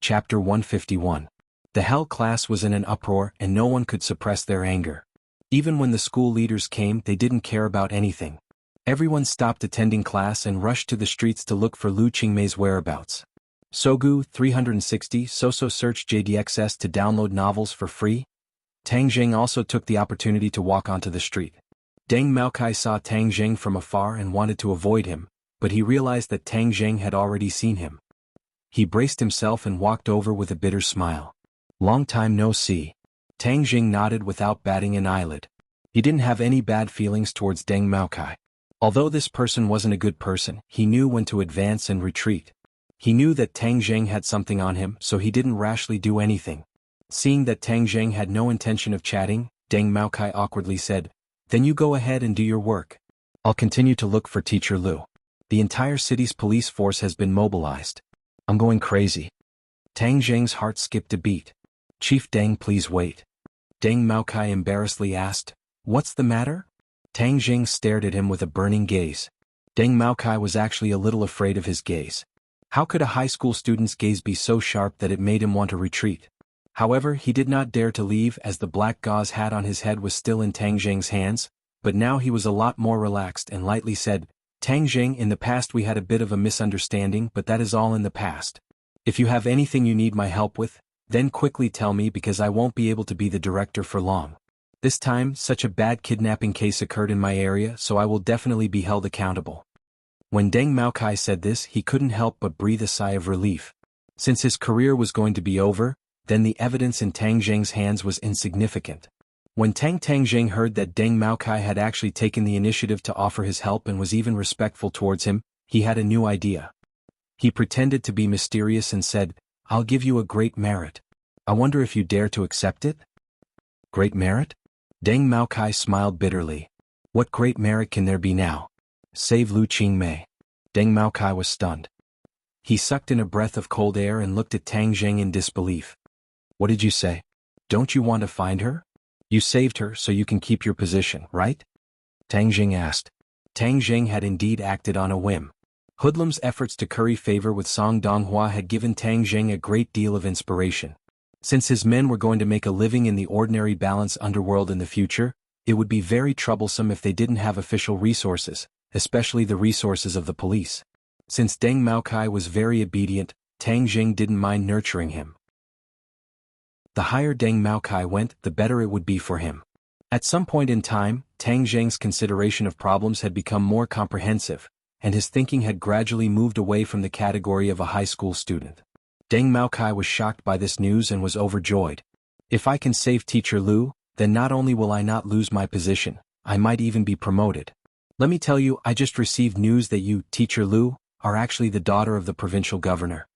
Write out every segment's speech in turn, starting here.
Chapter 151. The Hell class was in an uproar and no one could suppress their anger. Even when the school leaders came, they didn't care about anything. Everyone stopped attending class and rushed to the streets to look for Lu Qingmei's whereabouts. Sogu 360 Soso searched JDXS to download novels for free. Tang Jing also took the opportunity to walk onto the street. Deng Maokai saw Tang Jing from afar and wanted to avoid him, but he realized that Tang Jing had already seen him. He braced himself and walked over with a bitter smile. Long time no see. Tang Jing nodded without batting an eyelid. He didn't have any bad feelings towards Deng Maokai. Although this person wasn't a good person, he knew when to advance and retreat. He knew that Tang Jing had something on him, so he didn't rashly do anything. Seeing that Tang Jing had no intention of chatting, Deng Maokai awkwardly said, "Then you go ahead and do your work. I'll continue to look for Teacher Lu. The entire city's police force has been mobilized. I'm going crazy." Tang Jing's heart skipped a beat. "Chief Deng, please wait." Deng Maokai embarrassedly asked, "What's the matter?" Tang Jing stared at him with a burning gaze. Deng Maokai was actually a little afraid of his gaze. How could a high school student's gaze be so sharp that it made him want to retreat? However, he did not dare to leave as the black gauze hat on his head was still in Tang Jing's hands, but now he was a lot more relaxed and lightly said, "Tang Jing, in the past we had a bit of a misunderstanding, but that is all in the past. If you have anything you need my help with, then quickly tell me because I won't be able to be the director for long. This time, such a bad kidnapping case occurred in my area, so I will definitely be held accountable." When Deng Maokai said this, he couldn't help but breathe a sigh of relief. Since his career was going to be over, then the evidence in Tang Jing's hands was insignificant. When Tang Jing heard that Deng Maokai had actually taken the initiative to offer his help and was even respectful towards him, he had a new idea. He pretended to be mysterious and said, "I'll give you a great merit. I wonder if you dare to accept it?" "Great merit?" Deng Maokai smiled bitterly. "What great merit can there be now? Save Lu Qingmei." Deng Maokai was stunned. He sucked in a breath of cold air and looked at Tang Jing in disbelief. "What did you say? Don't you want to find her? You saved her so you can keep your position, right?" Tang Jing asked. Tang Jing had indeed acted on a whim. Hoodlum's efforts to curry favor with Song Donghua had given Tang Jing a great deal of inspiration. Since his men were going to make a living in the ordinary balanced underworld in the future, it would be very troublesome if they didn't have official resources, especially the resources of the police. Since Deng Maokai was very obedient, Tang Jing didn't mind nurturing him. The higher Deng Maokai went, the better it would be for him. At some point in time, Tang Jing's consideration of problems had become more comprehensive, and his thinking had gradually moved away from the category of a high school student. Deng Maokai was shocked by this news and was overjoyed. "If I can save Teacher Lu, then not only will I not lose my position, I might even be promoted. Let me tell you, I just received news that you, Teacher Lu, are actually the daughter of the provincial governor."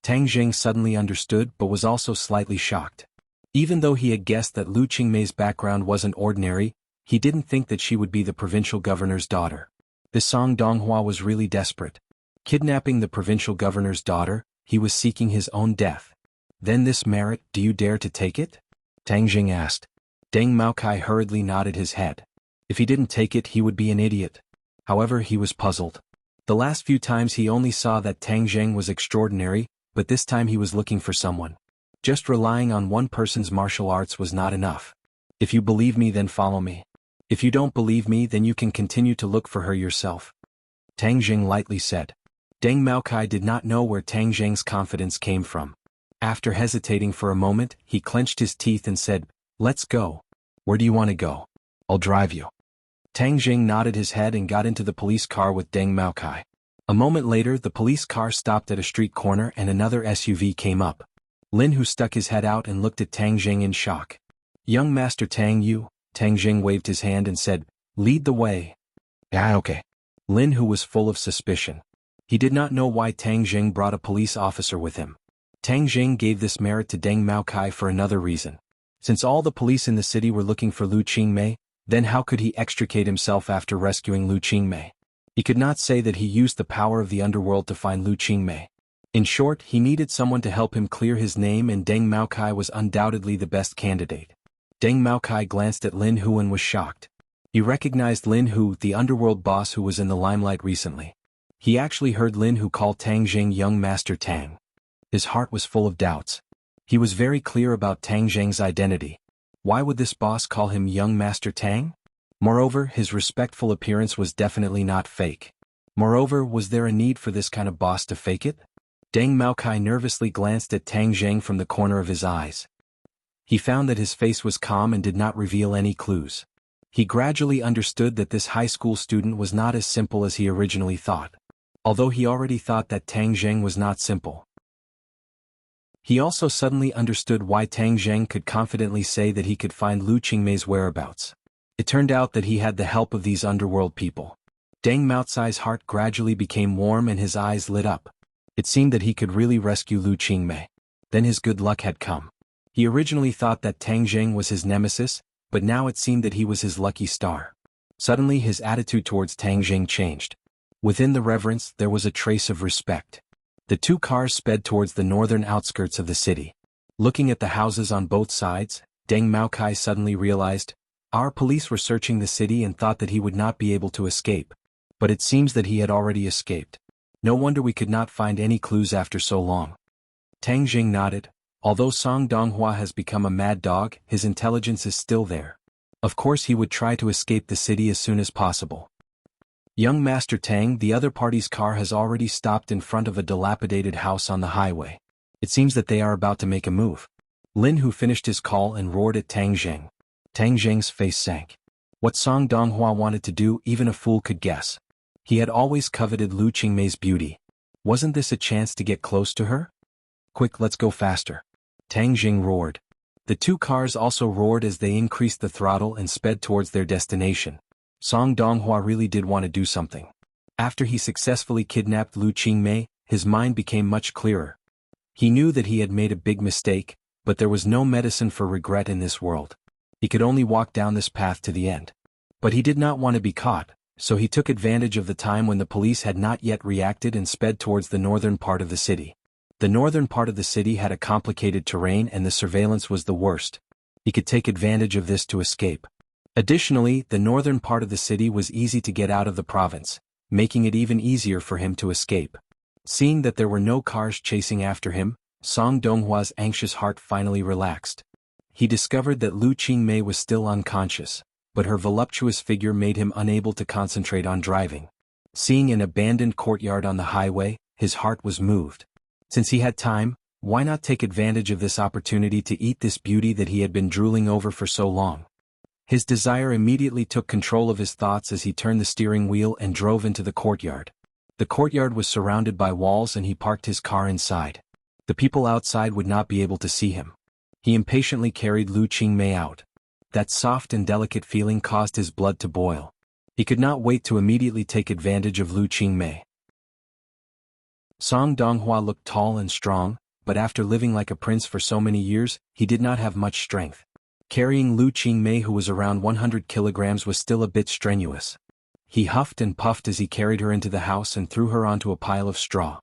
Tang Jing suddenly understood but was also slightly shocked. Even though he had guessed that Lu Qingmei's background wasn't ordinary, he didn't think that she would be the provincial governor's daughter. This Song Donghua was really desperate. Kidnapping the provincial governor's daughter, he was seeking his own death. "Then this merit, do you dare to take it?" Tang Jing asked. Deng Maokai hurriedly nodded his head. If he didn't take it, he would be an idiot. However, he was puzzled. The last few times he only saw that Tang Jing was extraordinary, but this time he was looking for someone. Just relying on one person's martial arts was not enough. "If you believe me, then follow me. If you don't believe me, then you can continue to look for her yourself," Tang Jing lightly said. Deng Maokai did not know where Tang Jing's confidence came from. After hesitating for a moment, he clenched his teeth and said, "Let's go." "Where do you want to go? I'll drive you." Tang Jing nodded his head and got into the police car with Deng Maokai. A moment later, the police car stopped at a street corner and another SUV came up. Lin Hu stuck his head out and looked at Tang Jing in shock. "Young Master Tang Yu," Tang Jing waved his hand and said, "Lead the way." "Ah, okay." Lin Hu was full of suspicion. He did not know why Tang Jing brought a police officer with him. Tang Jing gave this merit to Deng Maokai for another reason. Since all the police in the city were looking for Lu Qingmei, then how could he extricate himself after rescuing Lu Qingmei? He could not say that he used the power of the underworld to find Lu Qingmei. In short, he needed someone to help him clear his name, and Deng Maokai was undoubtedly the best candidate. Deng Maokai glanced at Lin Hu and was shocked. He recognized Lin Hu, the underworld boss who was in the limelight recently. He actually heard Lin Hu call Tang Jing young Master Tang. His heart was full of doubts. He was very clear about Tang Zheng's identity. Why would this boss call him young Master Tang? Moreover, his respectful appearance was definitely not fake. Moreover, was there a need for this kind of boss to fake it? Deng Maokai nervously glanced at Tang Zheng from the corner of his eyes. He found that his face was calm and did not reveal any clues. He gradually understood that this high school student was not as simple as he originally thought. Although he already thought that Tang Zheng was not simple. He also suddenly understood why Tang Zheng could confidently say that he could find Lu Qingmei's whereabouts. It turned out that he had the help of these underworld people. Deng Maocai's heart gradually became warm and his eyes lit up. It seemed that he could really rescue Lu Qingmei. Then his good luck had come. He originally thought that Tang Zheng was his nemesis, but now it seemed that he was his lucky star. Suddenly his attitude towards Tang Zheng changed. Within the reverence there was a trace of respect. The two cars sped towards the northern outskirts of the city. Looking at the houses on both sides, Deng Maokai suddenly realized, our police were searching the city and thought that he would not be able to escape. But it seems that he had already escaped. No wonder we could not find any clues after so long. Tang Zheng nodded. Although Song Donghua has become a mad dog, his intelligence is still there. Of course he would try to escape the city as soon as possible. Young Master Tang, the other party's car has already stopped in front of a dilapidated house on the highway. It seems that they are about to make a move. Lin Hu finished his call and roared at Tang Zheng. Tang Zheng's face sank. What Song Donghua wanted to do even a fool could guess. He had always coveted Lu Qingmei's beauty. Wasn't this a chance to get close to her? Quick, let's go faster. Tang Zheng roared. The two cars also roared as they increased the throttle and sped towards their destination. Song Donghua really did want to do something. After he successfully kidnapped Lu Qingmei, his mind became much clearer. He knew that he had made a big mistake, but there was no medicine for regret in this world. He could only walk down this path to the end. But he did not want to be caught, so he took advantage of the time when the police had not yet reacted and sped towards the northern part of the city. The northern part of the city had a complicated terrain and the surveillance was the worst. He could take advantage of this to escape. Additionally, the northern part of the city was easy to get out of the province, making it even easier for him to escape. Seeing that there were no cars chasing after him, Song Donghua's anxious heart finally relaxed. He discovered that Lu Qingmei was still unconscious, but her voluptuous figure made him unable to concentrate on driving. Seeing an abandoned courtyard on the highway, his heart was moved. Since he had time, why not take advantage of this opportunity to eat this beauty that he had been drooling over for so long? His desire immediately took control of his thoughts as he turned the steering wheel and drove into the courtyard. The courtyard was surrounded by walls and he parked his car inside. The people outside would not be able to see him. He impatiently carried Lu Qingmei out. That soft and delicate feeling caused his blood to boil. He could not wait to immediately take advantage of Lu Qingmei. Song Donghua looked tall and strong, but after living like a prince for so many years, he did not have much strength. Carrying Lu Qingmei, who was around 100 kilograms, was still a bit strenuous. He huffed and puffed as he carried her into the house and threw her onto a pile of straw.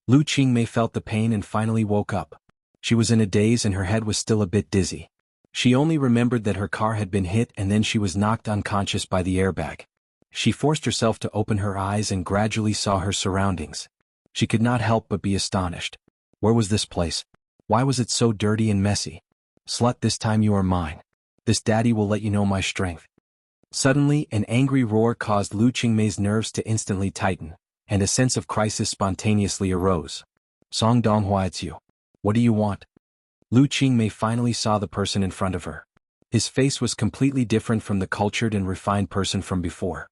Lu Qingmei felt the pain and finally woke up. She was in a daze and her head was still a bit dizzy. She only remembered that her car had been hit and then she was knocked unconscious by the airbag. She forced herself to open her eyes and gradually saw her surroundings. She could not help but be astonished. Where was this place? Why was it so dirty and messy? Slut, this time you are mine. This daddy will let you know my strength. Suddenly, an angry roar caused Lu Qingmei's nerves to instantly tighten, and a sense of crisis spontaneously arose. Song Donghua, it's you. What do you want? Lu Qingmei finally saw the person in front of her. His face was completely different from the cultured and refined person from before.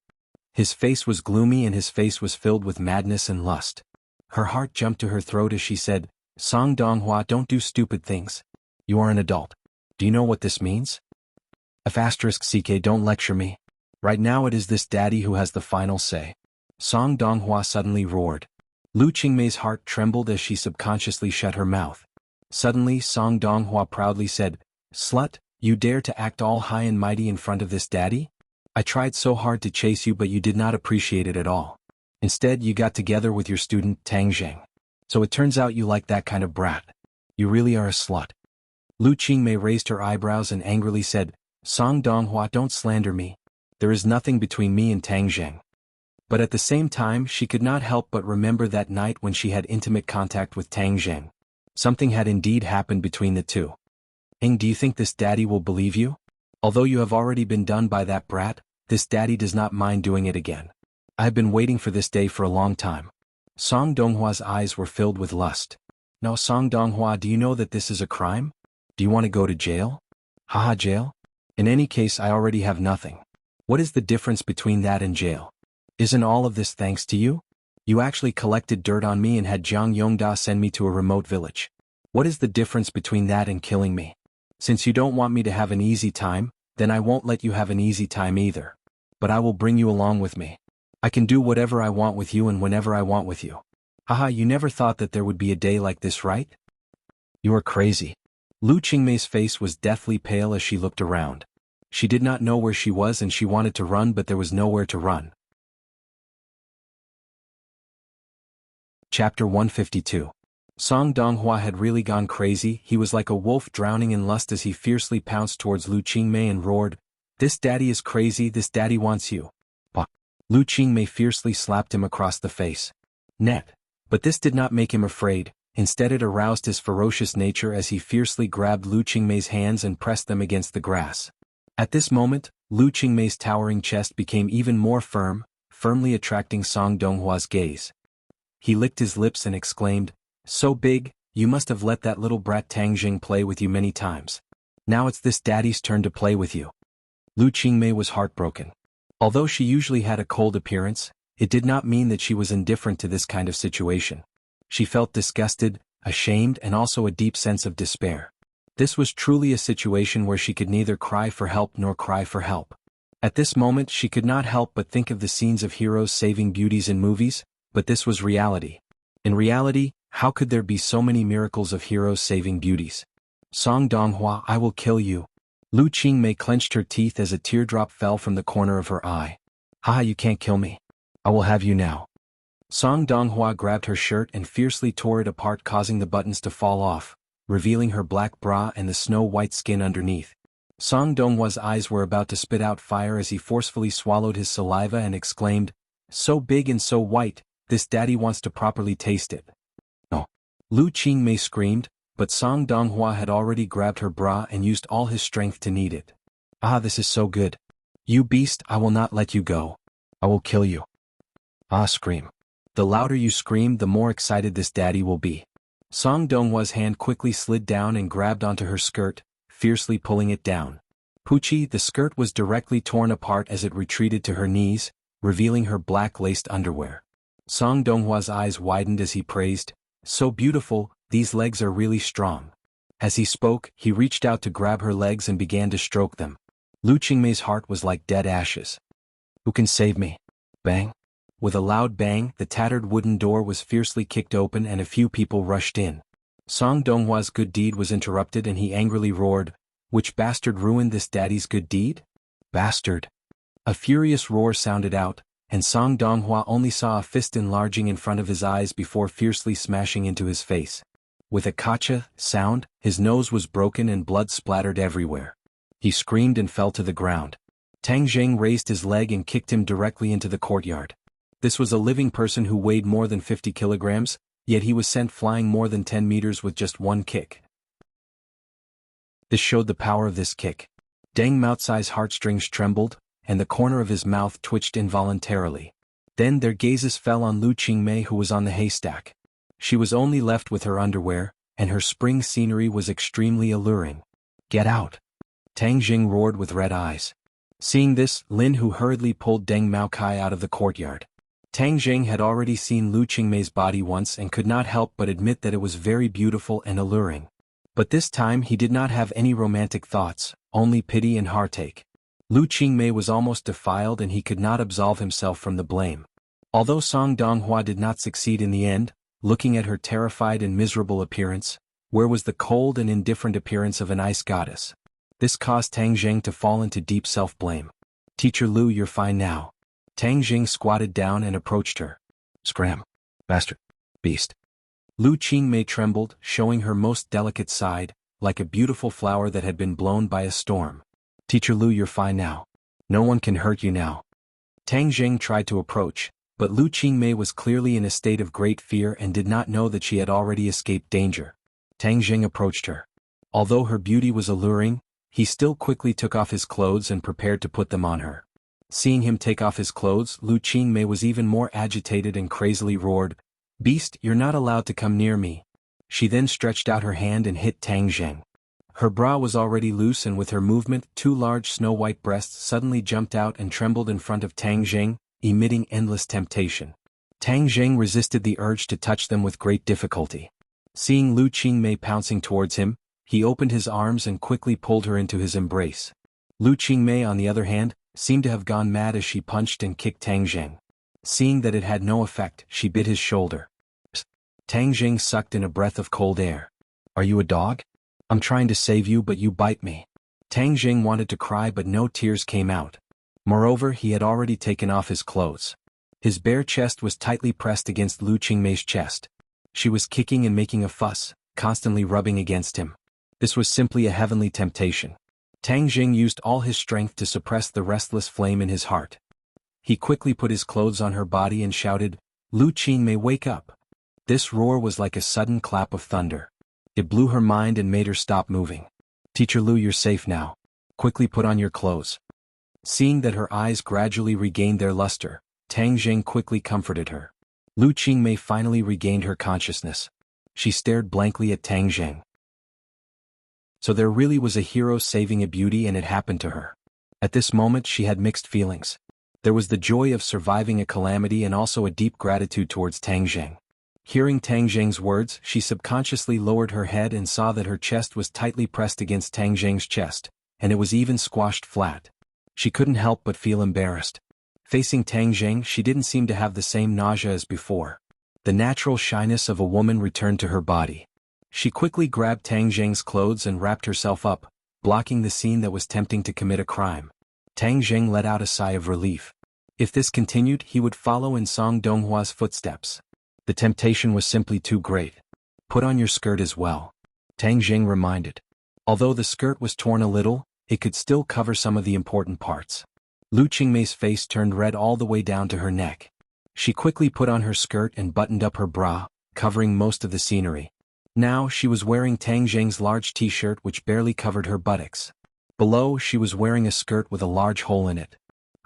His face was gloomy and his face was filled with madness and lust. Her heart jumped to her throat as she said, Song Donghua, don't do stupid things. You are an adult. Do you know what this means? *CK, don't lecture me. Right now it is this daddy who has the final say. Song Donghua suddenly roared. Lu Qingmei's heart trembled as she subconsciously shut her mouth. Suddenly Song Donghua proudly said, Slut, you dare to act all high and mighty in front of this daddy? I tried so hard to chase you but you did not appreciate it at all. Instead you got together with your student Tang Zheng. So it turns out you like that kind of brat. You really are a slut. Lu Qingmei raised her eyebrows and angrily said, Song Donghua, don't slander me. There is nothing between me and Tang Zheng. But at the same time she could not help but remember that night when she had intimate contact with Tang Zheng. Something had indeed happened between the two. Do you think this daddy will believe you? Although you have already been done by that brat, this daddy does not mind doing it again. I have been waiting for this day for a long time. Song Donghua's eyes were filled with lust. Now Song Donghua, do you know that this is a crime? Do you want to go to jail? Haha, jail? In any case, I already have nothing. What is the difference between that and jail? Isn't all of this thanks to you? You actually collected dirt on me and had Jiang Yongda send me to a remote village. What is the difference between that and killing me? Since you don't want me to have an easy time, then I won't let you have an easy time either. But I will bring you along with me. I can do whatever I want with you and whenever I want with you. Haha, you never thought that there would be a day like this, right? You are crazy. Lu Qingmei's face was deathly pale as she looked around. She did not know where she was and she wanted to run, but there was nowhere to run. Chapter 152. Song Donghua had really gone crazy. He was like a wolf drowning in lust as he fiercely pounced towards Lu Qingmei and roared, "This daddy is crazy, this daddy wants you." Bah! Lu Qingmei fiercely slapped him across the face. Net. But this did not make him afraid, instead it aroused his ferocious nature as he fiercely grabbed Lu Qingmei's hands and pressed them against the grass. At this moment, Lu Qingmei's towering chest became even more firmly attracting Song Donghua's gaze. He licked his lips and exclaimed, "So big, you must have let that little brat Tang Jing play with you many times. Now it's this daddy's turn to play with you." Lu Qingmei was heartbroken. Although she usually had a cold appearance, it did not mean that she was indifferent to this kind of situation. She felt disgusted, ashamed, and also a deep sense of despair. This was truly a situation where she could neither cry for help nor cry for help. At this moment she could not help but think of the scenes of heroes saving beauties in movies, but this was reality. In reality, how could there be so many miracles of heroes saving beauties? Song Donghua, I will kill you. Lu Qingmei clenched her teeth as a teardrop fell from the corner of her eye. Haha, you can't kill me. I will have you now. Song Donghua grabbed her shirt and fiercely tore it apart, causing the buttons to fall off, revealing her black bra and the snow-white skin underneath. Song Donghua's eyes were about to spit out fire as he forcefully swallowed his saliva and exclaimed, "So big and so white, this daddy wants to properly taste it." No. Lu Qingmei screamed, but Song Donghua had already grabbed her bra and used all his strength to knead it. Ah, this is so good. You beast, I will not let you go. I will kill you. Ah, scream. The louder you scream, the more excited this daddy will be. Song Donghua's hand quickly slid down and grabbed onto her skirt, fiercely pulling it down. Poochie, the skirt was directly torn apart as it retreated to her knees, revealing her black laced underwear. Song Donghua's eyes widened as he praised, "So beautiful, these legs are really strong." As he spoke, he reached out to grab her legs and began to stroke them. Lu Qingmei's heart was like dead ashes. Who can save me? Bang. With a loud bang, the tattered wooden door was fiercely kicked open and a few people rushed in. Song Donghua's good deed was interrupted and he angrily roared, "Which bastard ruined this daddy's good deed? Bastard!" A furious roar sounded out, and Song Donghua only saw a fist enlarging in front of his eyes before fiercely smashing into his face. With a kacha sound, his nose was broken and blood splattered everywhere. He screamed and fell to the ground. Tang Zheng raised his leg and kicked him directly into the courtyard. This was a living person who weighed more than 50 kilograms, yet he was sent flying more than 10 meters with just one kick. This showed the power of this kick. Deng Maocai's heartstrings trembled, and the corner of his mouth twitched involuntarily. Then their gazes fell on Lu Qingmei, who was on the haystack. She was only left with her underwear, and her spring scenery was extremely alluring. "Get out!" Tang Jing roared with red eyes. Seeing this, Lin Hu hurriedly pulled Deng Maocai out of the courtyard. Tang Jing had already seen Lu Qingmei's body once and could not help but admit that it was very beautiful and alluring. But this time he did not have any romantic thoughts, only pity and heartache. Lu Qingmei was almost defiled and he could not absolve himself from the blame. Although Song Donghua did not succeed in the end, looking at her terrified and miserable appearance, where was the cold and indifferent appearance of an ice goddess? This caused Tang Jing to fall into deep self-blame. "Teacher Lu, you're fine now." Tang Jing squatted down and approached her. "Scram. Bastard. Beast." Lu Qingmei trembled, showing her most delicate side, like a beautiful flower that had been blown by a storm. "Teacher Lu, you're fine now. No one can hurt you now." Tang Jing tried to approach, But Lu Qingmei was clearly in a state of great fear and did not know that she had already escaped danger. Tang Jing approached her. Although her beauty was alluring, he still quickly took off his clothes and prepared to put them on her. Seeing him take off his clothes, Lu Qingmei was even more agitated and crazily roared, "Beast, you're not allowed to come near me." She then stretched out her hand and hit Tang Jing. Her bra was already loose, and with her movement, two large snow-white breasts suddenly jumped out and trembled in front of Tang Jing, emitting endless temptation. Tang Jing resisted the urge to touch them with great difficulty. Seeing Lu Qingmei pouncing towards him, he opened his arms and quickly pulled her into his embrace. Lu Qingmei, on the other hand, seemed to have gone mad as she punched and kicked Tang Jing. Seeing that it had no effect, she bit his shoulder. Tang Jing sucked in a breath of cold air. "Are you a dog? I'm trying to save you, but you bite me." Tang Jing wanted to cry, but no tears came out. Moreover, he had already taken off his clothes. His bare chest was tightly pressed against Lu Qingmei's chest. She was kicking and making a fuss, constantly rubbing against him. This was simply a heavenly temptation. Tang Jing used all his strength to suppress the restless flame in his heart. He quickly put his clothes on her body and shouted, "Lu Qingmei, wake up!" This roar was like a sudden clap of thunder. It blew her mind and made her stop moving. "Teacher Lu, you're safe now. Quickly put on your clothes." Seeing that her eyes gradually regained their luster, Tang Jing quickly comforted her. Lu Qingmei finally regained her consciousness. She stared blankly at Tang Jing. So there really was a hero saving a beauty, and it happened to her. At this moment she had mixed feelings. There was the joy of surviving a calamity and also a deep gratitude towards Tang Jing. Hearing Tang Jing's words, she subconsciously lowered her head and saw that her chest was tightly pressed against Tang Jing's chest, and it was even squashed flat. She couldn't help but feel embarrassed. Facing Tang Jing, she didn't seem to have the same nausea as before. The natural shyness of a woman returned to her body. She quickly grabbed Tang Jing's clothes and wrapped herself up, blocking the scene that was tempting to commit a crime. Tang Jing let out a sigh of relief. If this continued, he would follow in Song Donghua's footsteps. The temptation was simply too great. "Put on your skirt as well," Tang Jing reminded. Although the skirt was torn a little, it could still cover some of the important parts. Lu Qingmei's face turned red all the way down to her neck. She quickly put on her skirt and buttoned up her bra, covering most of the scenery. Now she was wearing Tang Jing's large t-shirt, which barely covered her buttocks. Below, she was wearing a skirt with a large hole in it.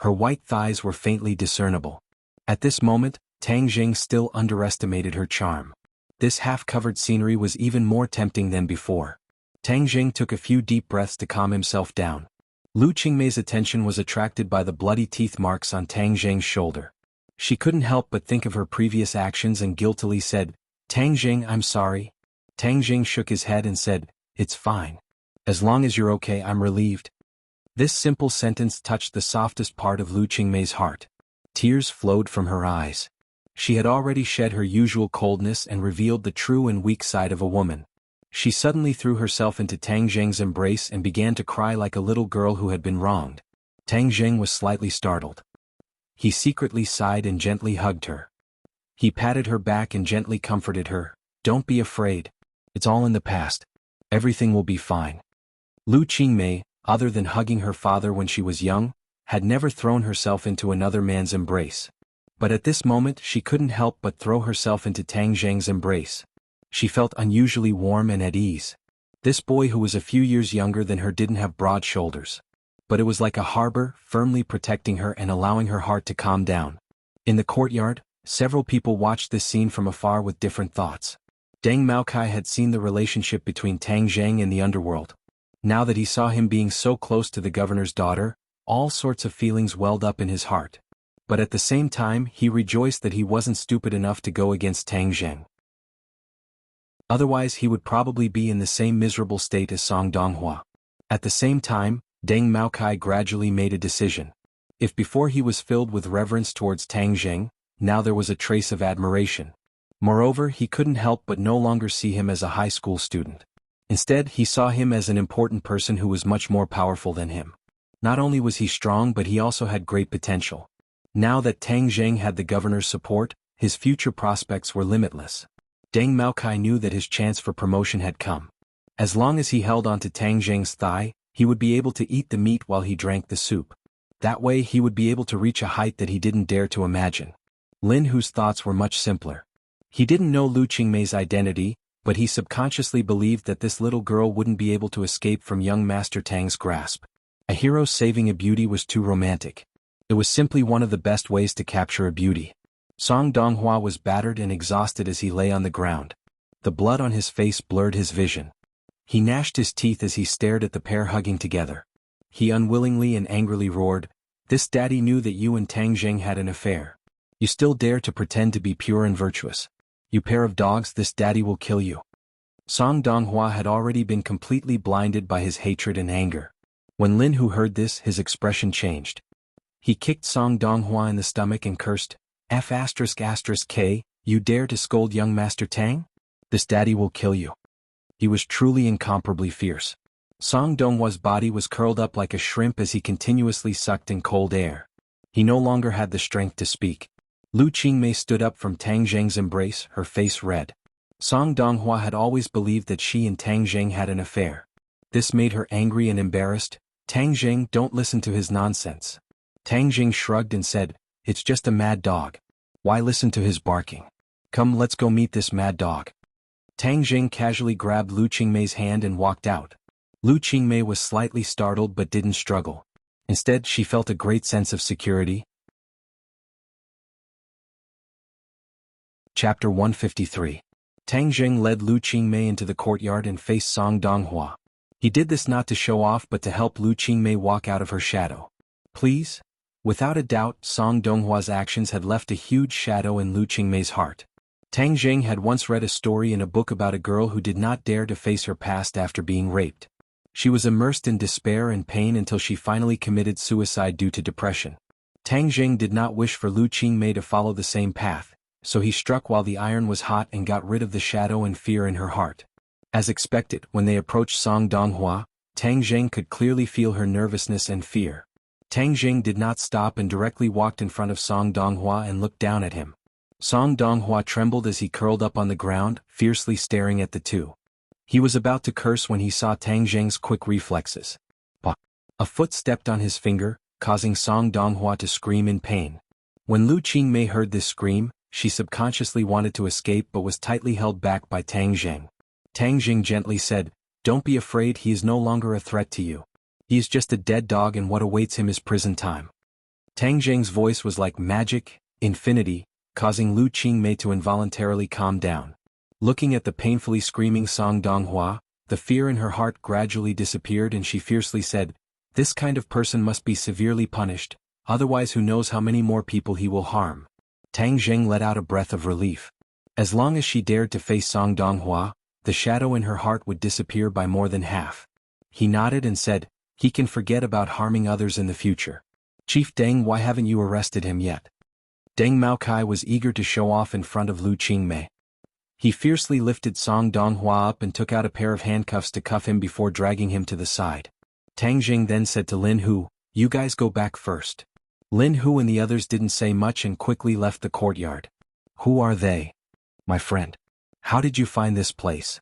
Her white thighs were faintly discernible. At this moment, Tang Jing still underestimated her charm. This half-covered scenery was even more tempting than before. Tang Jing took a few deep breaths to calm himself down. Lu Qingmei's attention was attracted by the bloody teeth marks on Tang Jing's shoulder. She couldn't help but think of her previous actions and guiltily said, "Tang Jing, I'm sorry." Tang Jing shook his head and said, "It's fine. As long as you're okay, I'm relieved." This simple sentence touched the softest part of Lu Qingmei's heart. Tears flowed from her eyes. She had already shed her usual coldness and revealed the true and weak side of a woman. She suddenly threw herself into Tang Jing's embrace and began to cry like a little girl who had been wronged. Tang Jing was slightly startled. He secretly sighed and gently hugged her. He patted her back and gently comforted her. "Don't be afraid. It's all in the past. Everything will be fine." Lu Qingmei, other than hugging her father when she was young, had never thrown herself into another man's embrace. But at this moment she couldn't help but throw herself into Tang Jing's embrace. She felt unusually warm and at ease. This boy who was a few years younger than her didn't have broad shoulders. But it was like a harbor, firmly protecting her and allowing her heart to calm down. In the courtyard, several people watched this scene from afar with different thoughts. Deng Maokai had seen the relationship between Tang Jing and the underworld. Now that he saw him being so close to the governor's daughter, all sorts of feelings welled up in his heart. But at the same time, he rejoiced that he wasn't stupid enough to go against Tang Jing. Otherwise he would probably be in the same miserable state as Song Donghua. At the same time, Deng Maokai gradually made a decision. If before he was filled with reverence towards Tang Jing, now there was a trace of admiration. Moreover, he couldn't help but no longer see him as a high school student. Instead, he saw him as an important person who was much more powerful than him. Not only was he strong, but he also had great potential. Now that Tang Jing had the governor's support, his future prospects were limitless. Deng Maokai knew that his chance for promotion had come. As long as he held onto Tang Jing's thigh, he would be able to eat the meat while he drank the soup. That way he would be able to reach a height that he didn't dare to imagine. Lin Hu's thoughts were much simpler. He didn't know Lu Qingmei's identity, but he subconsciously believed that this little girl wouldn't be able to escape from young Master Tang's grasp. A hero saving a beauty was too romantic. It was simply one of the best ways to capture a beauty. Song Donghua was battered and exhausted as he lay on the ground. The blood on his face blurred his vision. He gnashed his teeth as he stared at the pair hugging together. He unwillingly and angrily roared, "This daddy knew that you and Tang Zheng had an affair. You still dare to pretend to be pure and virtuous. You pair of dogs, this daddy will kill you." Song Donghua had already been completely blinded by his hatred and anger. When Lin Hu heard this, his expression changed. He kicked Song Donghua in the stomach and cursed, "F***K, you dare to scold young Master Tang? This daddy will kill you." He was truly incomparably fierce. Song Donghua's body was curled up like a shrimp as he continuously sucked in cold air. He no longer had the strength to speak. Lu Qingmei stood up from Tang Zheng's embrace, her face red. Song Donghua had always believed that she and Tang Zheng had an affair. This made her angry and embarrassed. "Tang Zheng, don't listen to his nonsense." Tang Zheng shrugged and said, "It's just a mad dog. Why listen to his barking? Come, let's go meet this mad dog." Tang Zheng casually grabbed Lu Qingmei's hand and walked out. Lu Qingmei was slightly startled but didn't struggle. Instead, she felt a great sense of security. Chapter 153. Tang Zheng led Lu Qingmei into the courtyard and faced Song Donghua. He did this not to show off but to help Lu Qingmei walk out of her shadow. "Please?" Without a doubt, Song Donghua's actions had left a huge shadow in Lu Qingmei's heart. Tang Zheng had once read a story in a book about a girl who did not dare to face her past after being raped. She was immersed in despair and pain until she finally committed suicide due to depression. Tang Zheng did not wish for Lu Qingmei to follow the same path, so he struck while the iron was hot and got rid of the shadow and fear in her heart. As expected, when they approached Song Donghua, Tang Zheng could clearly feel her nervousness and fear. Tang Zheng did not stop and directly walked in front of Song Donghua and looked down at him. Song Donghua trembled as he curled up on the ground, fiercely staring at the two. He was about to curse when he saw Tang Zheng's quick reflexes. A foot stepped on his finger, causing Song Donghua to scream in pain. When Lu Qingmei heard this scream, she subconsciously wanted to escape but was tightly held back by Tang Zheng. Tang Zheng gently said, "Don't be afraid, he is no longer a threat to you. He is just a dead dog and what awaits him is prison time." Tang Zheng's voice was like magic, infinity, causing Lu Qingmei to involuntarily calm down. Looking at the painfully screaming Song Donghua, the fear in her heart gradually disappeared and she fiercely said, "This kind of person must be severely punished, otherwise who knows how many more people he will harm." Tang Zheng let out a breath of relief. As long as she dared to face Song Donghua, the shadow in her heart would disappear by more than half. He nodded and said, "He can forget about harming others in the future. Chief Deng, why haven't you arrested him yet?" Deng Maokai was eager to show off in front of Lu Qingmei. He fiercely lifted Song Donghua up and took out a pair of handcuffs to cuff him before dragging him to the side. Tang Zheng then said to Lin Hu, "You guys go back first." Lin Hu and the others didn't say much and quickly left the courtyard. "Who are they? My friend. How did you find this place?"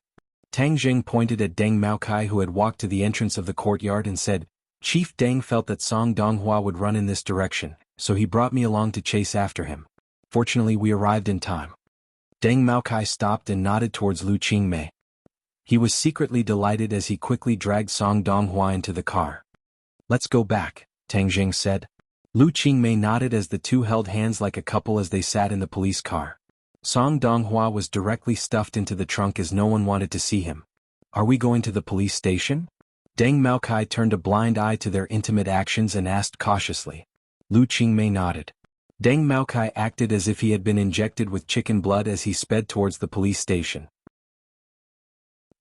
Tang Zheng pointed at Deng Maokai who had walked to the entrance of the courtyard and said, "Chief Deng felt that Song Donghua would run in this direction, so he brought me along to chase after him. Fortunately we arrived in time." Deng Maokai stopped and nodded towards Lu Qingmei. He was secretly delighted as he quickly dragged Song Donghua into the car. "Let's go back," Tang Zheng said. Lu Qingmei nodded as the two held hands like a couple as they sat in the police car. Song Donghua was directly stuffed into the trunk as no one wanted to see him. "Are we going to the police station?" Deng Maokai turned a blind eye to their intimate actions and asked cautiously. Lu Qingmei nodded. Deng Maokai acted as if he had been injected with chicken blood as he sped towards the police station.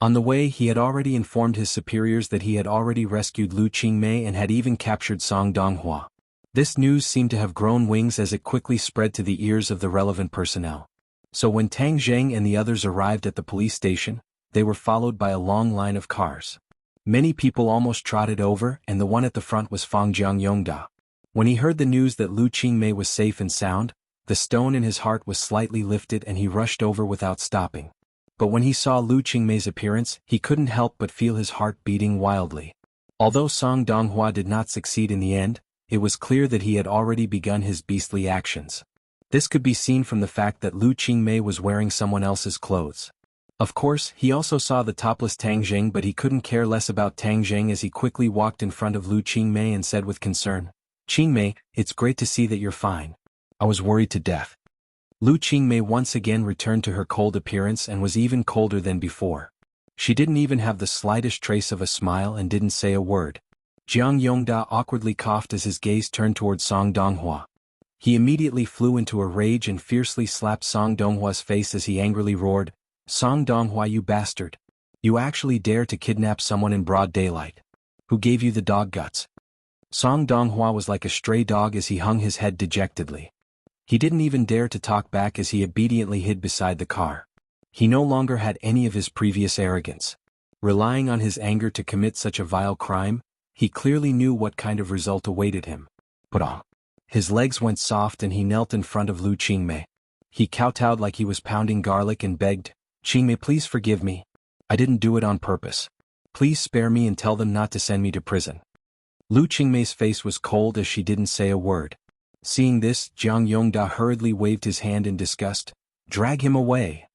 On the way, he had already informed his superiors that he had already rescued Lu Qingmei and had even captured Song Donghua. This news seemed to have grown wings as it quickly spread to the ears of the relevant personnel. So when Tang Zheng and the others arrived at the police station, they were followed by a long line of cars. Many people almost trotted over, and the one at the front was Fang Jiangyongda. When he heard the news that Lu Qingmei was safe and sound, the stone in his heart was slightly lifted and he rushed over without stopping. But when he saw Lu Qingmei's appearance, he couldn't help but feel his heart beating wildly. Although Song Donghua did not succeed in the end, it was clear that he had already begun his beastly actions. This could be seen from the fact that Lu Qingmei was wearing someone else's clothes. Of course, he also saw the topless Tang Jing, but he couldn't care less about Tang Jing as he quickly walked in front of Lu Qingmei and said with concern, "Qingmei, it's great to see that you're fine. I was worried to death." Lu Qingmei once again returned to her cold appearance and was even colder than before. She didn't even have the slightest trace of a smile and didn't say a word. Jiang Yongda awkwardly coughed as his gaze turned towards Song Donghua. He immediately flew into a rage and fiercely slapped Song Donghua's face as he angrily roared, "Song Donghua, you bastard! You actually dare to kidnap someone in broad daylight. Who gave you the dog guts?" Song Donghua was like a stray dog as he hung his head dejectedly. He didn't even dare to talk back as he obediently hid beside the car. He no longer had any of his previous arrogance. Relying on his anger to commit such a vile crime, he clearly knew what kind of result awaited him. But his legs went soft and he knelt in front of Lu Qingmei. He kowtowed like he was pounding garlic and begged, "Qingmei, please forgive me. I didn't do it on purpose. Please spare me and tell them not to send me to prison." Lu Qingmei's face was cold as she didn't say a word. Seeing this, Jiang Yongda hurriedly waved his hand in disgust. "Drag him away.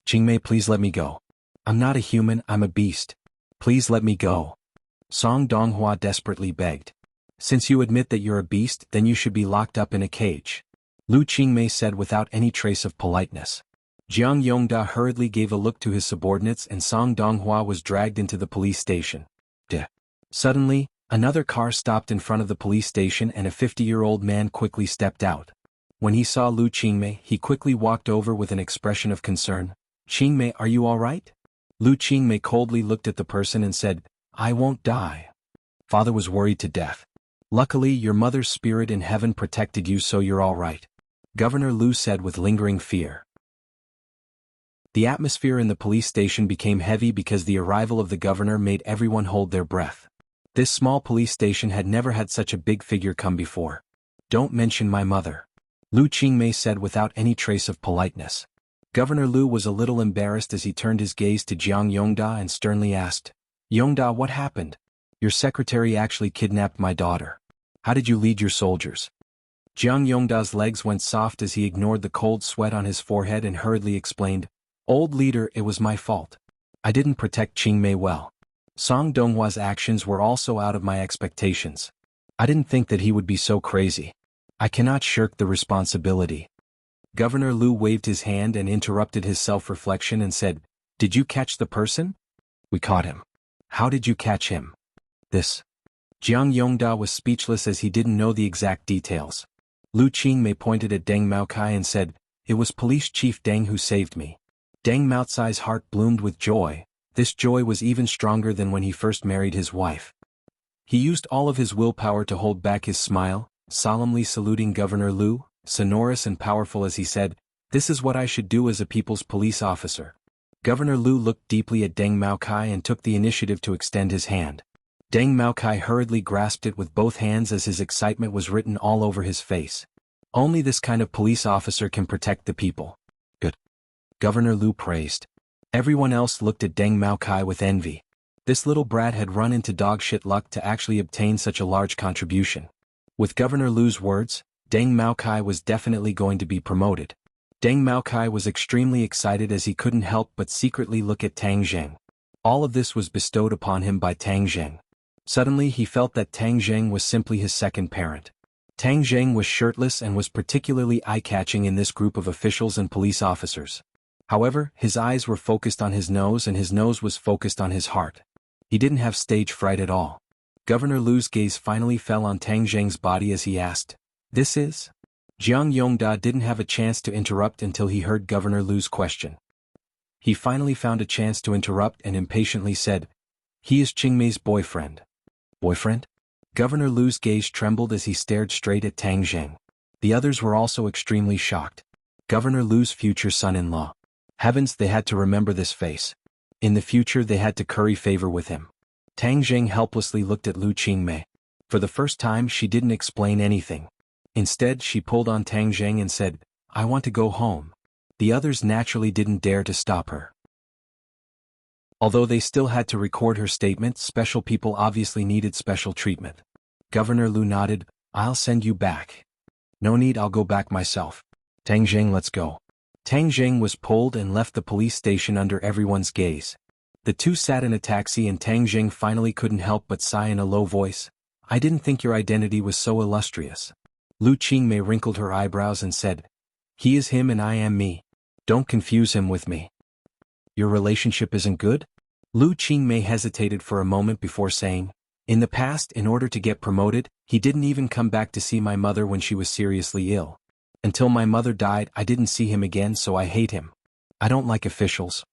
Qingmei, please let me go. I'm not a human, I'm a beast. Please let me go." Song Donghua desperately begged. "Since you admit that you're a beast, then you should be locked up in a cage," Lu Qingmei said without any trace of politeness. Jiang Yongda hurriedly gave a look to his subordinates and Song Donghua was dragged into the police station. Suddenly, another car stopped in front of the police station and a 50-year-old man quickly stepped out. When he saw Lu Qingmei, he quickly walked over with an expression of concern. "Qingmei, are you all right?" Lu Qingmei coldly looked at the person and said, "I won't die. Father was worried to death. Luckily, your mother's spirit in heaven protected you, so you're all right," Governor Lu said with lingering fear. The atmosphere in the police station became heavy because the arrival of the governor made everyone hold their breath. This small police station had never had such a big figure come before. "Don't mention my mother," Lu Qingmei said without any trace of politeness. Governor Lu was a little embarrassed as he turned his gaze to Jiang Yongda and sternly asked, "Yongda, what happened? Your secretary actually kidnapped my daughter. How did you lead your soldiers?" Jiang Yongda's legs went soft as he ignored the cold sweat on his forehead and hurriedly explained, "Old leader, it was my fault. I didn't protect Qingmei well. Song Donghua's actions were also out of my expectations. I didn't think that he would be so crazy. I cannot shirk the responsibility." Governor Lu waved his hand and interrupted his self-reflection and said, "Did you catch the person?" "We caught him." "How did you catch him?" "This." Jiang Yongda was speechless as he didn't know the exact details. Lu Qingmei pointed at Deng Maokai and said, "It was Police Chief Deng who saved me." Deng Maocai's heart bloomed with joy. This joy was even stronger than when he first married his wife. He used all of his willpower to hold back his smile, solemnly saluting Governor Lu, sonorous and powerful as he said, "This is what I should do as a people's police officer." Governor Lu looked deeply at Deng Maokai and took the initiative to extend his hand. Deng Maokai hurriedly grasped it with both hands as his excitement was written all over his face. Only this kind of police officer can protect the people. Good. Governor Lu praised. Everyone else looked at Deng Maokai with envy. This little brat had run into dog-shit luck to actually obtain such a large contribution. With Governor Lu's words, Deng Maokai was definitely going to be promoted. Deng Maokai was extremely excited as he couldn't help but secretly look at Tang Zheng. All of this was bestowed upon him by Tang Zheng. Suddenly he felt that Tang Zheng was simply his second parent. Tang Zheng was shirtless and was particularly eye-catching in this group of officials and police officers. However, his eyes were focused on his nose and his nose was focused on his heart. He didn't have stage fright at all. Governor Lu's gaze finally fell on Tang Zheng's body as he asked, "This is?" Jiang Yongda didn't have a chance to interrupt until he heard Governor Lu's question. He finally found a chance to interrupt and impatiently said, "He is Qingmei's boyfriend." "Boyfriend?" Governor Lu's gaze trembled as he stared straight at Tang Zheng. The others were also extremely shocked. Governor Lu's future son-in-law. Heavens, they had to remember this face. In the future they had to curry favor with him. Tang Zheng helplessly looked at Lu Qingmei. For the first time she didn't explain anything. Instead she pulled on Tang Zheng and said, "I want to go home." The others naturally didn't dare to stop her. Although they still had to record her statement, special people obviously needed special treatment. Governor Lu nodded, "I'll send you back." "No need, I'll go back myself." Tang Zheng, let's go. Tang Zheng was pulled and left the police station under everyone's gaze. The two sat in a taxi and Tang Zheng finally couldn't help but sigh in a low voice. I didn't think your identity was so illustrious. Lu Qingmei wrinkled her eyebrows and said, he is him and I am me. Don't confuse him with me. Your relationship isn't good? Lu Qingmei hesitated for a moment before saying, in the past, in order to get promoted, he didn't even come back to see my mother when she was seriously ill. Until my mother died, I didn't see him again, so I hate him. I don't like officials.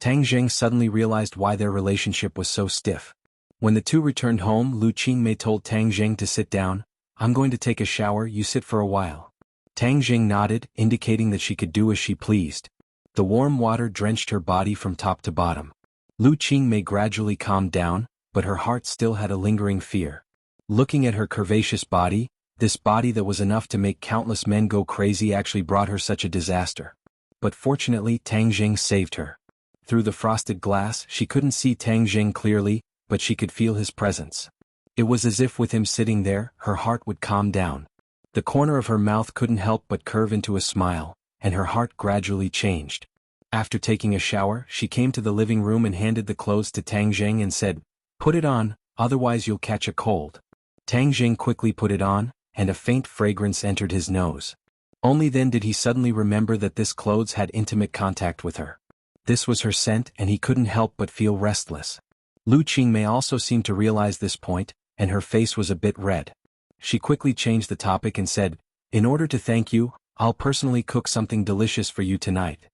Tang Zheng suddenly realized why their relationship was so stiff. When the two returned home, Lu Qingmei told Tang Zheng to sit down. I'm going to take a shower, you sit for a while. Tang Zheng nodded, indicating that she could do as she pleased. The warm water drenched her body from top to bottom. Lu Qingmei gradually calmed down, but her heart still had a lingering fear. Looking at her curvaceous body, this body that was enough to make countless men go crazy actually brought her such a disaster. But fortunately, Tang Zheng saved her. Through the frosted glass, she couldn't see Tang Zheng clearly, but she could feel his presence. It was as if with him sitting there, her heart would calm down. The corner of her mouth couldn't help but curve into a smile, and her heart gradually changed. After taking a shower, she came to the living room and handed the clothes to Tang Zheng and said, put it on, otherwise you'll catch a cold. Tang Zheng quickly put it on, and a faint fragrance entered his nose. Only then did he suddenly remember that this clothes had intimate contact with her. This was her scent and he couldn't help but feel restless. Lu Qingmei also seemed to realize this point, and her face was a bit red. She quickly changed the topic and said, in order to thank you, I'll personally cook something delicious for you tonight.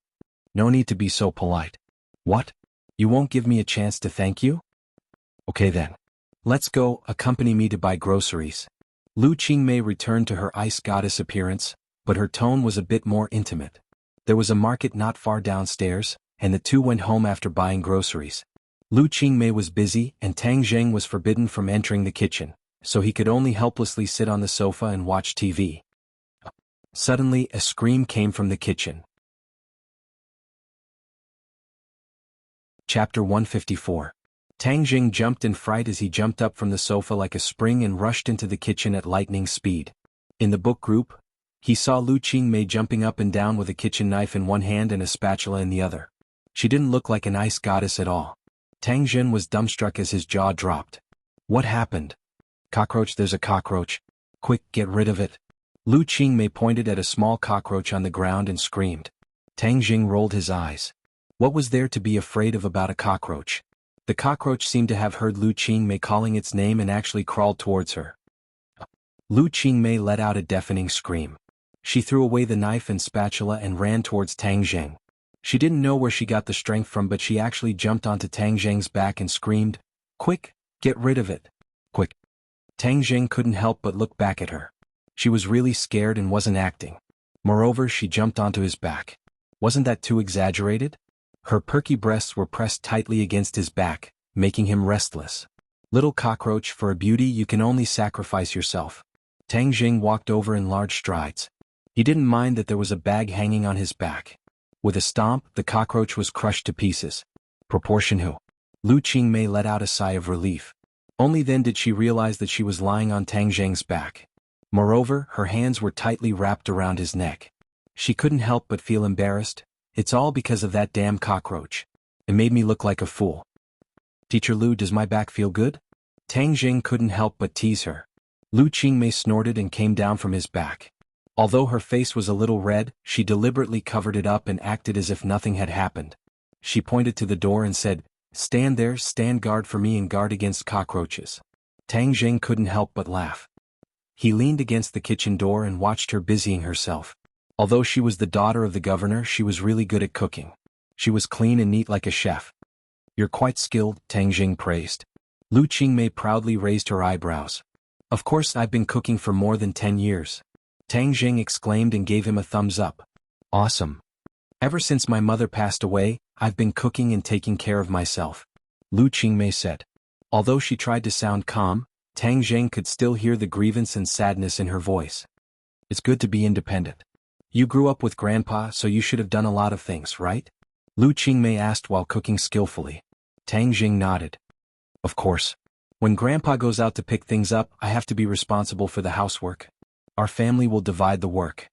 No need to be so polite. What? You won't give me a chance to thank you? Okay then. Let's go, accompany me to buy groceries. Lu Qingmei returned to her ice goddess appearance, but her tone was a bit more intimate. There was a market not far downstairs, and the two went home after buying groceries. Lu Qingmei was busy and Tang Zheng was forbidden from entering the kitchen, so he could only helplessly sit on the sofa and watch TV. Suddenly, a scream came from the kitchen. Chapter 154. Tang Zheng jumped in fright as he jumped up from the sofa like a spring and rushed into the kitchen at lightning speed. In the book group, he saw Lu Qingmei jumping up and down with a kitchen knife in one hand and a spatula in the other. She didn't look like an ice goddess at all. Tang Zheng was dumbstruck as his jaw dropped. What happened? Cockroach, there's a cockroach. Quick, get rid of it. Lu Qingmei pointed at a small cockroach on the ground and screamed. Tang Zheng rolled his eyes. What was there to be afraid of about a cockroach? The cockroach seemed to have heard Lu Qingmei calling its name and actually crawled towards her. Lu Qingmei let out a deafening scream. She threw away the knife and spatula and ran towards Tang Zheng. She didn't know where she got the strength from, but she actually jumped onto Tang Zheng's back and screamed, quick, get rid of it. Quick. Tang Zheng couldn't help but look back at her. She was really scared and wasn't acting. Moreover, she jumped onto his back. Wasn't that too exaggerated? Her perky breasts were pressed tightly against his back, making him restless. Little cockroach, for a beauty you can only sacrifice yourself. Tang Zheng walked over in large strides. He didn't mind that there was a bag hanging on his back. With a stomp, the cockroach was crushed to pieces. Proportion who? Lu Qingmei let out a sigh of relief. Only then did she realize that she was lying on Tang Zheng's back. Moreover, her hands were tightly wrapped around his neck. She couldn't help but feel embarrassed. It's all because of that damn cockroach. It made me look like a fool. Teacher Lu, does my back feel good? Tang Zheng couldn't help but tease her. Lu Qingmei snorted and came down from his back. Although her face was a little red, she deliberately covered it up and acted as if nothing had happened. She pointed to the door and said, stand there, stand guard for me and guard against cockroaches. Tang Zheng couldn't help but laugh. He leaned against the kitchen door and watched her busying herself. Although she was the daughter of the governor, she was really good at cooking. She was clean and neat like a chef. You're quite skilled, Tang Zheng praised. Lu Qingmei proudly raised her eyebrows. Of course, I've been cooking for more than 10 years. Tang Zheng exclaimed and gave him a thumbs up. Awesome. Ever since my mother passed away, I've been cooking and taking care of myself. Lu Qingmei said. Although she tried to sound calm, Tang Zheng could still hear the grievance and sadness in her voice. It's good to be independent. You grew up with Grandpa, so you should have done a lot of things, right? Lu Qingmei asked while cooking skillfully. Tang Zheng nodded. Of course. When Grandpa goes out to pick things up, I have to be responsible for the housework. Our family will divide the work.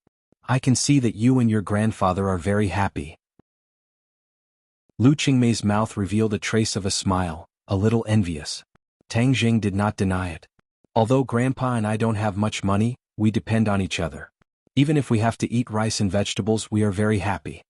I can see that you and your grandfather are very happy. Lu Qingmei's mouth revealed a trace of a smile, a little envious. Tang Jing did not deny it. Although Grandpa and I don't have much money, we depend on each other. Even if we have to eat rice and vegetables, we are very happy.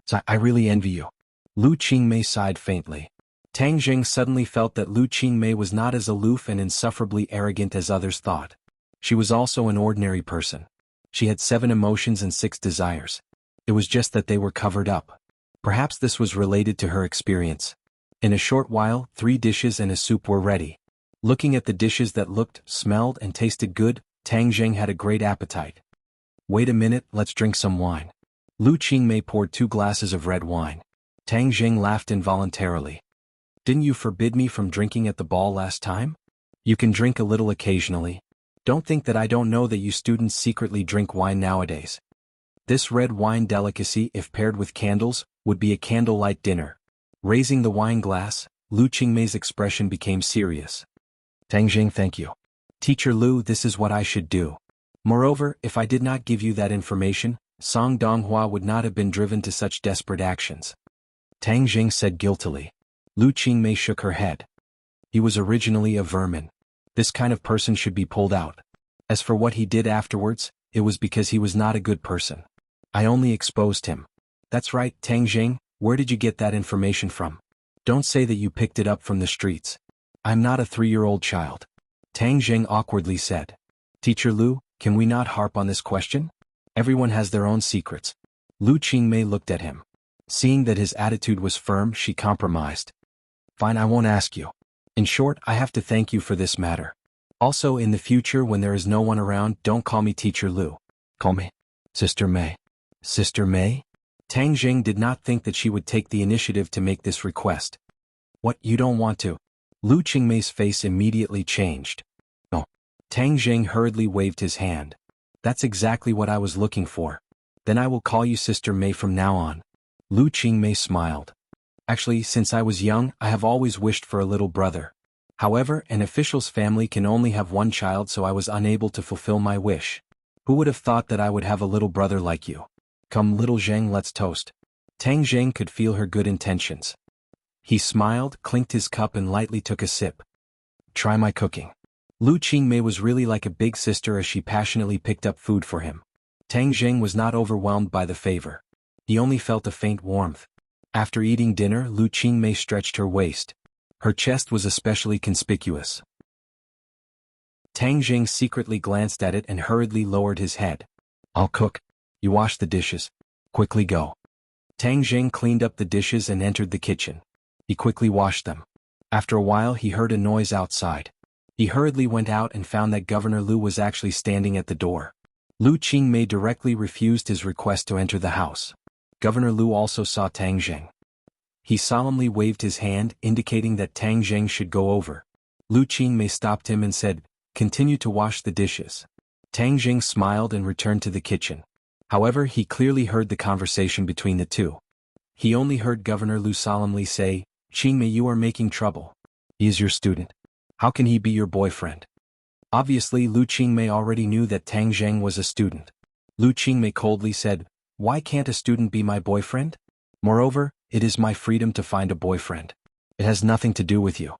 So I really envy you. Lu Qingmei sighed faintly. Tang Jing suddenly felt that Lu Qingmei was not as aloof and insufferably arrogant as others thought. She was also an ordinary person. She had 7 emotions and 6 desires. It was just that they were covered up. Perhaps this was related to her experience. In a short while, 3 dishes and a soup were ready. Looking at the dishes that looked, smelled, and tasted good, Tang Jing had a great appetite. Wait a minute, let's drink some wine. Lu Qingmei poured 2 glasses of red wine. Tang Jing laughed involuntarily. Didn't you forbid me from drinking at the ball last time? You can drink a little occasionally. Don't think that I don't know that you students secretly drink wine nowadays. This red wine delicacy, if paired with candles, would be a candlelight dinner. Raising the wine glass, Lu Qingmei's expression became serious. Tang Jing, thank you. Teacher Lu, this is what I should do. Moreover, if I did not give you that information, Song Donghua would not have been driven to such desperate actions. Tang Jing said guiltily. Lu Qingmei shook her head. He was originally a vermin. This kind of person should be pulled out. As for what he did afterwards, it was because he was not a good person. I only exposed him. That's right, Tang Jing, where did you get that information from? Don't say that you picked it up from the streets. I'm not a 3-year-old child. Tang Jing awkwardly said. Teacher Lu, can we not harp on this question? Everyone has their own secrets. Lu Qingmei looked at him. Seeing that his attitude was firm, she compromised. Fine, I won't ask you. In short, I have to thank you for this matter. Also, in the future when there is no one around, don't call me Teacher Lu. Call me Sister Mei. Sister Mei? Tang Jing did not think that she would take the initiative to make this request. What, you don't want to? Lu Qingmei's face immediately changed. No. Tang Jing hurriedly waved his hand. That's exactly what I was looking for. Then I will call you Sister Mei from now on. Lu Qingmei smiled. Actually, since I was young, I have always wished for a little brother. However, an official's family can only have 1 child, so I was unable to fulfill my wish. Who would have thought that I would have a little brother like you? Come, little Zheng, let's toast. Tang Jing could feel her good intentions. He smiled, clinked his cup and lightly took a sip. Try my cooking. Lu Qingmei was really like a big sister as she passionately picked up food for him. Tang Jing was not overwhelmed by the favor. He only felt a faint warmth. After eating dinner, Lu Qingmei stretched her waist. Her chest was especially conspicuous. Tang Jing secretly glanced at it and hurriedly lowered his head. I'll cook. You wash the dishes. Quickly go. Tang Jing cleaned up the dishes and entered the kitchen. He quickly washed them. After a while he heard a noise outside. He hurriedly went out and found that Governor Lu was actually standing at the door. Lu Qingmei directly refused his request to enter the house. Governor Lu also saw Tang Jing. He solemnly waved his hand, indicating that Tang Jing should go over. Lu Qingmei stopped him and said, "Continue to wash the dishes." Tang Jing smiled and returned to the kitchen. However, he clearly heard the conversation between the two. He only heard Governor Lu solemnly say, "Qingmei, you are making trouble. He is your student. How can he be your boyfriend?" Obviously, Lu Qingmei already knew that Tang Jing was a student. Lu Qingmei coldly said, "Why can't a student be my boyfriend? Moreover, it is my freedom to find a boyfriend. It has nothing to do with you.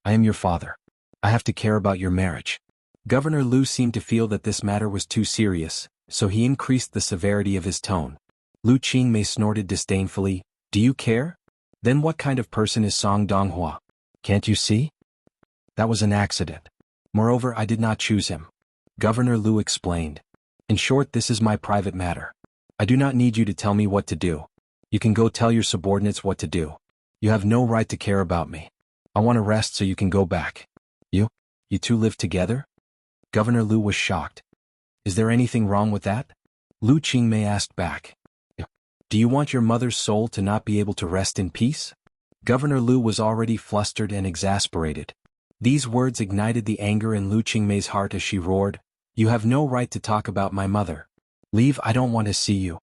I am your father. I have to care about your marriage." Governor Lu seemed to feel that this matter was too serious, so he increased the severity of his tone. Lu Qingmei snorted disdainfully, "Do you care? Then what kind of person is Song Donghua? Can't you see? That was an accident. Moreover, I did not choose him." Governor Lu explained. "In short, this is my private matter. I do not need you to tell me what to do. You can go tell your subordinates what to do. You have no right to care about me. I want to rest so you can go back." You two live together?" Governor Lu was shocked. "Is there anything wrong with that?" Lu Qingmei asked back. "Do you want your mother's soul to not be able to rest in peace?" Governor Lu was already flustered and exasperated. These words ignited the anger in Lu Qingmei's heart as she roared, "You have no right to talk about my mother. Leave, I don't want to see you."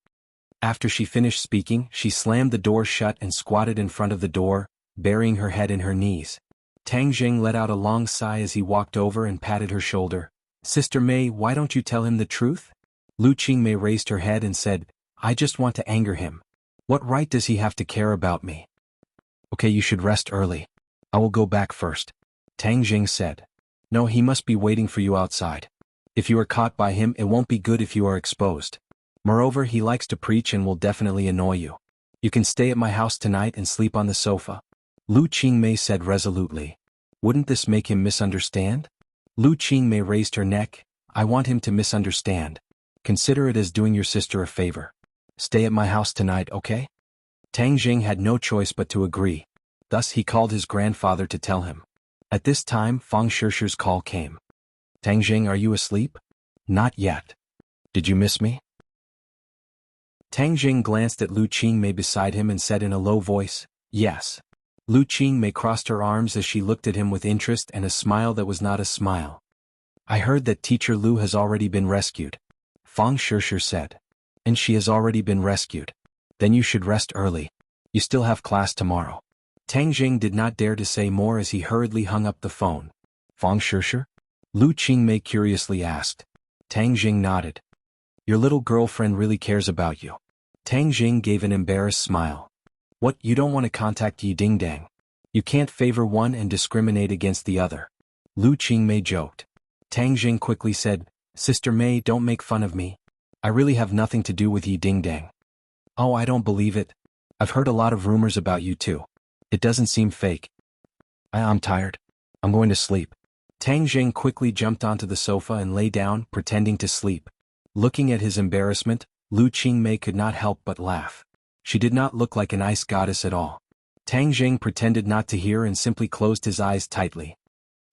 After she finished speaking, she slammed the door shut and squatted in front of the door, burying her head in her knees. Tang Jing let out a long sigh as he walked over and patted her shoulder. "Sister Mei, why don't you tell him the truth? Lu Qingmei raised her head and said, I just want to anger him. What right does he have to care about me? Okay, you should rest early. I will go back first. Tang Jing said. No, he must be waiting for you outside. If you are caught by him, it won't be good if you are exposed. Moreover, he likes to preach and will definitely annoy you. You can stay at my house tonight and sleep on the sofa. Lu Qingmei said resolutely. Wouldn't this make him misunderstand? Lu Qingmei raised her neck. I want him to misunderstand. Consider it as doing your sister a favor. Stay at my house tonight, okay? Tang Jing had no choice but to agree. Thus he called his grandfather to tell him. At this time, Fang Shishir's call came. Tang Jing, are you asleep? Not yet. Did you miss me? Tang Jing glanced at Lu Qingmei beside him and said in a low voice, yes. Lu Qingmei crossed her arms as she looked at him with interest and a smile that was not a smile. I heard that teacher Lu has already been rescued. Fang Shishir said. And she has already been rescued. Then you should rest early. You still have class tomorrow. Tang Jing did not dare to say more as he hurriedly hung up the phone. Fang Shishir? Lu Qingmei curiously asked. Tang Jing nodded. Your little girlfriend really cares about you. Tang Jing gave an embarrassed smile. What, you don't want to contact Yi Dingdang? You can't favor one and discriminate against the other. Lu Qingmei joked. Tang Jing quickly said, Sister Mei, don't make fun of me. I really have nothing to do with Yi Dingdang. Oh, I don't believe it. I've heard a lot of rumors about you too. It doesn't seem fake. I'm tired. I'm going to sleep. Tang Jing quickly jumped onto the sofa and lay down, pretending to sleep. Looking at his embarrassment, Lu Qingmei could not help but laugh. She did not look like an ice goddess at all. Tang Jing pretended not to hear and simply closed his eyes tightly.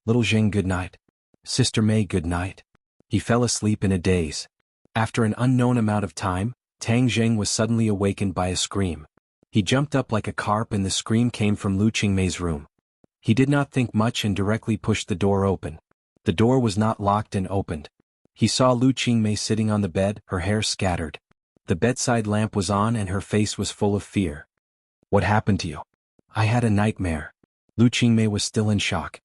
Little Jing, good night. Sister Mei, good night. He fell asleep in a daze. After an unknown amount of time, Tang Jing was suddenly awakened by a scream. He jumped up like a carp and the scream came from Lu Qingmei's room. He did not think much and directly pushed the door open. The door was not locked and opened. He saw Lu Qingmei sitting on the bed, her hair scattered. The bedside lamp was on and her face was full of fear. What happened to you? I had a nightmare. Lu Qingmei was still in shock.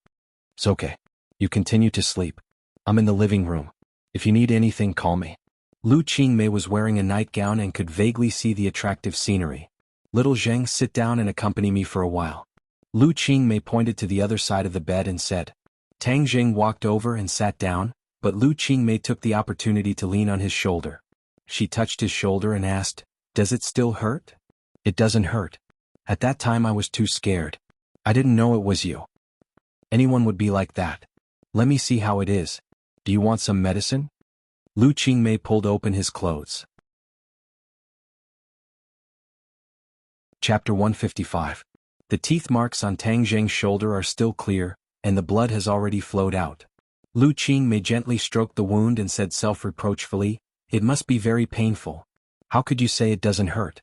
It's okay. You continue to sleep. I'm in the living room. If you need anything, call me. Lu Qingmei was wearing a nightgown and could vaguely see the attractive scenery. Little Zheng, sit down and accompany me for a while. Lu Qingmei pointed to the other side of the bed and said. Tang Jing walked over and sat down, but Lu Qingmei took the opportunity to lean on his shoulder. She touched his shoulder and asked, Does it still hurt? It doesn't hurt. At that time I was too scared. I didn't know it was you. Anyone would be like that. Let me see how it is. Do you want some medicine? Lu Qingmei pulled open his clothes. Chapter 155. The teeth marks on Tang Jing's shoulder are still clear, and the blood has already flowed out. Lu Qingmei gently stroked the wound and said self-reproachfully, It must be very painful. How could you say it doesn't hurt?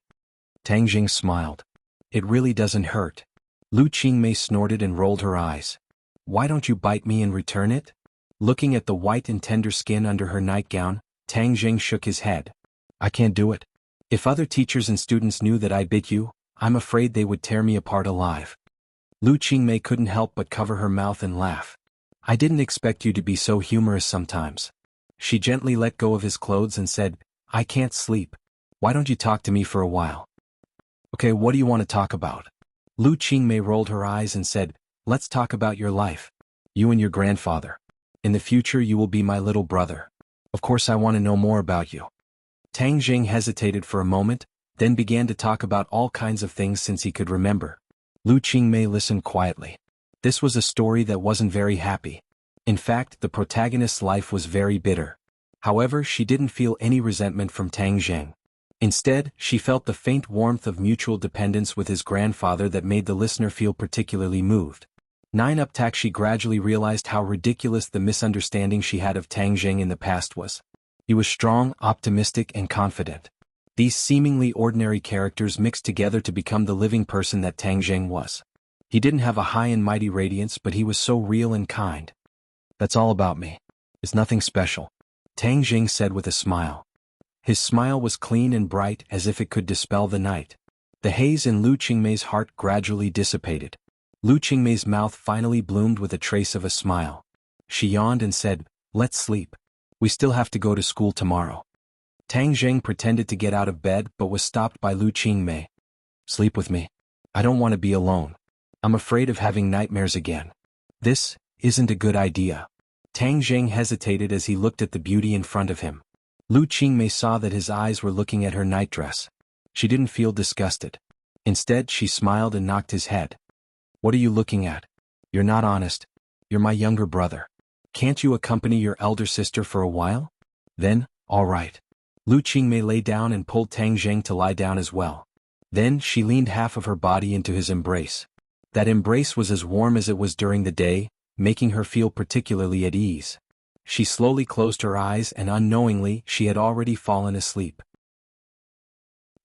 Tang Jing smiled. It really doesn't hurt. Lu Qingmei snorted and rolled her eyes. Why don't you bite me and return it? Looking at the white and tender skin under her nightgown, Tang Jing shook his head. I can't do it. If other teachers and students knew that I bit you, I'm afraid they would tear me apart alive. Lu Qingmei couldn't help but cover her mouth and laugh. I didn't expect you to be so humorous sometimes. She gently let go of his clothes and said, I can't sleep. Why don't you talk to me for a while? Okay, what do you want to talk about? Lu Qingmei rolled her eyes and said, Let's talk about your life. You and your grandfather. In the future you will be my little brother. Of course I want to know more about you. Tang Jing hesitated for a moment, then began to talk about all kinds of things since he could remember. Lu Qingmei listened quietly. This was a story that wasn't very happy. In fact, the protagonist's life was very bitter. However, she didn't feel any resentment from Tang Jing. Instead, she felt the faint warmth of mutual dependence with his grandfather that made the listener feel particularly moved. 9 up tack she gradually realized how ridiculous the misunderstanding she had of Tang Jing in the past was. He was strong, optimistic, and confident. These seemingly ordinary characters mixed together to become the living person that Tang Jing was. He didn't have a high and mighty radiance, but he was so real and kind. That's all about me. It's nothing special, Tang Jing said with a smile. His smile was clean and bright as if it could dispel the night. The haze in Lu Qingmei's heart gradually dissipated. Lu Qingmei's mouth finally bloomed with a trace of a smile. She yawned and said, Let's sleep. We still have to go to school tomorrow. Tang Zheng pretended to get out of bed but was stopped by Lu Qingmei. Sleep with me. I don't want to be alone. I'm afraid of having nightmares again. This isn't a good idea. Tang Zheng hesitated as he looked at the beauty in front of him. Lu Qingmei saw that his eyes were looking at her nightdress. She didn't feel disgusted. Instead, she smiled and knocked his head. What are you looking at? You're not honest. You're my younger brother. Can't you accompany your elder sister for a while? Then, all right. Lu Qingmei lay down and pulled Tang Zheng to lie down as well. Then she leaned half of her body into his embrace. That embrace was as warm as it was during the day, making her feel particularly at ease. She slowly closed her eyes and unknowingly she had already fallen asleep.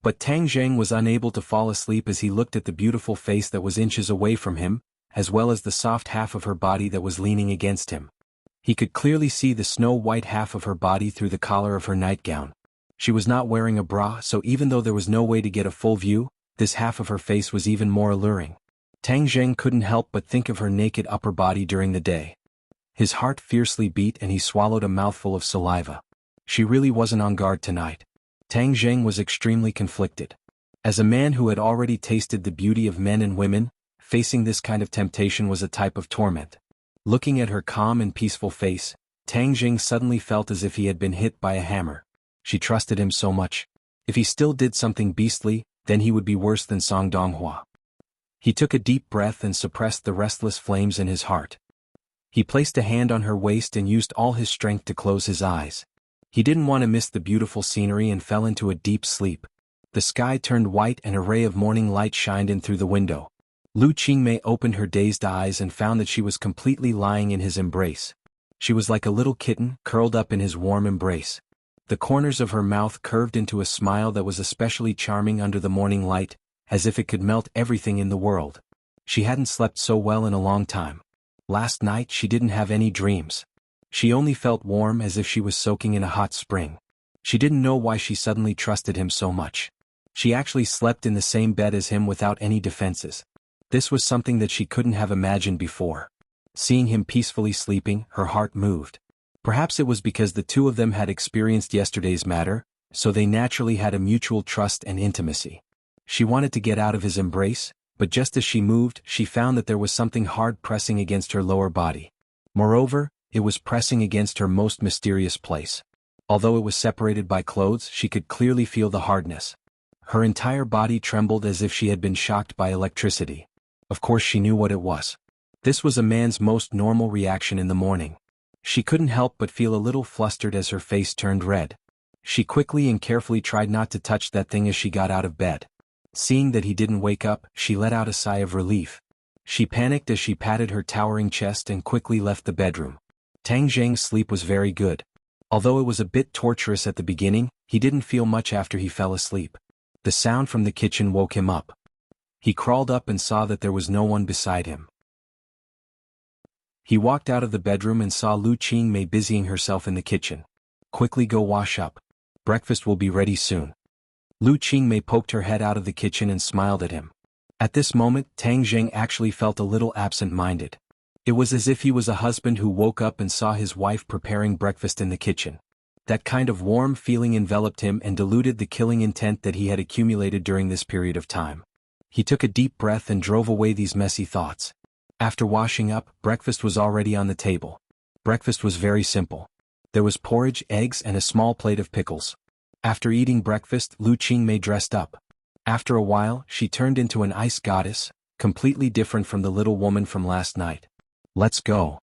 But Tang Zheng was unable to fall asleep as he looked at the beautiful face that was inches away from him, as well as the soft half of her body that was leaning against him. He could clearly see the snow-white half of her body through the collar of her nightgown. She was not wearing a bra, so even though there was no way to get a full view, this half of her face was even more alluring. Tang Zheng couldn't help but think of her naked upper body during the day. His heart fiercely beat and he swallowed a mouthful of saliva. She really wasn't on guard tonight. Tang Zheng was extremely conflicted. As a man who had already tasted the beauty of men and women, facing this kind of temptation was a type of torment. Looking at her calm and peaceful face, Tang Zheng suddenly felt as if he had been hit by a hammer. She trusted him so much. If he still did something beastly, then he would be worse than Song Donghua. He took a deep breath and suppressed the restless flames in his heart. He placed a hand on her waist and used all his strength to close his eyes. He didn't want to miss the beautiful scenery and fell into a deep sleep. The sky turned white and a ray of morning light shined in through the window. Lu Qingmei opened her dazed eyes and found that she was completely lying in his embrace. She was like a little kitten curled up in his warm embrace. The corners of her mouth curved into a smile that was especially charming under the morning light, as if it could melt everything in the world. She hadn't slept so well in a long time. Last night she didn't have any dreams. She only felt warm as if she was soaking in a hot spring. She didn't know why she suddenly trusted him so much. She actually slept in the same bed as him without any defenses. This was something that she couldn't have imagined before. Seeing him peacefully sleeping, her heart moved. Perhaps it was because the two of them had experienced yesterday's matter, so they naturally had a mutual trust and intimacy. She wanted to get out of his embrace, but just as she moved, she found that there was something hard pressing against her lower body. Moreover, it was pressing against her most mysterious place. Although it was separated by clothes, she could clearly feel the hardness. Her entire body trembled as if she had been shocked by electricity. Of course she knew what it was. This was a man's most normal reaction in the morning. She couldn't help but feel a little flustered as her face turned red. She quickly and carefully tried not to touch that thing as she got out of bed. Seeing that he didn't wake up, she let out a sigh of relief. She panicked as she patted her towering chest and quickly left the bedroom. Tang Zheng's sleep was very good. Although it was a bit torturous at the beginning, he didn't feel much after he fell asleep. The sound from the kitchen woke him up. He crawled up and saw that there was no one beside him. He walked out of the bedroom and saw Lu Qingmei busying herself in the kitchen. Quickly go wash up. Breakfast will be ready soon. Lu Qingmei poked her head out of the kitchen and smiled at him. At this moment, Tang Zheng actually felt a little absent-minded. It was as if he was a husband who woke up and saw his wife preparing breakfast in the kitchen. That kind of warm feeling enveloped him and diluted the killing intent that he had accumulated during this period of time. He took a deep breath and drove away these messy thoughts. After washing up, breakfast was already on the table. Breakfast was very simple. There was porridge, eggs, and a small plate of pickles. After eating breakfast, Lu Qingmei dressed up. After a while, she turned into an ice goddess, completely different from the little woman from last night. Let's go.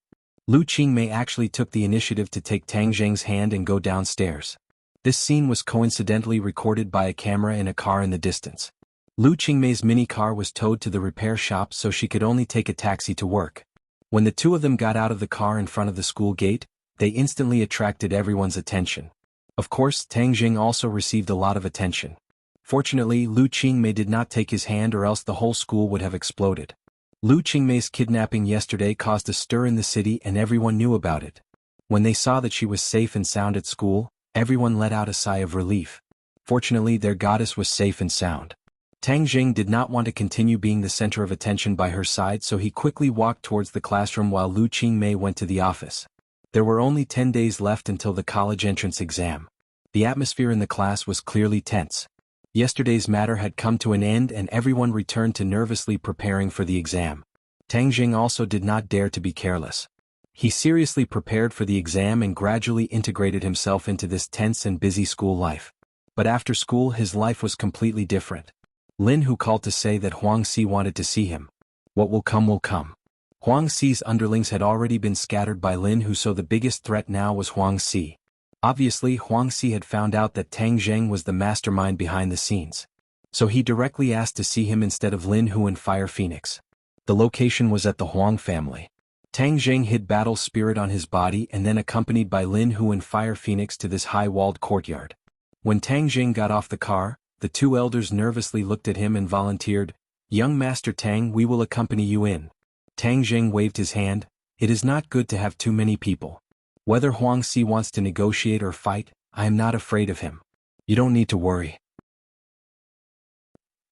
Lu Qingmei actually took the initiative to take Tang Zheng's hand and go downstairs. This scene was coincidentally recorded by a camera in a car in the distance. Lu Qingmei's mini car was towed to the repair shop so she could only take a taxi to work. When the two of them got out of the car in front of the school gate, they instantly attracted everyone's attention. Of course, Tang Zheng also received a lot of attention. Fortunately, Lu Qingmei did not take his hand or else the whole school would have exploded. Lu Qingmei's kidnapping yesterday caused a stir in the city and everyone knew about it. When they saw that she was safe and sound at school, everyone let out a sigh of relief. Fortunately, their goddess was safe and sound. Tang Zheng did not want to continue being the center of attention by her side, so he quickly walked towards the classroom while Lu Qingmei went to the office. There were only 10 days left until the college entrance exam. The atmosphere in the class was clearly tense. Yesterday's matter had come to an end and everyone returned to nervously preparing for the exam. Tang Jing also did not dare to be careless. He seriously prepared for the exam and gradually integrated himself into this tense and busy school life. But after school his life was completely different. Lin Hu called to say that Huang Si wanted to see him. What will come will come. Huang Si's underlings had already been scattered by Lin Hu, so the biggest threat now was Huang Si. Obviously Huang Si had found out that Tang Zheng was the mastermind behind the scenes. So he directly asked to see him instead of Lin Hu and Fire Phoenix. The location was at the Huang family. Tang Zheng hid battle spirit on his body and then accompanied by Lin Hu and Fire Phoenix to this high-walled courtyard. When Tang Zheng got off the car, the two elders nervously looked at him and volunteered, "Young Master Tang, we will accompany you in." Tang Zheng waved his hand. "It is not good to have too many people. Whether Huang Si wants to negotiate or fight, I am not afraid of him. You don't need to worry."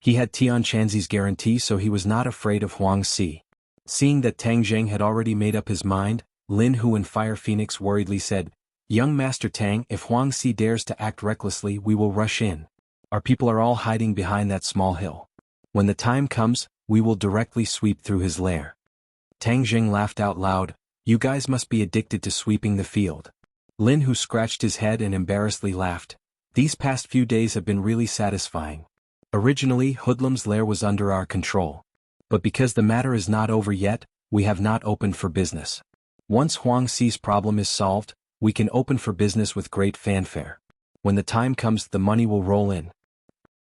He had Tian Chanzi's guarantee, so he was not afraid of Huang Si. Seeing that Tang Zheng had already made up his mind, Lin Hu and Fire Phoenix worriedly said, "Young Master Tang, if Huang Si dares to act recklessly, we will rush in. Our people are all hiding behind that small hill. When the time comes, we will directly sweep through his lair." Tang Zheng laughed out loud, "You guys must be addicted to sweeping the field." Lin Hu scratched his head and embarrassedly laughed. "These past few days have been really satisfying. Originally, Hoodlum's lair was under our control. But because the matter is not over yet, we have not opened for business. Once Huang Si's problem is solved, we can open for business with great fanfare. When the time comes, the money will roll in."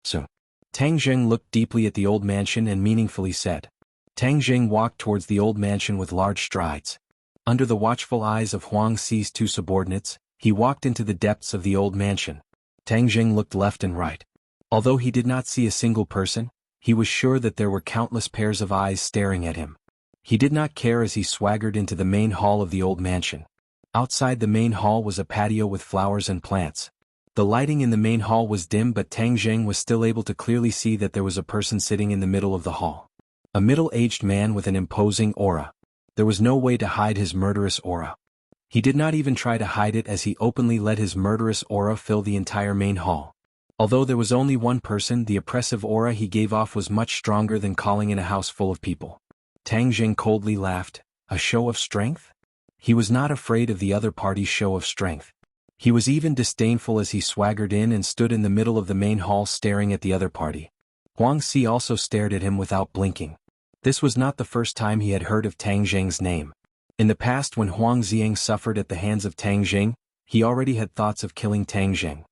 So, Tang Zheng looked deeply at the old mansion and meaningfully said. Tang Zheng walked towards the old mansion with large strides. Under the watchful eyes of Huang Si's two subordinates, he walked into the depths of the old mansion. Tang Zheng looked left and right. Although he did not see a single person, he was sure that there were countless pairs of eyes staring at him. He did not care as he swaggered into the main hall of the old mansion. Outside the main hall was a patio with flowers and plants. The lighting in the main hall was dim, but Tang Zheng was still able to clearly see that there was a person sitting in the middle of the hall. A middle-aged man with an imposing aura. There was no way to hide his murderous aura. He did not even try to hide it as he openly let his murderous aura fill the entire main hall. Although there was only one person, the oppressive aura he gave off was much stronger than calling in a house full of people. Tang Zheng coldly laughed. A show of strength? He was not afraid of the other party's show of strength. He was even disdainful as he swaggered in and stood in the middle of the main hall staring at the other party. Huang Si also stared at him without blinking. This was not the first time he had heard of Tang Zheng's name. In the past, when Huang Xiang suffered at the hands of Tang Zheng, he already had thoughts of killing Tang Zheng.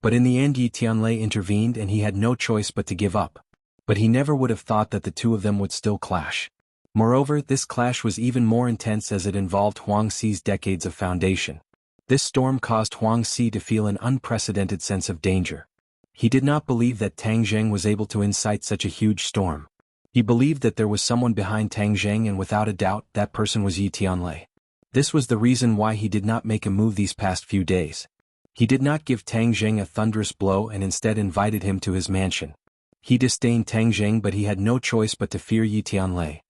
But in the end Yi Tianlei intervened and he had no choice but to give up. But he never would have thought that the two of them would still clash. Moreover, this clash was even more intense as it involved Huang Si's decades of foundation. This storm caused Huang Si to feel an unprecedented sense of danger. He did not believe that Tang Zheng was able to incite such a huge storm. He believed that there was someone behind Tang Zheng, and without a doubt that person was Yi Tianlei. This was the reason why he did not make a move these past few days. He did not give Tang Zheng a thunderous blow and instead invited him to his mansion. He disdained Tang Zheng, but he had no choice but to fear Yi Tianlei.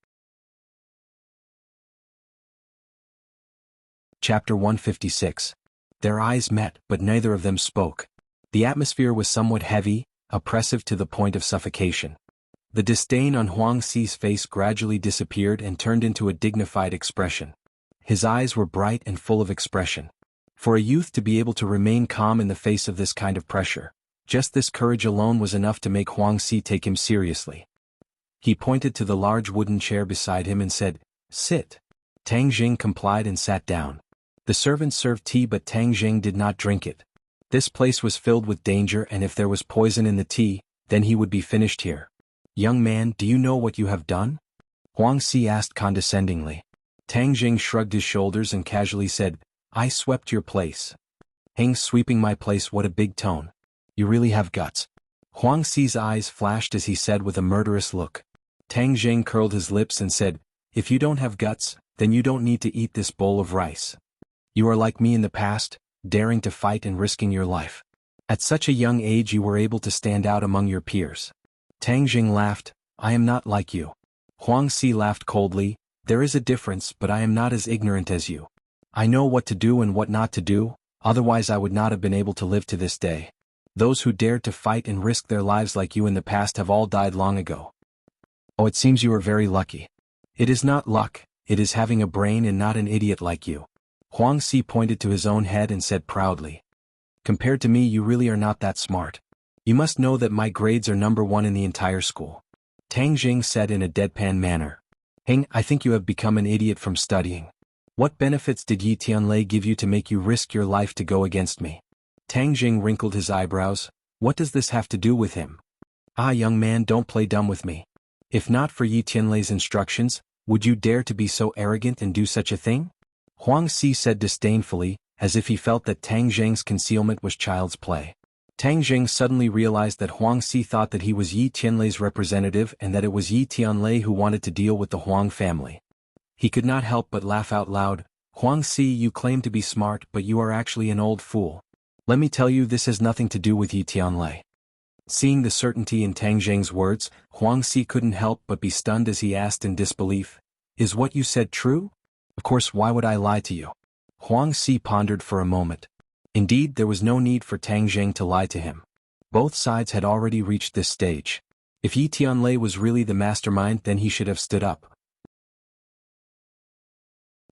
Chapter 156. Their eyes met, but neither of them spoke. The atmosphere was somewhat heavy, oppressive to the point of suffocation. The disdain on Huang Si's face gradually disappeared and turned into a dignified expression. His eyes were bright and full of expression. For a youth to be able to remain calm in the face of this kind of pressure, just this courage alone was enough to make Huang Si take him seriously. He pointed to the large wooden chair beside him and said, "Sit." Tang Zheng complied and sat down. The servants served tea, but Tang Zheng did not drink it. This place was filled with danger, and if there was poison in the tea, then he would be finished here. "Young man, do you know what you have done?" Huang Si asked condescendingly. Tang Zheng shrugged his shoulders and casually said, "I swept your place." "Hang sweeping my place, what a big tone. You really have guts." Huang Si's eyes flashed as he said with a murderous look. Tang Zheng curled his lips and said, "If you don't have guts, then you don't need to eat this bowl of rice. You are like me in the past, daring to fight and risking your life. At such a young age you were able to stand out among your peers." Tang Zheng laughed. "I am not like you." Huang Si laughed coldly. "There is a difference, but I am not as ignorant as you. I know what to do and what not to do, Otherwise I would not have been able to live to this day. Those who dared to fight and risk their lives like you in the past have all died long ago. Oh, it seems you are very lucky. It is not luck, it is having a brain and not an idiot like you. Xuanxia pointed to his own head and said proudly. Compared to me, you really are not that smart. You must know that my grades are #1 in the entire school. Tang Jing said in a deadpan manner. Heng, I think you have become an idiot from studying. What benefits did Yi Tianlei give you to make you risk your life to go against me? Tang Jing wrinkled his eyebrows. What does this have to do with him? Ah, young man, don't play dumb with me. If not for Yi Tianlei's instructions, would you dare to be so arrogant and do such a thing? Xuanxia said disdainfully, as if he felt that Tang Jing's concealment was child's play. Tang Jing suddenly realized that Xuanxia thought that he was Yi Tianlei's representative and that it was Yi Tianlei who wanted to deal with the Huang family. He could not help but laugh out loud. Xuanxia, you claim to be smart, but you are actually an old fool. Let me tell you, this has nothing to do with Yi Tianlei. Seeing the certainty in Tang Jing's words, Xuanxia couldn't help but be stunned as he asked in disbelief, Is what you said true? Of course, why would I lie to you? Xuanxia pondered for a moment. Indeed, there was no need for Tang Jing to lie to him. Both sides had already reached this stage. If Yi Tianlei was really the mastermind, then he should have stood up.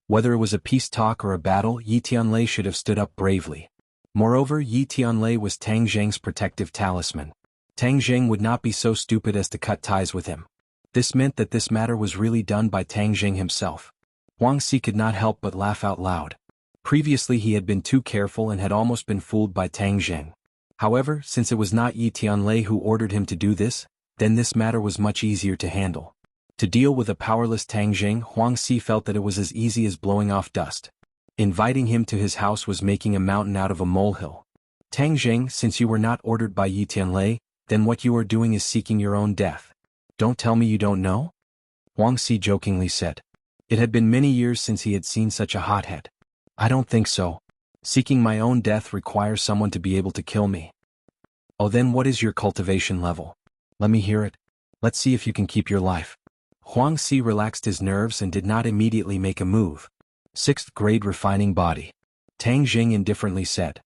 Whether it was a peace talk or a battle, Yi Tianlei should have stood up bravely. Moreover, Yi Tianlei was Tang Jing's protective talisman. Tang Jing would not be so stupid as to cut ties with him. This meant that this matter was really done by Tang Jing himself. Xuanxia could not help but laugh out loud. Previously he had been too careful and had almost been fooled by Tang Jing. However, since it was not Yi Tianlei who ordered him to do this, then this matter was much easier to handle. To deal with a powerless Tang Jing, Xuanxia felt that it was as easy as blowing off dust. Inviting him to his house was making a mountain out of a molehill. Tang Jing, since you were not ordered by Yi Tianlei, then what you are doing is seeking your own death. Don't tell me you don't know? Xuanxia jokingly said. It had been many years since he had seen such a hothead. I don't think so. Seeking my own death requires someone to be able to kill me. Oh, then what is your cultivation level? Let me hear it. Let's see if you can keep your life. Xuanxia relaxed his nerves and did not immediately make a move. 6th grade refining body. Tang Jing indifferently said.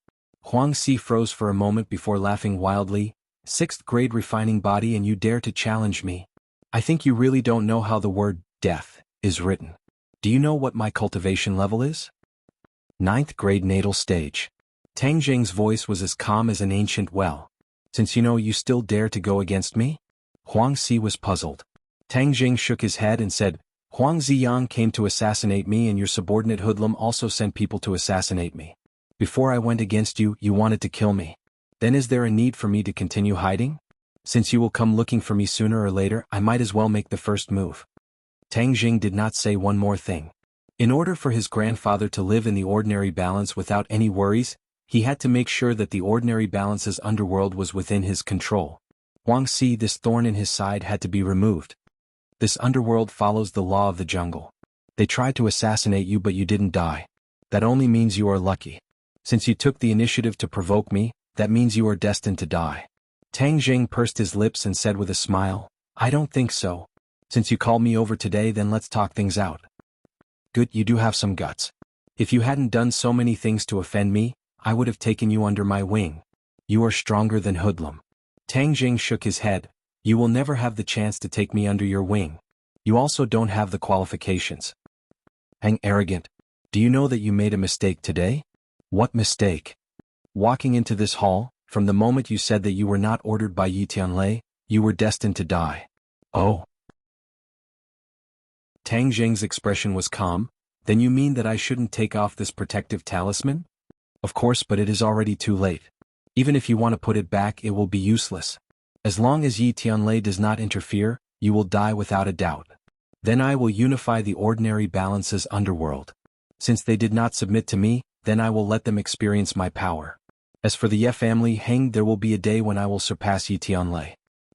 Xuanxia froze for a moment before laughing wildly. 6th grade refining body and you dare to challenge me? I think you really don't know how the word death is written. Do you know what my cultivation level is? 9th grade natal stage. Tang Jing's voice was as calm as an ancient well. Since you know, you still dare to go against me? Xuanxia was puzzled. Tang Jing shook his head and said, Huang Ziyang came to assassinate me and your subordinate hoodlum also sent people to assassinate me. Before I went against you, you wanted to kill me. Then is there a need for me to continue hiding? Since you will come looking for me sooner or later, I might as well make the first move. Tang Jing did not say one more thing. In order for his grandfather to live in the ordinary balance without any worries, he had to make sure that the ordinary balance's underworld was within his control. Xuanxia, this thorn in his side had to be removed. This underworld follows the law of the jungle. They tried to assassinate you but you didn't die. That only means you are lucky. Since you took the initiative to provoke me, that means you are destined to die. Tang Jing pursed his lips and said with a smile, I don't think so. Since you called me over today, then let's talk things out. Good, you do have some guts. If you hadn't done so many things to offend me, I would have taken you under my wing. You are stronger than hoodlum. Tang Jing shook his head. You will never have the chance to take me under your wing. You also don't have the qualifications. Hang arrogant. Do you know that you made a mistake today? What mistake? Walking into this hall, from the moment you said that you were not ordered by Yi Tianlei, you were destined to die. Oh. Tang Jing's expression was calm. Then you mean that I shouldn't take off this protective talisman? Of course, but it is already too late. Even if you want to put it back, it will be useless. As long as Yi Tianlei does not interfere, you will die without a doubt. Then I will unify the ordinary balance's underworld. Since they did not submit to me, then I will let them experience my power. As for the Ye family, Heng, there will be a day when I will surpass Yi Tianlei.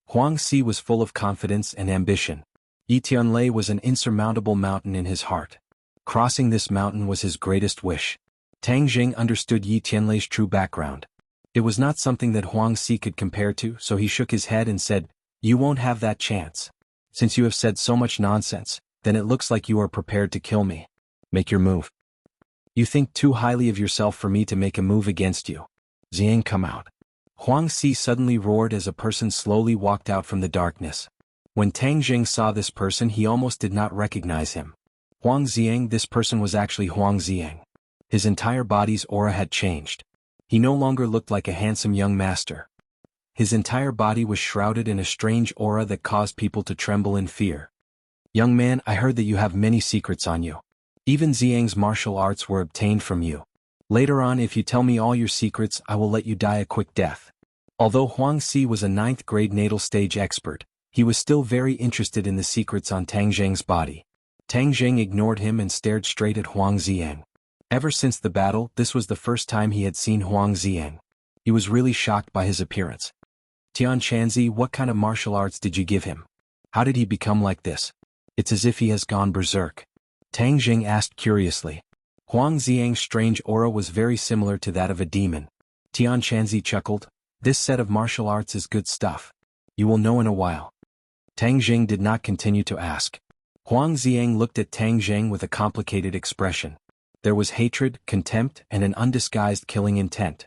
Xuanxia was full of confidence and ambition. Yi Tianlei was an insurmountable mountain in his heart. Crossing this mountain was his greatest wish. Tang Jing understood Yi Tianlei's true background. It was not something that Xuanxia could compare to, so he shook his head and said, You won't have that chance. Since you have said so much nonsense, then it looks like you are prepared to kill me. Make your move. You think too highly of yourself for me to make a move against you. Xiang, come out. Huang Si suddenly roared as a person slowly walked out from the darkness. When Tang Jing saw this person, he almost did not recognize him. Huang Xiang, this person was actually Huang Xiang. His entire body's aura had changed. He no longer looked like a handsome young master. His entire body was shrouded in a strange aura that caused people to tremble in fear. Young man, I heard that you have many secrets on you. Even Xiang's martial arts were obtained from you. Later on, if you tell me all your secrets, I will let you die a quick death. Although Huang Si was a 9th grade natal stage expert, he was still very interested in the secrets on Tang Zheng's body. Tang Zheng ignored him and stared straight at Huang Xiang. Ever since the battle, this was the first time he had seen Huang Xiang. He was really shocked by his appearance. Tian Chanzi, what kind of martial arts did you give him? How did he become like this? It's as if he has gone berserk. Tang Jing asked curiously. Huang Xiang's strange aura was very similar to that of a demon. Tian Chanzi chuckled. This set of martial arts is good stuff. You will know in a while. Tang Jing did not continue to ask. Huang Xiang looked at Tang Jing with a complicated expression. There was hatred, contempt, and an undisguised killing intent.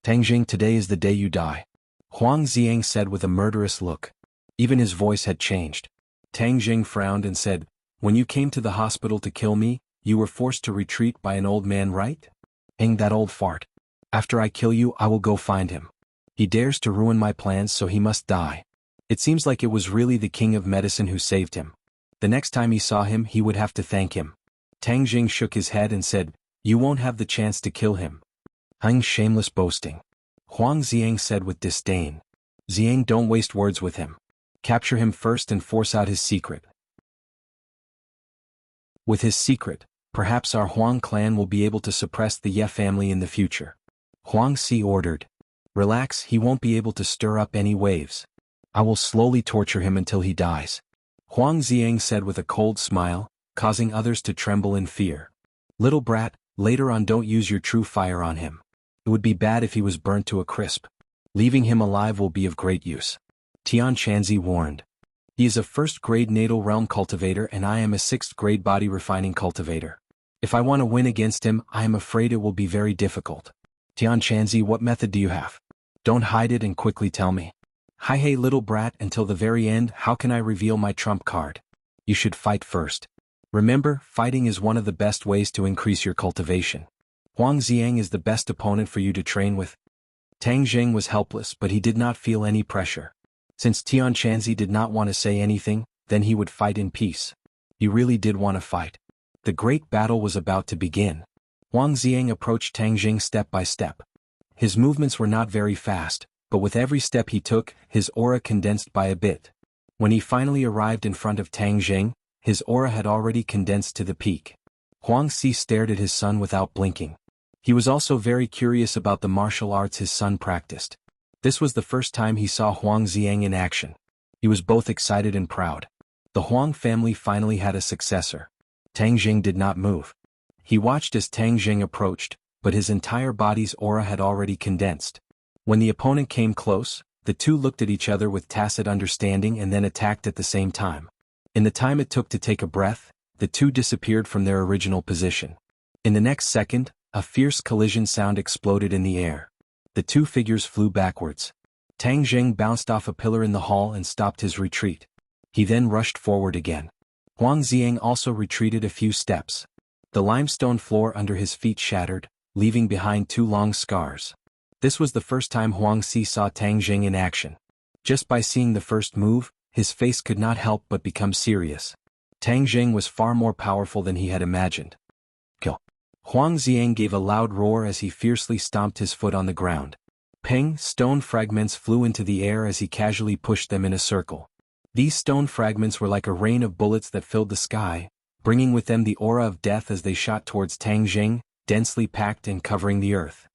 Tang Jing, today is the day you die. Huang Xiang said with a murderous look. Even his voice had changed. Tang Jing frowned and said, when you came to the hospital to kill me, you were forced to retreat by an old man, right? Hang that old fart. After I kill you, I will go find him. He dares to ruin my plans, so he must die. It seems like it was really the king of medicine who saved him. The next time he saw him, he would have to thank him. Tang Jing shook his head and said, you won't have the chance to kill him. Hang, shameless boasting. Huang Xiang said with disdain. Xiang, don't waste words with him. Capture him first and force out his secret. With his secret, perhaps our Huang clan will be able to suppress the Ye family in the future. Huang Si ordered. Relax, he won't be able to stir up any waves. I will slowly torture him until he dies. Huang Xiang said with a cold smile, causing others to tremble in fear. Little brat, later on don't use your true fire on him. It would be bad if he was burnt to a crisp. Leaving him alive will be of great use. Tian Chanzi warned. He is a 1st grade natal realm cultivator and I am a 6th grade body refining cultivator. If I want to win against him, I am afraid it will be very difficult. Tian Chanzi, what method do you have? Don't hide it and quickly tell me. Hi hey little brat, until the very end, how can I reveal my trump card? You should fight first. Remember, fighting is one of the best ways to increase your cultivation. Huang Xiang is the best opponent for you to train with. Tang Jing was helpless, but he did not feel any pressure. Since Tian Chanzi did not want to say anything, then he would fight in peace. He really did want to fight. The great battle was about to begin. Huang Xiang approached Tang Jing step by step. His movements were not very fast, but with every step he took, his aura condensed by a bit. When he finally arrived in front of Tang Jing, his aura had already condensed to the peak. Huang Si stared at his son without blinking. He was also very curious about the martial arts his son practiced. This was the first time he saw Huang Xiang in action. He was both excited and proud. The Huang family finally had a successor. Tang Jing did not move. He watched as Tang Jing approached, but his entire body's aura had already condensed. When the opponent came close, the two looked at each other with tacit understanding and then attacked at the same time. In the time it took to take a breath, the two disappeared from their original position. In the next second, a fierce collision sound exploded in the air. The two figures flew backwards. Tang Jing bounced off a pillar in the hall and stopped his retreat. He then rushed forward again. Huang Xiang also retreated a few steps. The limestone floor under his feet shattered, leaving behind 2 long scars. This was the first time Huang Si saw Tang Jing in action. Just by seeing the first move, his face could not help but become serious. Tang Jing was far more powerful than he had imagined. Kill. Huang Xiang gave a loud roar as he fiercely stomped his foot on the ground. Ping, stone fragments flew into the air as he casually pushed them in a circle. These stone fragments were like a rain of bullets that filled the sky, bringing with them the aura of death as they shot towards Tang Jing, densely packed and covering the earth.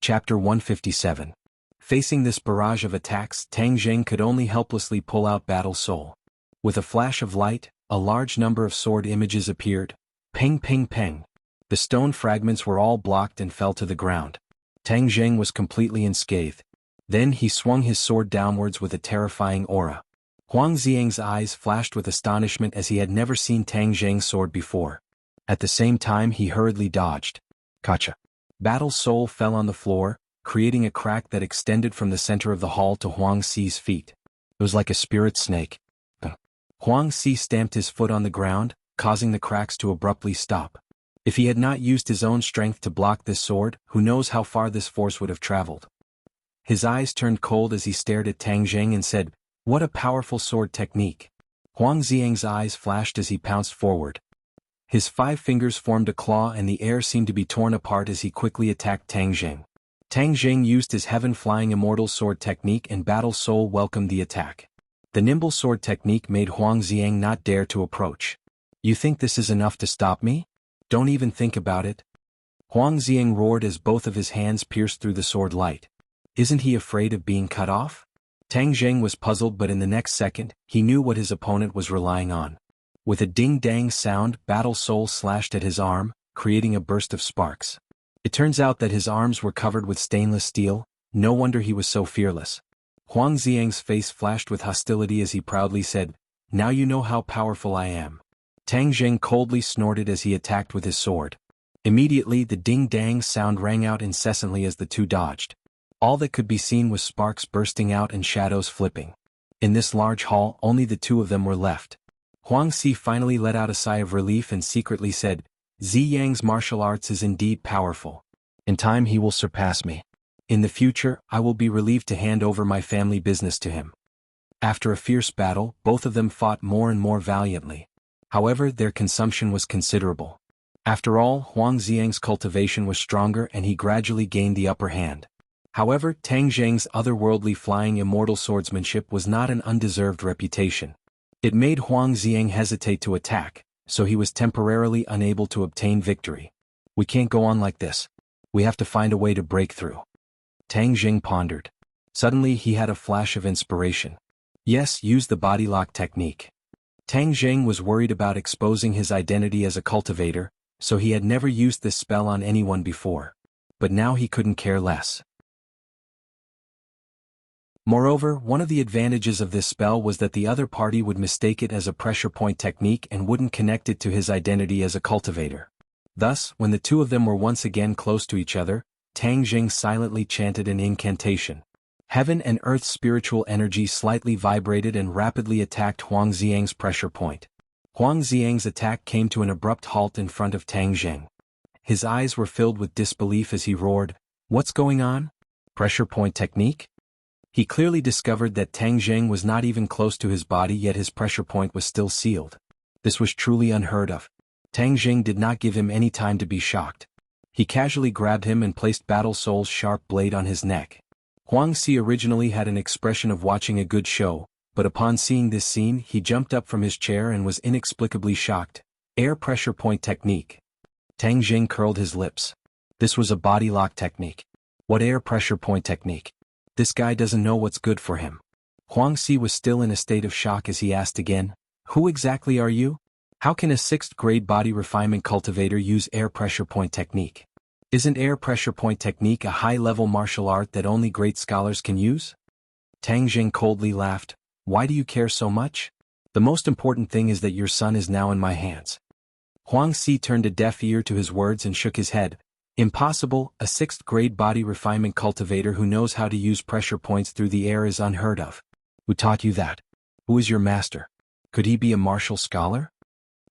Chapter 157. Facing this barrage of attacks, Tang Jing could only helplessly pull out Battle Soul. With a flash of light, a large number of sword images appeared. Ping ping ping. The stone fragments were all blocked and fell to the ground. Tang Jing was completely unscathed. Then he swung his sword downwards with a terrifying aura. Huang Xiang's eyes flashed with astonishment as he had never seen Tang Zheng's sword before. At the same time he hurriedly dodged. Gotcha. Battle's soul fell on the floor, creating a crack that extended from the center of the hall to Huang Xi's feet. It was like a spirit snake. Huang Xi stamped his foot on the ground, causing the cracks to abruptly stop. If he had not used his own strength to block this sword, who knows how far this force would have traveled. His eyes turned cold as he stared at Tang Zheng and said, "What a powerful sword technique." Huang Xiang's eyes flashed as he pounced forward. His 5 fingers formed a claw and the air seemed to be torn apart as he quickly attacked Tang Zheng. Tang Zheng used his heaven-flying immortal sword technique and Battle Soul welcomed the attack. The nimble sword technique made Huang Xiang not dare to approach. "You think this is enough to stop me? Don't even think about it." Huang Xiang roared as both of his hands pierced through the sword light. Isn't he afraid of being cut off? Tang Zheng was puzzled, but in the next second, he knew what his opponent was relying on. With a ding-dang sound, Battle Soul slashed at his arm, creating a burst of sparks. It turns out that his arms were covered with stainless steel. No wonder he was so fearless. Huang Xiang's face flashed with hostility as he proudly said, "Now you know how powerful I am." Tang Zheng coldly snorted as he attacked with his sword. Immediately the ding-dang sound rang out incessantly as the two dodged. All that could be seen was sparks bursting out and shadows flipping. In this large hall only the two of them were left. Huang Xi finally let out a sigh of relief and secretly said, "Ziyang's martial arts is indeed powerful. In time he will surpass me. In the future, I will be relieved to hand over my family business to him." After a fierce battle, both of them fought more and more valiantly. However, their consumption was considerable. After all, Huang Xiang's cultivation was stronger and he gradually gained the upper hand. However, Tang Zheng's otherworldly flying immortal swordsmanship was not an undeserved reputation. It made Huang Xiang hesitate to attack, so he was temporarily unable to obtain victory. "We can't go on like this. We have to find a way to break through." Tang Zheng pondered. Suddenly he had a flash of inspiration. Yes, use the body lock technique. Tang Zheng was worried about exposing his identity as a cultivator, so he had never used this spell on anyone before. But now he couldn't care less. Moreover, one of the advantages of this spell was that the other party would mistake it as a pressure point technique and wouldn't connect it to his identity as a cultivator. Thus, when the two of them were once again close to each other, Tang Zheng silently chanted an incantation. Heaven and earth's spiritual energy slightly vibrated and rapidly attacked Huang Xiang's pressure point. Huang Xiang's attack came to an abrupt halt in front of Tang Zheng. His eyes were filled with disbelief as he roared, "What's going on? Pressure point technique?" He clearly discovered that Tang Zheng was not even close to his body, yet his pressure point was still sealed. This was truly unheard of. Tang Zheng did not give him any time to be shocked. He casually grabbed him and placed Battle Soul's sharp blade on his neck. Huang Xi originally had an expression of watching a good show, but upon seeing this scene he jumped up from his chair and was inexplicably shocked. Air pressure point technique. Tang Zheng curled his lips. This was a body lock technique. What air pressure point technique? This guy doesn't know what's good for him. Huang Xi was still in a state of shock as he asked again, "Who exactly are you? How can a 6th grade body refinement cultivator use air pressure point technique? Isn't air pressure point technique a high-level martial art that only great scholars can use?" Tang Zheng coldly laughed. "Why do you care so much? The most important thing is that your son is now in my hands." Huang Xi turned a deaf ear to his words and shook his head. "Impossible, a 6th grade body refinement cultivator who knows how to use pressure points through the air is unheard of. Who taught you that? Who is your master? Could he be a martial scholar?"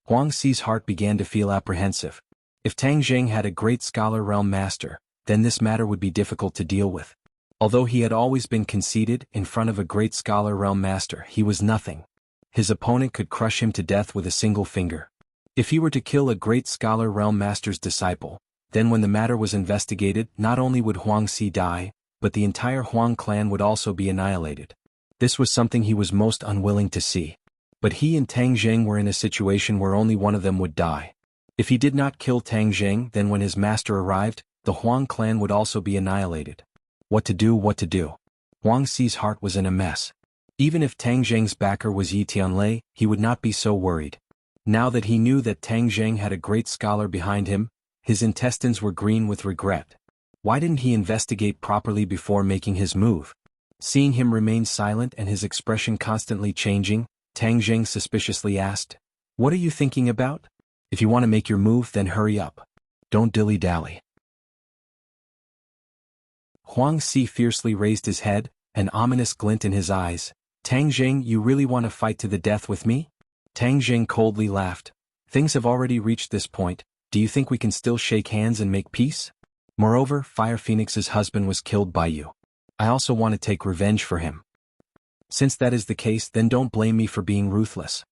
Huang Xi's heart began to feel apprehensive. If Tang Zheng had a great scholar realm master, then this matter would be difficult to deal with. Although he had always been conceited, in front of a great scholar realm master he was nothing. His opponent could crush him to death with a single finger. If he were to kill a great scholar realm master's disciple, then when the matter was investigated, not only would Huang Xi die, but the entire Huang clan would also be annihilated. This was something he was most unwilling to see. But he and Tang Zheng were in a situation where only one of them would die. If he did not kill Tang Zheng, then when his master arrived, the Huang clan would also be annihilated. What to do, what to do? Huang Xi's heart was in a mess. Even if Tang Zheng's backer was Yi Tianlei, he would not be so worried. Now that he knew that Tang Zheng had a great scholar behind him, his intestines were green with regret. Why didn't he investigate properly before making his move? Seeing him remain silent and his expression constantly changing, Tang Jing suspiciously asked, "What are you thinking about? If you want to make your move, then hurry up. Don't dilly-dally." Huang Si fiercely raised his head, an ominous glint in his eyes. "Tang Jing, you really want to fight to the death with me?" Tang Jing coldly laughed. "Things have already reached this point, do you think we can still shake hands and make peace? Moreover, Fire Phoenix's husband was killed by you. I also want to take revenge for him. Since that is the case, then don't blame me for being ruthless."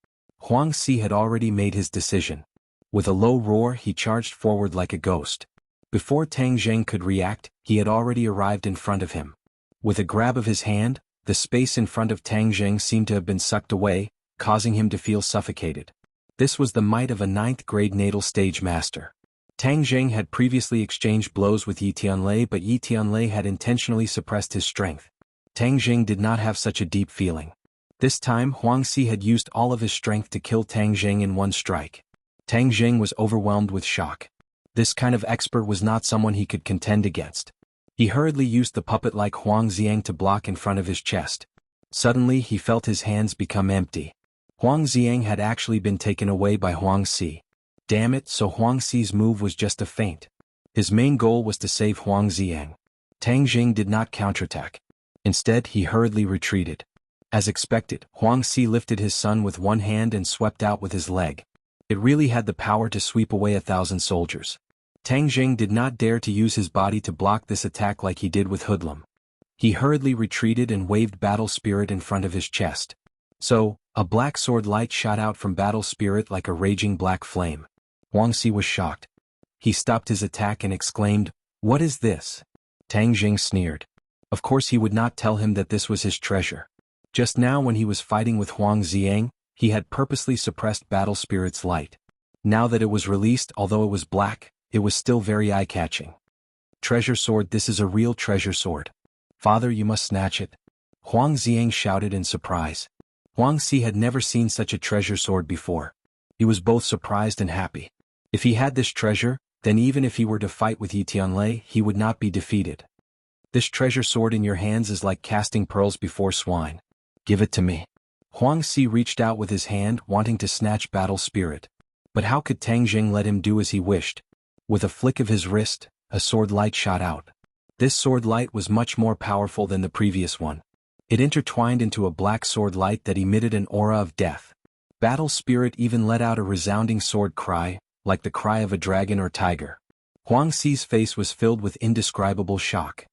Huang Si had already made his decision. With a low roar, he charged forward like a ghost. Before Tang Jing could react, he had already arrived in front of him. With a grab of his hand, the space in front of Tang Jing seemed to have been sucked away, causing him to feel suffocated. This was the might of a 9th-grade natal stage master. Tang Jing had previously exchanged blows with Yi Tianlei, but Yi Tianlei had intentionally suppressed his strength. Tang Jing did not have such a deep feeling. This time Huang Si had used all of his strength to kill Tang Jing in one strike. Tang Jing was overwhelmed with shock. This kind of expert was not someone he could contend against. He hurriedly used the puppet-like Huang Xiang to block in front of his chest. Suddenly he felt his hands become empty. Huang Xiang had actually been taken away by Huang Si. Damn it, so Huang Si's move was just a feint. His main goal was to save Huang Xiang. Tang Jing did not counterattack. Instead, he hurriedly retreated. As expected, Huang Si lifted his son with one hand and swept out with his leg. It really had the power to sweep away 1,000 soldiers. Tang Jing did not dare to use his body to block this attack like he did with Hoodlum. He hurriedly retreated and waved Battle Spirit in front of his chest. So, a black sword light shot out from Battle Spirit like a raging black flame. Huang Si was shocked. He stopped his attack and exclaimed, "What is this?" Tang Jing sneered. Of course he would not tell him that this was his treasure. Just now when he was fighting with Huang Xiang, he had purposely suppressed Battle Spirit's light. Now that it was released, although it was black, it was still very eye-catching. "Treasure sword, this is a real treasure sword. Father, you must snatch it." Huang Xiang shouted in surprise. Huang Si had never seen such a treasure sword before. He was both surprised and happy. If he had this treasure, then even if he were to fight with Yi Tianlei, he would not be defeated. "This treasure sword in your hands is like casting pearls before swine. Give it to me." Huang Si reached out with his hand, wanting to snatch Battle Spirit. But how could Tang Jing let him do as he wished? With a flick of his wrist, a sword light shot out. This sword light was much more powerful than the previous one. It intertwined into a black sword light that emitted an aura of death. Battle Spirit even let out a resounding sword cry, like the cry of a dragon or tiger. Huang Si's face was filled with indescribable shock.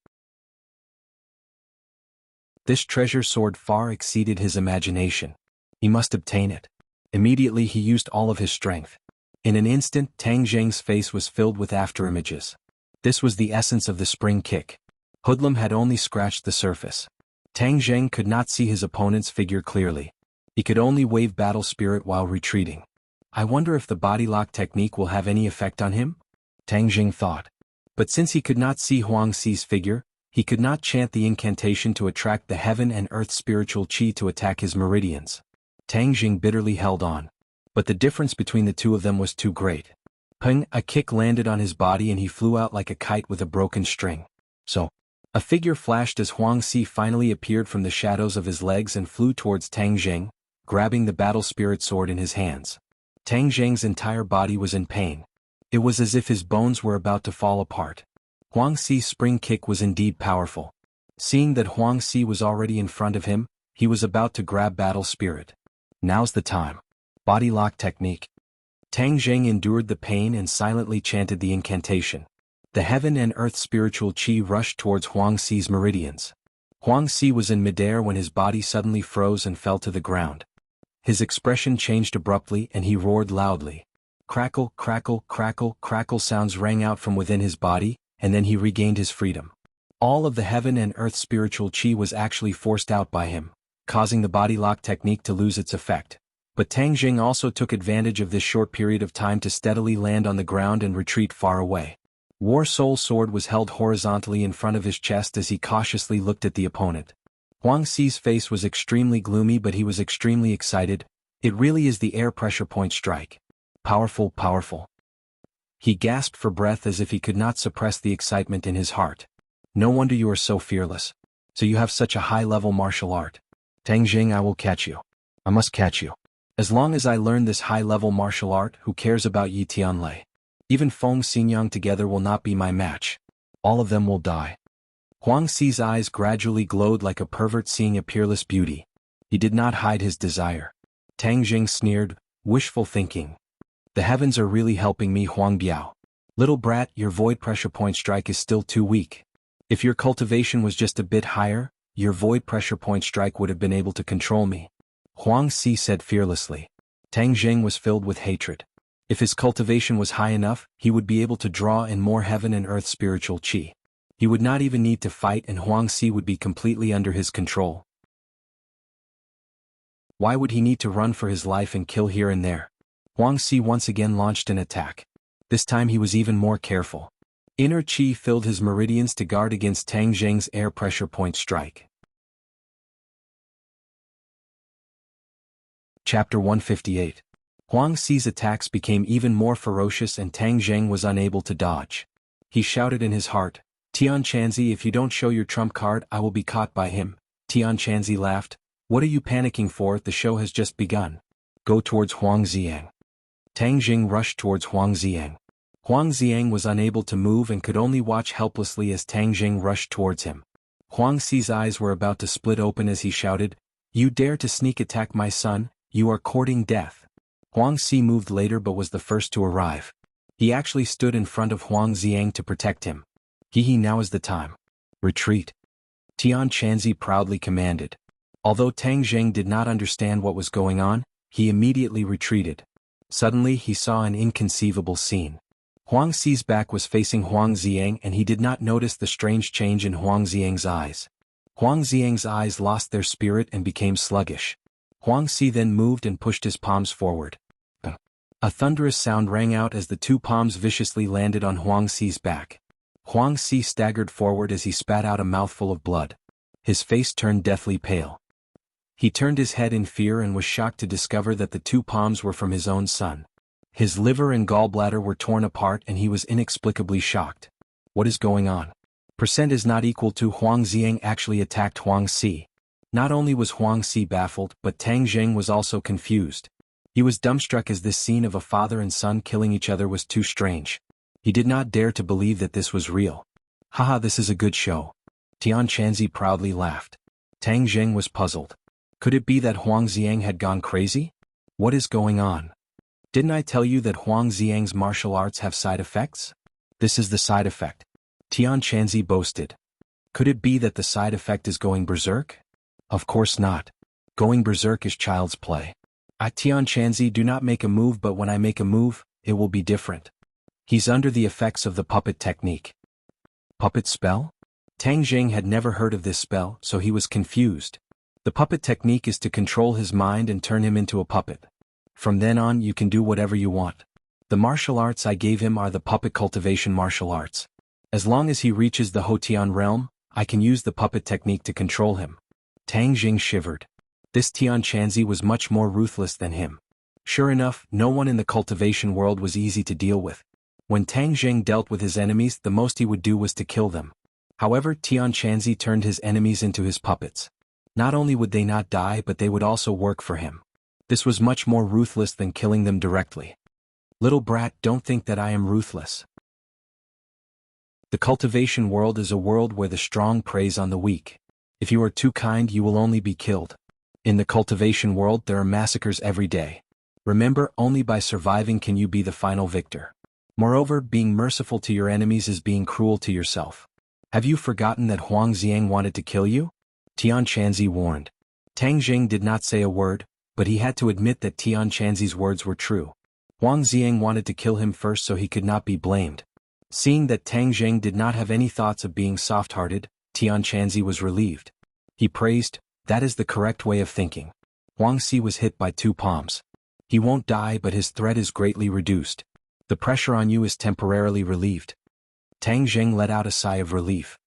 This treasure sword far exceeded his imagination. He must obtain it. Immediately he used all of his strength. In an instant, Tang Jing's face was filled with afterimages. This was the essence of the spring kick. Hoodlum had only scratched the surface. Tang Jing could not see his opponent's figure clearly. He could only wave Battle Spirit while retreating. I wonder if the body lock technique will have any effect on him? Tang Jing thought. But since he could not see Huang Si's figure, he could not chant the incantation to attract the heaven and earth spiritual chi to attack his meridians. Tang Jing bitterly held on. But the difference between the two of them was too great. Peng, a kick landed on his body and he flew out like a kite with a broken string. So, a figure flashed as Huang Si finally appeared from the shadows of his legs and flew towards Tang Jing, grabbing the Battle Spirit sword in his hands. Tang Jing's entire body was in pain. It was as if his bones were about to fall apart. Huang Si's spring kick was indeed powerful. Seeing that Huang Si was already in front of him, he was about to grab Battle Spirit. Now's the time. Body lock technique. Tang Jing endured the pain and silently chanted the incantation. The heaven and earth spiritual chi rushed towards Huang Si's meridians. Huang Si was in midair when his body suddenly froze and fell to the ground. His expression changed abruptly and he roared loudly. Crackle, crackle, crackle, crackle sounds rang out from within his body, and then he regained his freedom. All of the heaven and earth spiritual chi was actually forced out by him, causing the body lock technique to lose its effect. But Tang Jing also took advantage of this short period of time to steadily land on the ground and retreat far away. War Soul Sword was held horizontally in front of his chest as he cautiously looked at the opponent. Huang Si's face was extremely gloomy, but he was extremely excited. It really is the air pressure point strike. Powerful, powerful. He gasped for breath as if he could not suppress the excitement in his heart. No wonder you are so fearless. So you have such a high-level martial art. Tang Jing, I will catch you. I must catch you. As long as I learn this high-level martial art, who cares about Yi Tianlei? Even Feng Xinyang together will not be my match. All of them will die. Huang Xi's eyes gradually glowed like a pervert seeing a peerless beauty. He did not hide his desire. Tang Jing sneered, wishful thinking. The heavens are really helping me, Huang Biao. Little brat, your void pressure point strike is still too weak. If your cultivation was just a bit higher, your void pressure point strike would have been able to control me. Huang Xi said fearlessly. Tang Jing was filled with hatred. If his cultivation was high enough, he would be able to draw in more heaven and earth spiritual qi. He would not even need to fight and Huang Xi would be completely under his control. Why would he need to run for his life and kill here and there? Huang Xi once again launched an attack. This time he was even more careful. Inner qi filled his meridians to guard against Tang Jing's air pressure point strike. Chapter 158. Huang Xi's attacks became even more ferocious and Tang Jing was unable to dodge. He shouted in his heart, Tian Chanzi, if you don't show your trump card, I will be caught by him. Tian Chanzi laughed. What are you panicking for? The show has just begun. Go towards Huang Xiang. Tang Jing rushed towards Huang Xiang. Huang Xiang was unable to move and could only watch helplessly as Tang Jing rushed towards him. Huang Xi's eyes were about to split open as he shouted, You dare to sneak attack my son? You are courting death. Huang Xi moved later but was the first to arrive. He actually stood in front of Huang Xiang to protect him. Now is the time. Retreat. Tian Chanzi proudly commanded. Although Tang Jing did not understand what was going on, he immediately retreated. Suddenly he saw an inconceivable scene. Huang Xi's back was facing Huang Xiang and he did not notice the strange change in Huang Xiang's eyes. Huang Xiang's eyes lost their spirit and became sluggish. Huang Xi then moved and pushed his palms forward. A thunderous sound rang out as the two palms viciously landed on Huang Xi's back. Huang Xi staggered forward as he spat out a mouthful of blood. His face turned deathly pale. He turned his head in fear and was shocked to discover that the two palms were from his own son. His liver and gallbladder were torn apart and he was inexplicably shocked. What is going on? Percent is not equal to Huang Xiang actually attacked Huang Xi. Not only was Huang Xi baffled, but Tang Jing was also confused. He was dumbstruck as this scene of a father and son killing each other was too strange. He did not dare to believe that this was real. Haha, this is a good show. Tian Chanzi proudly laughed. Tang Jing was puzzled. Could it be that Huang Xiang had gone crazy? What is going on? Didn't I tell you that Huang Xiang's martial arts have side effects? This is the side effect. Tian Chanzi boasted. Could it be that the side effect is going berserk? Of course not. Going berserk is child's play. Tian Chanzi, do not make a move, but when I make a move, it will be different. He's under the effects of the puppet technique. Puppet spell? Tang Jing had never heard of this spell, so he was confused. The puppet technique is to control his mind and turn him into a puppet. From then on you can do whatever you want. The martial arts I gave him are the puppet cultivation martial arts. As long as he reaches the Hotian realm, I can use the puppet technique to control him. Tang Jing shivered. This Tian Chanzi was much more ruthless than him. Sure enough, no one in the cultivation world was easy to deal with. When Tang Jing dealt with his enemies, the most he would do was to kill them. However, Tian Chanzi turned his enemies into his puppets. Not only would they not die, but they would also work for him. This was much more ruthless than killing them directly. Little brat, don't think that I am ruthless. The cultivation world is a world where the strong preys on the weak. If you are too kind, you will only be killed. In the cultivation world, there are massacres every day. Remember, only by surviving can you be the final victor. Moreover, being merciful to your enemies is being cruel to yourself. Have you forgotten that Huang Xiang wanted to kill you? Tian Chanzi warned. Tang Jing did not say a word, but he had to admit that Tian Chanzi's words were true. Huang Xiang wanted to kill him first so he could not be blamed. Seeing that Tang Jing did not have any thoughts of being soft-hearted, Tian Chanzi was relieved. He praised, that is the correct way of thinking. Huang Xi was hit by two palms. He won't die, but his threat is greatly reduced. The pressure on you is temporarily relieved. Tang Jing let out a sigh of relief.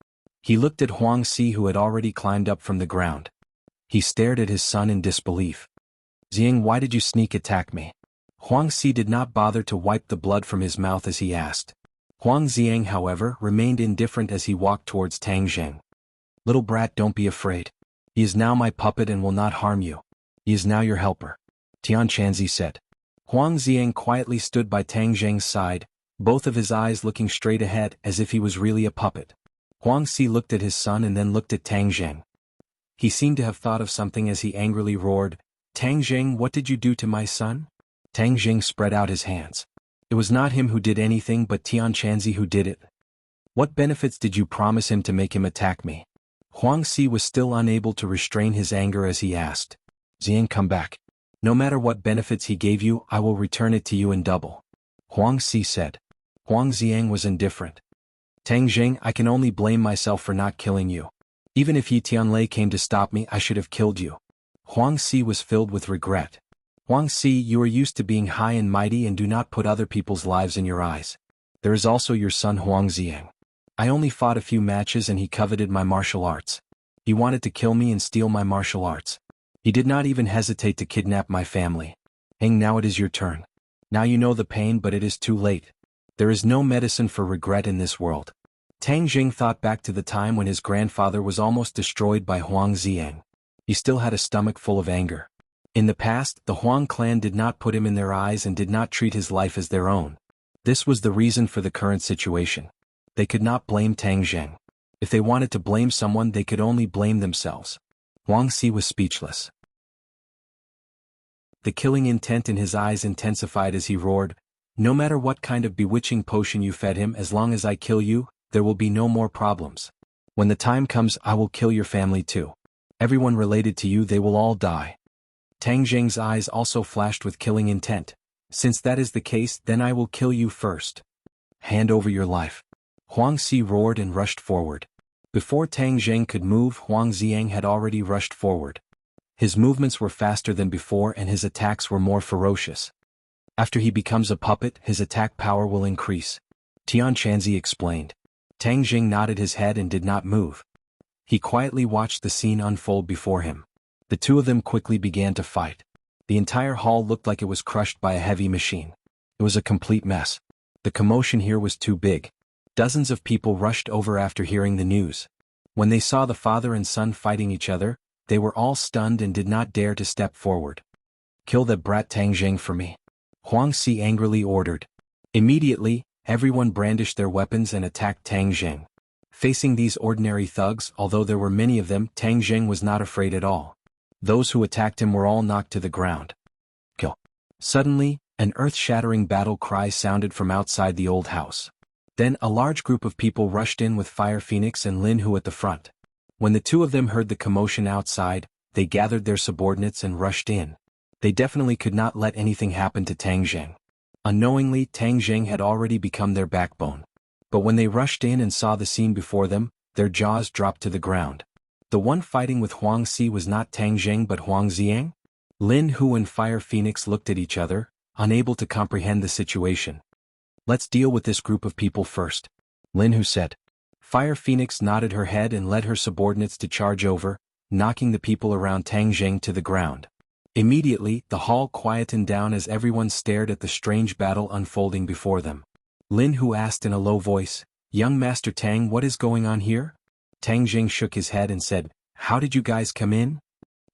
He looked at Huang Xi, who had already climbed up from the ground. He stared at his son in disbelief. Xiang, why did you sneak attack me? Huang Xi did not bother to wipe the blood from his mouth as he asked. Huang Xiang, however, remained indifferent as he walked towards Tang Jing. Little brat, don't be afraid. He is now my puppet and will not harm you. He is now your helper. Xianxia said. Huang Xiang quietly stood by Tang Zheng's side, both of his eyes looking straight ahead as if he was really a puppet. Huang Xi looked at his son and then looked at Tang Zheng. He seemed to have thought of something as he angrily roared, Tang Zheng, what did you do to my son? Tang Zheng spread out his hands. It was not him who did anything but Xianxia who did it. What benefits did you promise him to make him attack me? Huang Xi was still unable to restrain his anger as he asked. Xiang, come back. No matter what benefits he gave you, I will return it to you in double. Huang Xi said. Huang Xiang was indifferent. Tang Zheng, I can only blame myself for not killing you. Even if Yi Tianlei came to stop me, I should have killed you. Huang Xi was filled with regret. Huang Xi, you are used to being high and mighty and do not put other people's lives in your eyes. There is also your son Huang Xiang. I only fought a few matches and he coveted my martial arts. He wanted to kill me and steal my martial arts. He did not even hesitate to kidnap my family. Heng, now it is your turn. Now you know the pain, but it is too late. There is no medicine for regret in this world. Tang Jing thought back to the time when his grandfather was almost destroyed by Huang Xiang. He still had a stomach full of anger. In the past, the Huang clan did not put him in their eyes and did not treat his life as their own. This was the reason for the current situation. They could not blame Tang Zheng. If they wanted to blame someone, they could only blame themselves. Huang Xi was speechless. The killing intent in his eyes intensified as he roared, no matter what kind of bewitching potion you fed him, as long as I kill you, there will be no more problems. When the time comes, I will kill your family too. Everyone related to you, they will all die. Tang Zheng's eyes also flashed with killing intent. Since that is the case, then I will kill you first. Hand over your life. Huang Xi roared and rushed forward. Before Tang Zheng could move, Huang Xiang had already rushed forward. His movements were faster than before and his attacks were more ferocious. After he becomes a puppet, his attack power will increase. Xianxia explained. Tang Zheng nodded his head and did not move. He quietly watched the scene unfold before him. The two of them quickly began to fight. The entire hall looked like it was crushed by a heavy machine. It was a complete mess. The commotion here was too big. Dozens of people rushed over after hearing the news. When they saw the father and son fighting each other, they were all stunned and did not dare to step forward. Kill that brat Tang Zheng for me. Huang Xi angrily ordered. Immediately, everyone brandished their weapons and attacked Tang Zheng. Facing these ordinary thugs, although there were many of them, Tang Zheng was not afraid at all. Those who attacked him were all knocked to the ground. Kill. Suddenly, an earth-shattering battle cry sounded from outside the old house. Then a large group of people rushed in with Fire Phoenix and Lin Hu at the front. When the two of them heard the commotion outside, they gathered their subordinates and rushed in. They definitely could not let anything happen to Tang Zheng. Unknowingly, Tang Zheng had already become their backbone. But when they rushed in and saw the scene before them, their jaws dropped to the ground. The one fighting with Huang Xi was not Tang Zheng but Huang Xiang? Lin Hu and Fire Phoenix looked at each other, unable to comprehend the situation. Let's deal with this group of people first, Lin Hu said. Fire Phoenix nodded her head and led her subordinates to charge over, knocking the people around Tang Zheng to the ground. Immediately, the hall quietened down as everyone stared at the strange battle unfolding before them. Lin Hu asked in a low voice, Young Master Tang, what is going on here? Tang Zheng shook his head and said, How did you guys come in?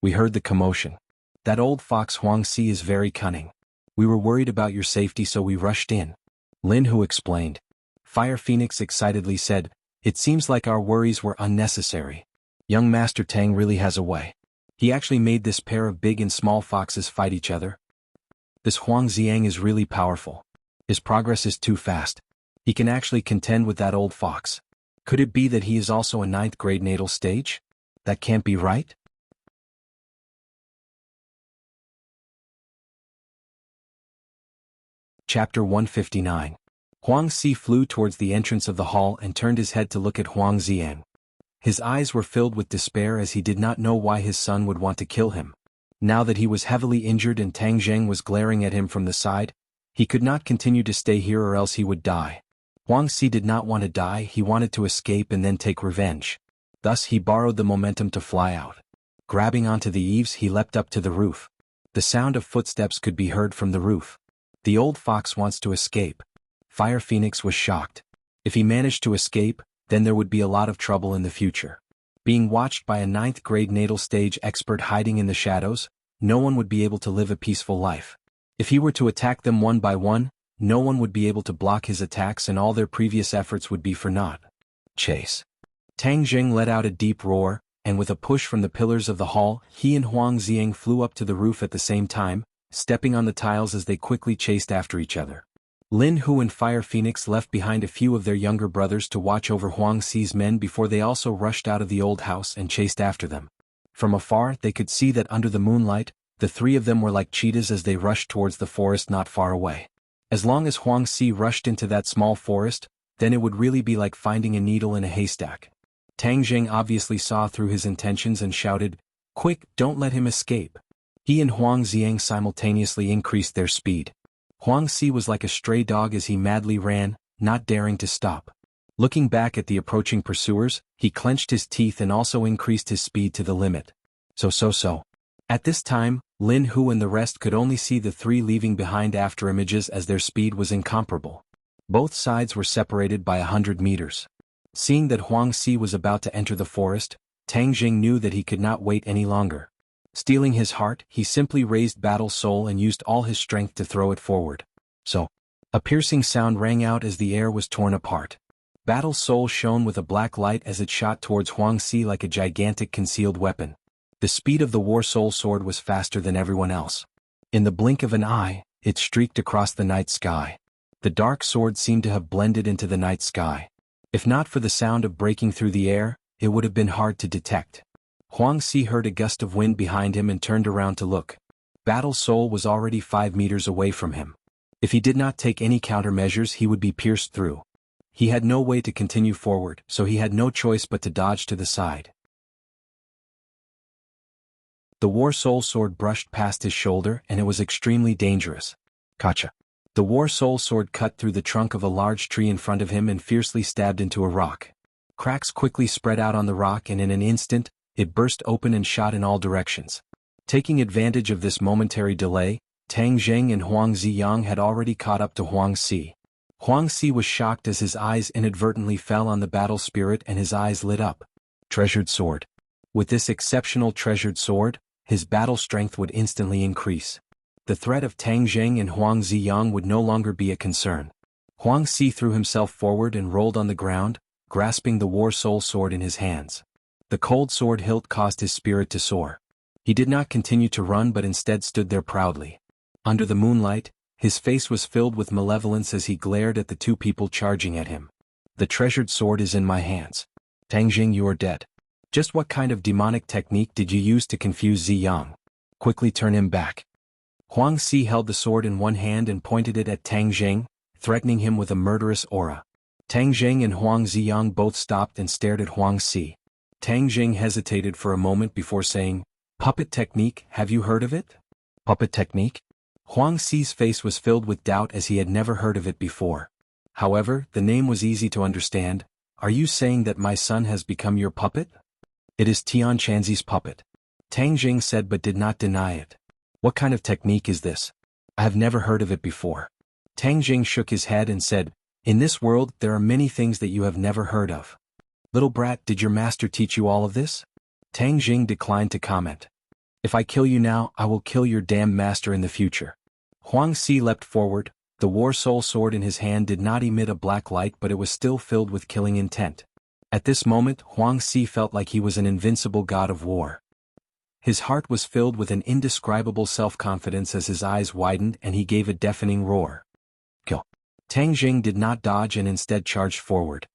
We heard the commotion. That old fox Huang Xi is very cunning. We were worried about your safety so we rushed in. Lin Hu explained. Fire Phoenix excitedly said, It seems like our worries were unnecessary. Young Master Tang really has a way. He actually made this pair of big and small foxes fight each other. This Huang Xiang is really powerful. His progress is too fast. He can actually contend with that old fox. Could it be that he is also a 9th grade natal stage? That can't be right? Chapter 159. Huang Xi flew towards the entrance of the hall and turned his head to look at Huang Xiang. His eyes were filled with despair as he did not know why his son would want to kill him. Now that he was heavily injured and Tang Zheng was glaring at him from the side, he could not continue to stay here or else he would die. Huang Xi did not want to die, he wanted to escape and then take revenge. Thus he borrowed the momentum to fly out. Grabbing onto the eaves, he leapt up to the roof. The sound of footsteps could be heard from the roof. The old fox wants to escape. Fire Phoenix was shocked. If he managed to escape, then there would be a lot of trouble in the future. Being watched by a ninth-grade natal stage expert hiding in the shadows, no one would be able to live a peaceful life. If he were to attack them one by one, no one would be able to block his attacks and all their previous efforts would be for naught. Chase. Tang Jing let out a deep roar, and with a push from the pillars of the hall, he and Huang Xiang flew up to the roof at the same time, stepping on the tiles as they quickly chased after each other. Lin Hu and Fire Phoenix left behind a few of their younger brothers to watch over Huang Xi's men before they also rushed out of the old house and chased after them. From afar, they could see that under the moonlight, the three of them were like cheetahs as they rushed towards the forest not far away. As long as Huang Xi rushed into that small forest, then it would really be like finding a needle in a haystack. Tang Jing obviously saw through his intentions and shouted, "Quick, don't let him escape." He and Huang Xiang simultaneously increased their speed. Huang Xi was like a stray dog as he madly ran, not daring to stop. Looking back at the approaching pursuers, he clenched his teeth and also increased his speed to the limit. So. At this time, Lin Hu and the rest could only see the three leaving behind after images as their speed was incomparable. Both sides were separated by 100 meters. Seeing that Huang Xi was about to enter the forest, Tang Jing knew that he could not wait any longer. Steeling his heart, he simply raised Battle Soul and used all his strength to throw it forward. So, a piercing sound rang out as the air was torn apart. Battle Soul shone with a black light as it shot towards Huang Xi like a gigantic concealed weapon. The speed of the War Soul sword was faster than everyone else. In the blink of an eye, it streaked across the night sky. The dark sword seemed to have blended into the night sky. If not for the sound of breaking through the air, it would have been hard to detect. Huang Xi heard a gust of wind behind him and turned around to look. Battle Soul was already 5 meters away from him. If he did not take any countermeasures, he would be pierced through. He had no way to continue forward, so he had no choice but to dodge to the side. The War Soul sword brushed past his shoulder and it was extremely dangerous. Gotcha. The War Soul sword cut through the trunk of a large tree in front of him and fiercely stabbed into a rock. Cracks quickly spread out on the rock and in an instant, it burst open and shot in all directions. Taking advantage of this momentary delay, Tang Jing and Huang Ziyang had already caught up to Huang Xi. Huang Xi was shocked as his eyes inadvertently fell on the battle spirit and his eyes lit up. Treasured sword. With this exceptional treasured sword, his battle strength would instantly increase. The threat of Tang Jing and Huang Ziyang would no longer be a concern. Huang Xi threw himself forward and rolled on the ground, grasping the War Soul sword in his hands. The cold sword hilt caused his spirit to soar. He did not continue to run but instead stood there proudly. Under the moonlight, his face was filled with malevolence as he glared at the two people charging at him. The treasured sword is in my hands. Tang Jing, you are dead. Just what kind of demonic technique did you use to confuse Ziyang? Quickly turn him back. Huang Xi held the sword in one hand and pointed it at Tang Jing, threatening him with a murderous aura. Tang Jing and Huang Ziyang both stopped and stared at Huang Xi. Tang Jing hesitated for a moment before saying, "Puppet technique, have you heard of it?" Puppet technique? Huang Xi's face was filled with doubt as he had never heard of it before. However, the name was easy to understand. Are you saying that my son has become your puppet? It is Tian Chanzi's puppet. Tang Jing said but did not deny it. What kind of technique is this? I have never heard of it before. Tang Jing shook his head and said, in this world there are many things that you have never heard of. Little brat, did your master teach you all of this? Tang Jing declined to comment. If I kill you now, I will kill your damned master in the future. Huang Xi leapt forward. The War Soul sword in his hand did not emit a black light but it was still filled with killing intent. At this moment, Huang Xi felt like he was an invincible god of war. His heart was filled with an indescribable self-confidence as his eyes widened and he gave a deafening roar. Kill. Tang Jing did not dodge and instead charged forward.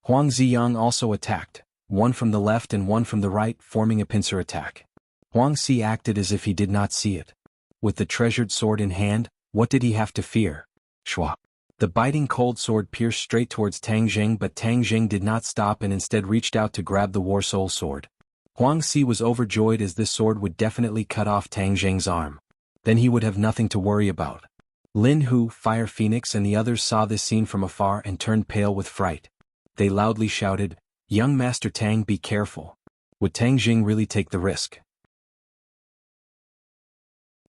Huang Ziyang also attacked, one from the left and one from the right, forming a pincer attack. Huang Xi acted as if he did not see it. With the treasured sword in hand, what did he have to fear? Shua. The biting cold sword pierced straight towards Tang Jing but Tang Jing did not stop and instead reached out to grab the War Soul sword. Huang Xi was overjoyed as this sword would definitely cut off Tang Jing's arm. Then he would have nothing to worry about. Lin Hu, Fire Phoenix and the others saw this scene from afar and turned pale with fright. They loudly shouted, "Young Master Tang, be careful. Would Tang Jing really take the risk?"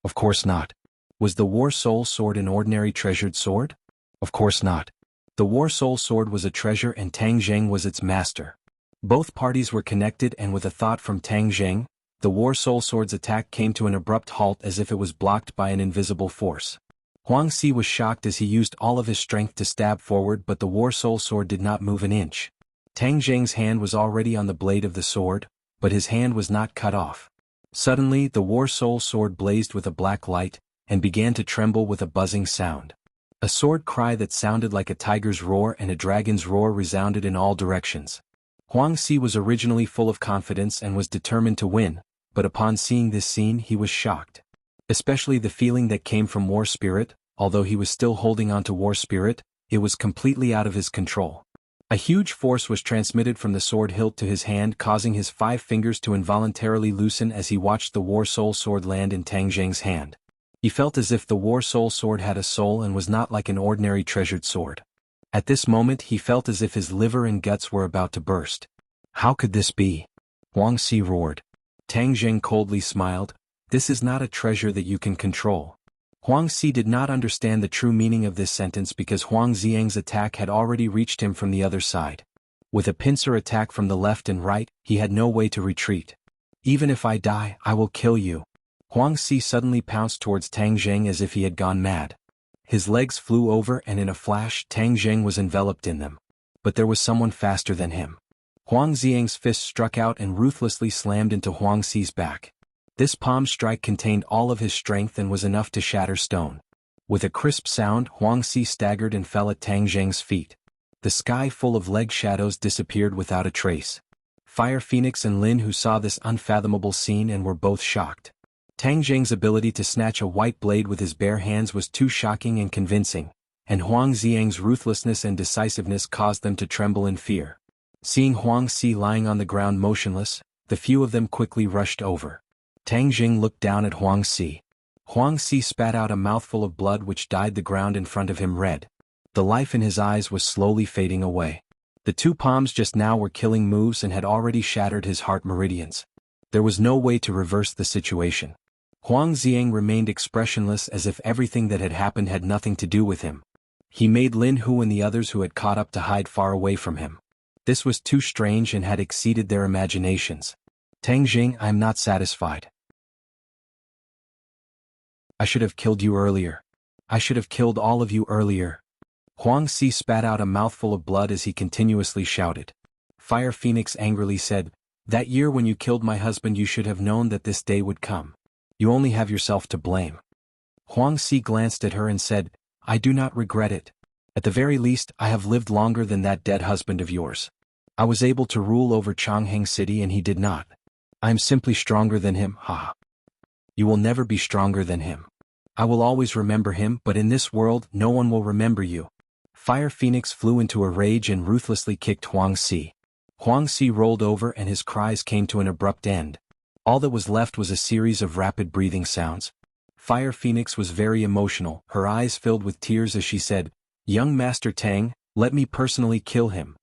Of course not. Was the War Soul sword an ordinary treasured sword? Of course not. The War Soul sword was a treasure and Tang Jing was its master. Both parties were connected, and with a thought from Tang Zheng, the War Soul Sword's attack came to an abrupt halt as if it was blocked by an invisible force. Huang Si was shocked as he used all of his strength to stab forward, but the War Soul Sword did not move an inch. Tang Zheng's hand was already on the blade of the sword, but his hand was not cut off. Suddenly, the War Soul Sword blazed with a black light, and began to tremble with a buzzing sound. A sword cry that sounded like a tiger's roar and a dragon's roar resounded in all directions. Huang Si was originally full of confidence and was determined to win, but upon seeing this scene he was shocked. Especially the feeling that came from War Spirit. Although he was still holding on to War Spirit, it was completely out of his control. A huge force was transmitted from the sword hilt to his hand, causing his 5 fingers to involuntarily loosen as he watched the War Soul Sword land in Tang Zheng's hand. He felt as if the War Soul Sword had a soul and was not like an ordinary treasured sword. At this moment he felt as if his liver and guts were about to burst. How could this be? Huang Si roared. Tang Zheng coldly smiled. This is not a treasure that you can control. Huang Si did not understand the true meaning of this sentence because Huang Xiang's attack had already reached him from the other side. With a pincer attack from the left and right, he had no way to retreat. Even if I die, I will kill you. Huang Si suddenly pounced towards Tang Zheng as if he had gone mad. His legs flew over and in a flash Tang Zheng was enveloped in them. But there was someone faster than him. Huang Xiang's fist struck out and ruthlessly slammed into Huang Si's back. This palm strike contained all of his strength and was enough to shatter stone. With a crisp sound, Huang Si staggered and fell at Tang Zheng's feet. The sky full of leg shadows disappeared without a trace. Fire Phoenix and Lin Hu saw this unfathomable scene and were both shocked. Tang Zheng's ability to snatch a white blade with his bare hands was too shocking and convincing, and Huang Xiang's ruthlessness and decisiveness caused them to tremble in fear. Seeing Huang Si lying on the ground motionless, the few of them quickly rushed over. Tang Zheng looked down at Huang Si. Huang Si spat out a mouthful of blood which dyed the ground in front of him red. The life in his eyes was slowly fading away. The 2 palms just now were killing moves and had already shattered his heart meridians. There was no way to reverse the situation. Huang Xiang remained expressionless as if everything that had happened had nothing to do with him. He made Lin Hu and the others who had caught up to hide far away from him. This was too strange and had exceeded their imaginations. Tang Zheng, I am not satisfied. I should have killed you earlier. I should have killed all of you earlier. Huang Si spat out a mouthful of blood as he continuously shouted. Fire Phoenix angrily said, that year when you killed my husband you should have known that this day would come. You only have yourself to blame. Huang Si glanced at her and said, I do not regret it. At the very least, I have lived longer than that dead husband of yours. I was able to rule over Changheng City and he did not. I am simply stronger than him, haha. You will never be stronger than him. I will always remember him, but in this world no one will remember you. Fire Phoenix flew into a rage and ruthlessly kicked Huang Si. Huang Si rolled over and his cries came to an abrupt end. All that was left was a series of rapid breathing sounds. Fire Phoenix was very emotional, her eyes filled with tears as she said, Young Master Tang, let me personally kill him.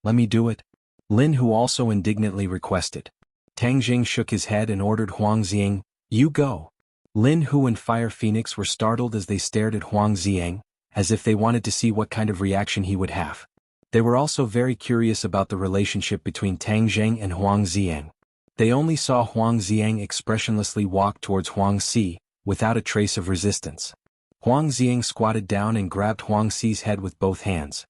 Let me do it. Lin Hu also indignantly requested. Tang Zheng shook his head and ordered Huang Xiang, you go. Lin Hu and Fire Phoenix were startled as they stared at Huang Xiang, as if they wanted to see what kind of reaction he would have. They were also very curious about the relationship between Tang Zheng and Huang Xiang. They only saw Huang Xiang expressionlessly walk towards Huang Si, without a trace of resistance. Huang Xiang squatted down and grabbed Huang Si's head with both hands.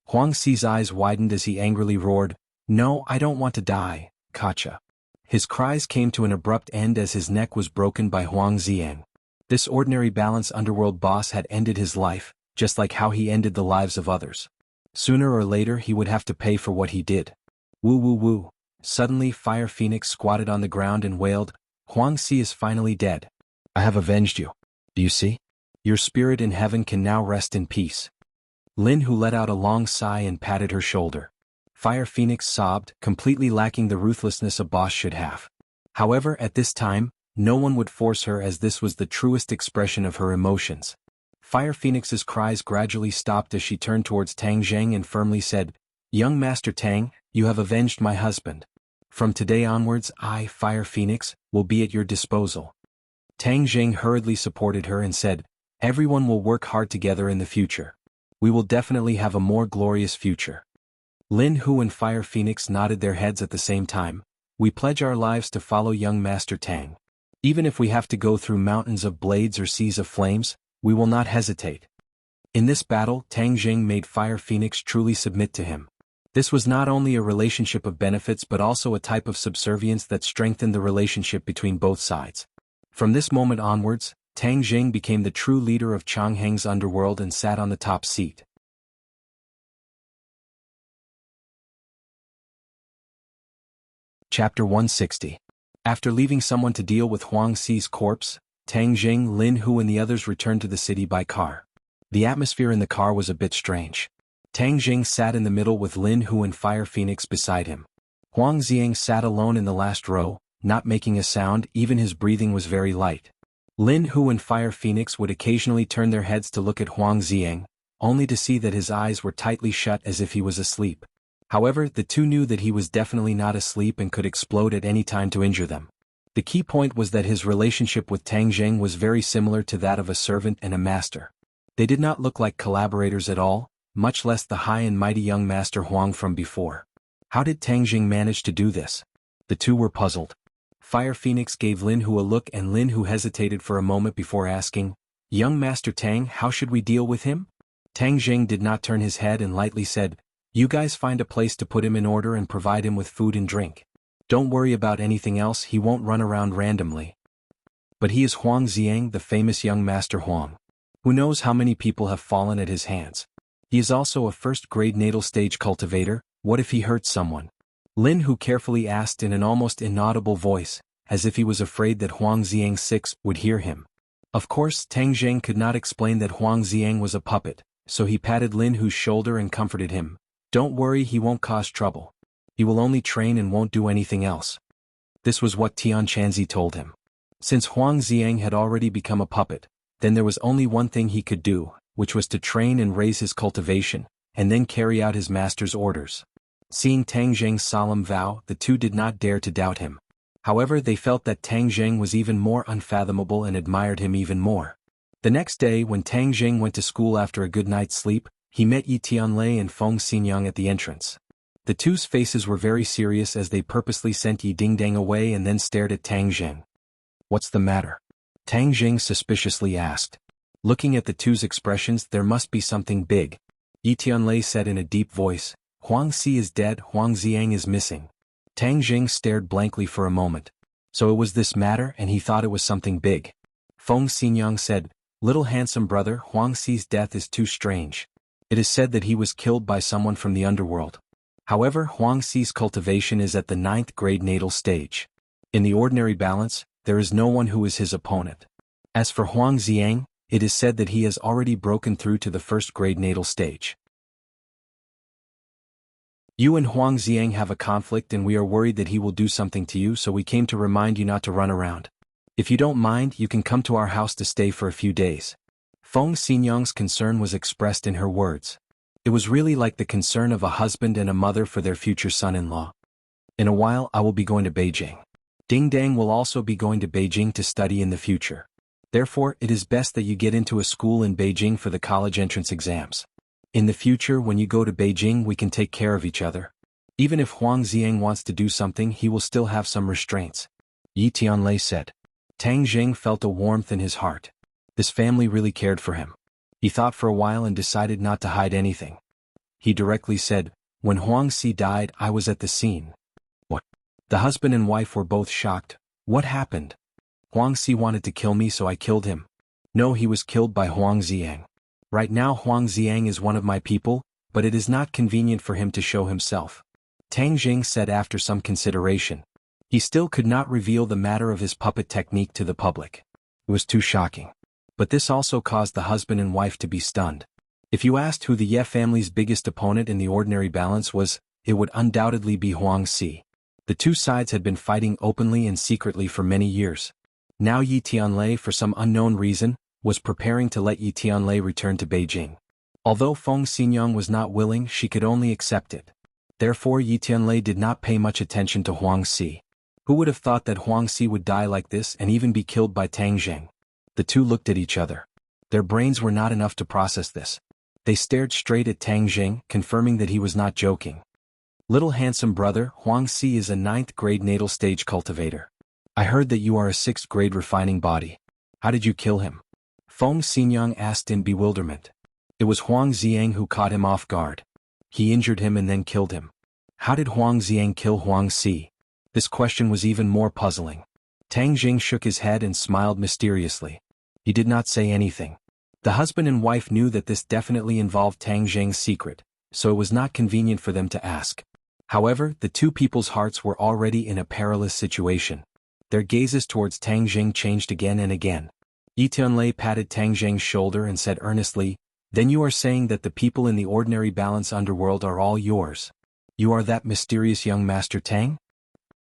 Huang Si's eyes widened as he angrily roared, No, I don't want to die, Kacha. His cries came to an abrupt end as his neck was broken by Huang Xiang. This ordinary balance underworld boss had ended his life, just like how he ended the lives of others. Sooner or later he would have to pay for what he did. Woo woo woo. Suddenly Fire Phoenix squatted on the ground and wailed, Huang Si is finally dead. I have avenged you. Do you see? Your spirit in heaven can now rest in peace. Lin Hu let out a long sigh and patted her shoulder. Fire Phoenix sobbed, completely lacking the ruthlessness a boss should have. However, at this time, no one would force her as this was the truest expression of her emotions. Fire Phoenix's cries gradually stopped as she turned towards Tang Zheng and firmly said, Young Master Tang, you have avenged my husband. From today onwards I, Fire Phoenix, will be at your disposal. Tang Zheng hurriedly supported her and said, Everyone will work hard together in the future. We will definitely have a more glorious future. Lin Hu and Fire Phoenix nodded their heads at the same time. We pledge our lives to follow young Master Tang. Even if we have to go through mountains of blades or seas of flames, we will not hesitate. In this battle, Tang Jing made Fire Phoenix truly submit to him. This was not only a relationship of benefits but also a type of subservience that strengthened the relationship between both sides. From this moment onwards, Tang Jing became the true leader of Changheng's underworld and sat on the top seat. Chapter 160. After leaving someone to deal with Huang Xi's corpse, Tang Jing, Lin Hu and the others returned to the city by car. The atmosphere in the car was a bit strange. Tang Jing sat in the middle with Lin Hu and Fire Phoenix beside him. Huang Xiang sat alone in the last row, not making a sound, even his breathing was very light. Lin Hu and Fire Phoenix would occasionally turn their heads to look at Huang Xiang, only to see that his eyes were tightly shut as if he was asleep. However, the two knew that he was definitely not asleep and could explode at any time to injure them. The key point was that his relationship with Tang Jing was very similar to that of a servant and a master. They did not look like collaborators at all, much less the high and mighty young Master Huang from before. How did Tang Jing manage to do this? The two were puzzled. Fire Phoenix gave Lin Hu a look and Lin Hu hesitated for a moment before asking, "Young Master Tang, how should we deal with him?" Tang Jing did not turn his head and lightly said, "You guys find a place to put him in order and provide him with food and drink. Don't worry about anything else, he won't run around randomly." But he is Huang Xiang, the famous young Master Huang. Who knows how many people have fallen at his hands? He is also a first-grade natal stage cultivator. What if he hurts someone? Lin Hu carefully asked in an almost inaudible voice, as if he was afraid that Huang Xiang 6 would hear him. Of course, Tang Jing could not explain that Huang Xiang was a puppet, so he patted Lin Hu's shoulder and comforted him. "Don't worry, he won't cause trouble. He will only train and won't do anything else." This was what Tian Chanzi told him. Since Huang Xiang had already become a puppet, then there was only one thing he could do, which was to train and raise his cultivation, and then carry out his master's orders. Seeing Tang Jing's solemn vow, the two did not dare to doubt him. However, they felt that Tang Jing was even more unfathomable and admired him even more. The next day, when Tang Jing went to school after a good night's sleep, he met Yi Tianlei and Feng Xinyang at the entrance. The two's faces were very serious as they purposely sent Yi Dingdang away and then stared at Tang Jing. "What's the matter?" Tang Jing suspiciously asked. Looking at the two's expressions, there must be something big. Yi Tianlei said in a deep voice, "Huang Xi is dead, Huang Xiang is missing." Tang Jing stared blankly for a moment. So it was this matter and he thought it was something big. Feng Xinyang said, "Little handsome brother, Huang Xi's death is too strange. It is said that he was killed by someone from the underworld. However, Huang Xi's cultivation is at the 9th grade natal stage. In the ordinary balance, there is no one who is his opponent. As for Huang Xiang, it is said that he has already broken through to the 1st grade natal stage. You and Huang Xiang have a conflict and we are worried that he will do something to you, so we came to remind you not to run around. If you don't mind, you can come to our house to stay for a few days." Feng Xinyang's concern was expressed in her words. It was really like the concern of a husband and a mother for their future son-in-law. "In a while I will be going to Beijing. Ding Dang will also be going to Beijing to study in the future. Therefore, it is best that you get into a school in Beijing for the college entrance exams. In the future, when you go to Beijing, we can take care of each other. Even if Huang Xiang wants to do something, he will still have some restraints," Yi Tianlei said. Tang Jing felt a warmth in his heart. This family really cared for him. He thought for a while and decided not to hide anything. He directly said, "When Huang Xi died, I was at the scene." "What?" The husband and wife were both shocked. "What happened?" "Huang Xi wanted to kill me, so I killed him." "No, he was killed by Huang Xiang. Right now Huang Xiang is one of my people, but it is not convenient for him to show himself," Tang Jing said after some consideration. He still could not reveal the matter of his puppet technique to the public. It was too shocking. But this also caused the husband and wife to be stunned. If you asked who the Ye family's biggest opponent in the ordinary balance was, it would undoubtedly be Huang Xi. The two sides had been fighting openly and secretly for many years. Now Yi Tianlei, for some unknown reason, was preparing to let Yi Tianlei return to Beijing. Although Feng Xinyang was not willing, she could only accept it. Therefore Yi Tianlei did not pay much attention to Huang Xi. Who would have thought that Huang Xi would die like this and even be killed by Tang Jing? The two looked at each other. Their brains were not enough to process this. They stared straight at Tang Jing, confirming that he was not joking. Little handsome brother, Huangxi is a 9th grade natal stage cultivator. I heard that you are a 6th grade refining body. How did you kill him? Feng Xinyang asked in bewilderment. It was Huang Xiang who caught him off guard. He injured him and then killed him. How did Huang Xiang kill Huangxi? This question was even more puzzling. Tang Jing shook his head and smiled mysteriously. He did not say anything. The husband and wife knew that this definitely involved Tang Jing's secret, so it was not convenient for them to ask. However, the two people's hearts were already in a perilous situation. Their gazes towards Tang Jing changed again and again. Yi Tianlei patted Tang Jing's shoulder and said earnestly, "Then you are saying that the people in the ordinary balance underworld are all yours? You are that mysterious young Master Tang?"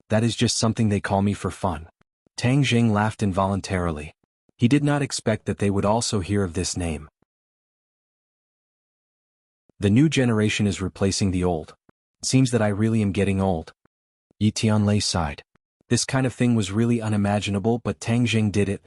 "That is just something they call me for fun." Tang Jing laughed involuntarily. He did not expect that they would also hear of this name. The new generation is replacing the old. Seems that I really am getting old. Yi Tianlei sighed. This kind of thing was really unimaginable, but Tang Jing did it.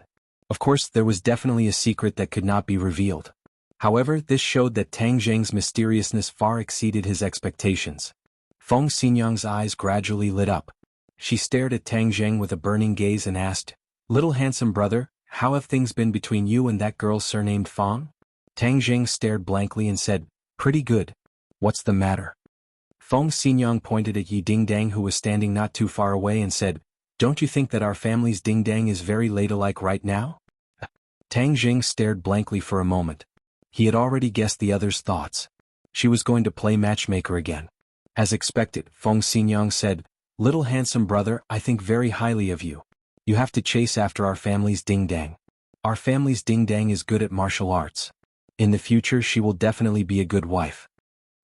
Of course, there was definitely a secret that could not be revealed. However, this showed that Tang Jing's mysteriousness far exceeded his expectations. Feng Xinyang's eyes gradually lit up. She stared at Tang Jing with a burning gaze and asked, "Little handsome brother, how have things been between you and that girl surnamed Feng?" Tang Jing stared blankly and said, "Pretty good. What's the matter?" Feng Xinyang pointed at Yi Dingdang, who was standing not too far away, and said, "Don't you think that our family's Dingdang is very ladylike right now?" Tang Jing stared blankly for a moment. He had already guessed the other's thoughts. She was going to play matchmaker again. As expected, Feng Xinyang said, "Little handsome brother, I think very highly of you. You have to chase after our family's Dingdang. Our family's Dingdang is good at martial arts. In the future she will definitely be a good wife."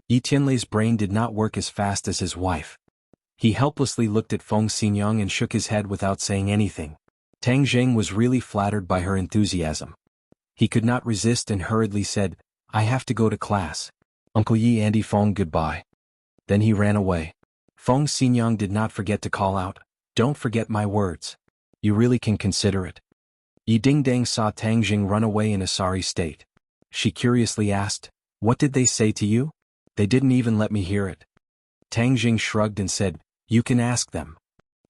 Yi Tianlei's brain did not work as fast as his wife. He helplessly looked at Feng Xinyang and shook his head without saying anything. Tang Jing was really flattered by her enthusiasm. He could not resist and hurriedly said, "I have to go to class. Uncle Yi and Feng, goodbye." Then he ran away. Feng Xinyang did not forget to call out, "Don't forget my words. You really can consider it." Yi Dingdang saw Tang Jing run away in a sorry state. She curiously asked, "What did they say to you? They didn't even let me hear it." Tang Jing shrugged and said, "You can ask them.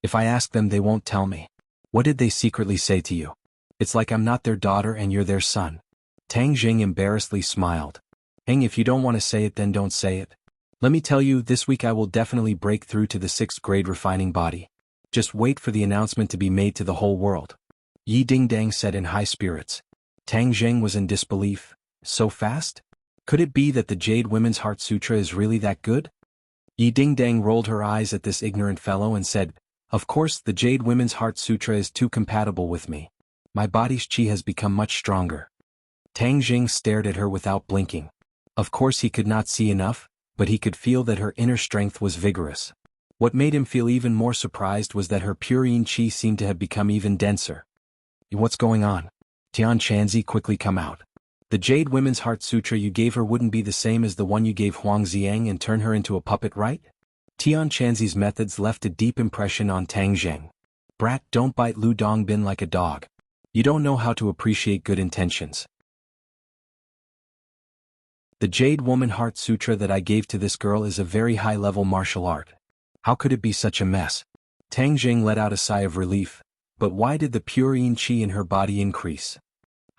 If I ask them they won't tell me." "What did they secretly say to you? It's like I'm not their daughter and you're their son." Tang Jing embarrassedly smiled. If you don't want to say it, then don't say it. Let me tell you, this week I will definitely break through to the 6th grade refining body. Just wait for the announcement to be made to the whole world." Yi Dingdang said in high spirits. Tang Jing was in disbelief. So fast? Could it be that the Jade Women's Heart Sutra is really that good? Yi Dingdang rolled her eyes at this ignorant fellow and said, "Of course, the Jade Women's Heart Sutra is too compatible with me. My body's chi has become much stronger." Tang Jing stared at her without blinking. Of course he could not see enough, but he could feel that her inner strength was vigorous. What made him feel even more surprised was that her purine chi seemed to have become even denser. "What's going on? Tian Chanzi, quickly come out. The Jade Women's Heart Sutra you gave her wouldn't be the same as the one you gave Huang Xiang and turn her into a puppet, right?" Tian Chanzi's methods left a deep impression on Tang Jing. "Brat, don't bite Lu Dongbin like a dog. You don't know how to appreciate good intentions. The Jade Woman Heart Sutra that I gave to this girl is a very high-level martial art. How could it be such a mess?" Tang Jing let out a sigh of relief. But why did the purine chi in her body increase?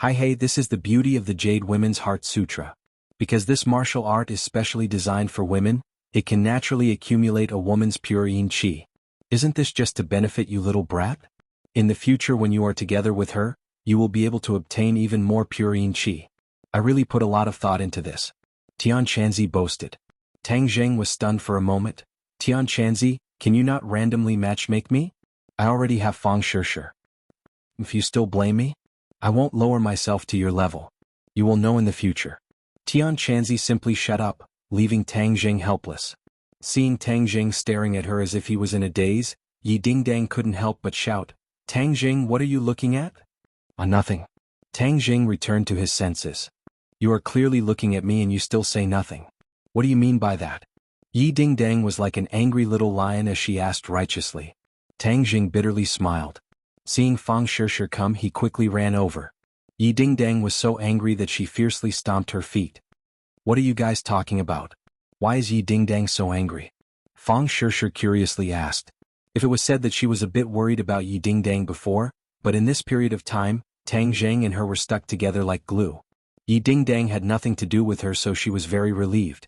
Hey, this is the beauty of the Jade Women's Heart Sutra. Because this martial art is specially designed for women, it can naturally accumulate a woman's purine chi. Isn't this just to benefit you, little brat? In the future, when you are together with her, you will be able to obtain even more purine chi. I really put a lot of thought into this." Tian Chanzi boasted. Tang Jing was stunned for a moment. "Tian Chanzi, can you not randomly matchmake me? I already have Feng Shishir. If you still blame me, I won't lower myself to your level. You will know in the future." Tian Chanzi simply shut up, leaving Tang Jing helpless. Seeing Tang Jing staring at her as if he was in a daze, Yi Dingdang couldn't help but shout, "Tang Jing, what are you looking at?" Nothing." Tang Jing returned to his senses. "You are clearly looking at me and you still say nothing. What do you mean by that?" Yi Dingdang was like an angry little lion as she asked righteously. Tang Jing bitterly smiled. Seeing Feng Shishir come, he quickly ran over. Yi Dingdang was so angry that she fiercely stomped her feet. "What are you guys talking about? Why is Yi Dingdang so angry?" Fang Shishir curiously asked. If it was said that she was a bit worried about Yi Dingdang before, but in this period of time, Tang Zheng and her were stuck together like glue. Yi Dingdang had nothing to do with her, so she was very relieved.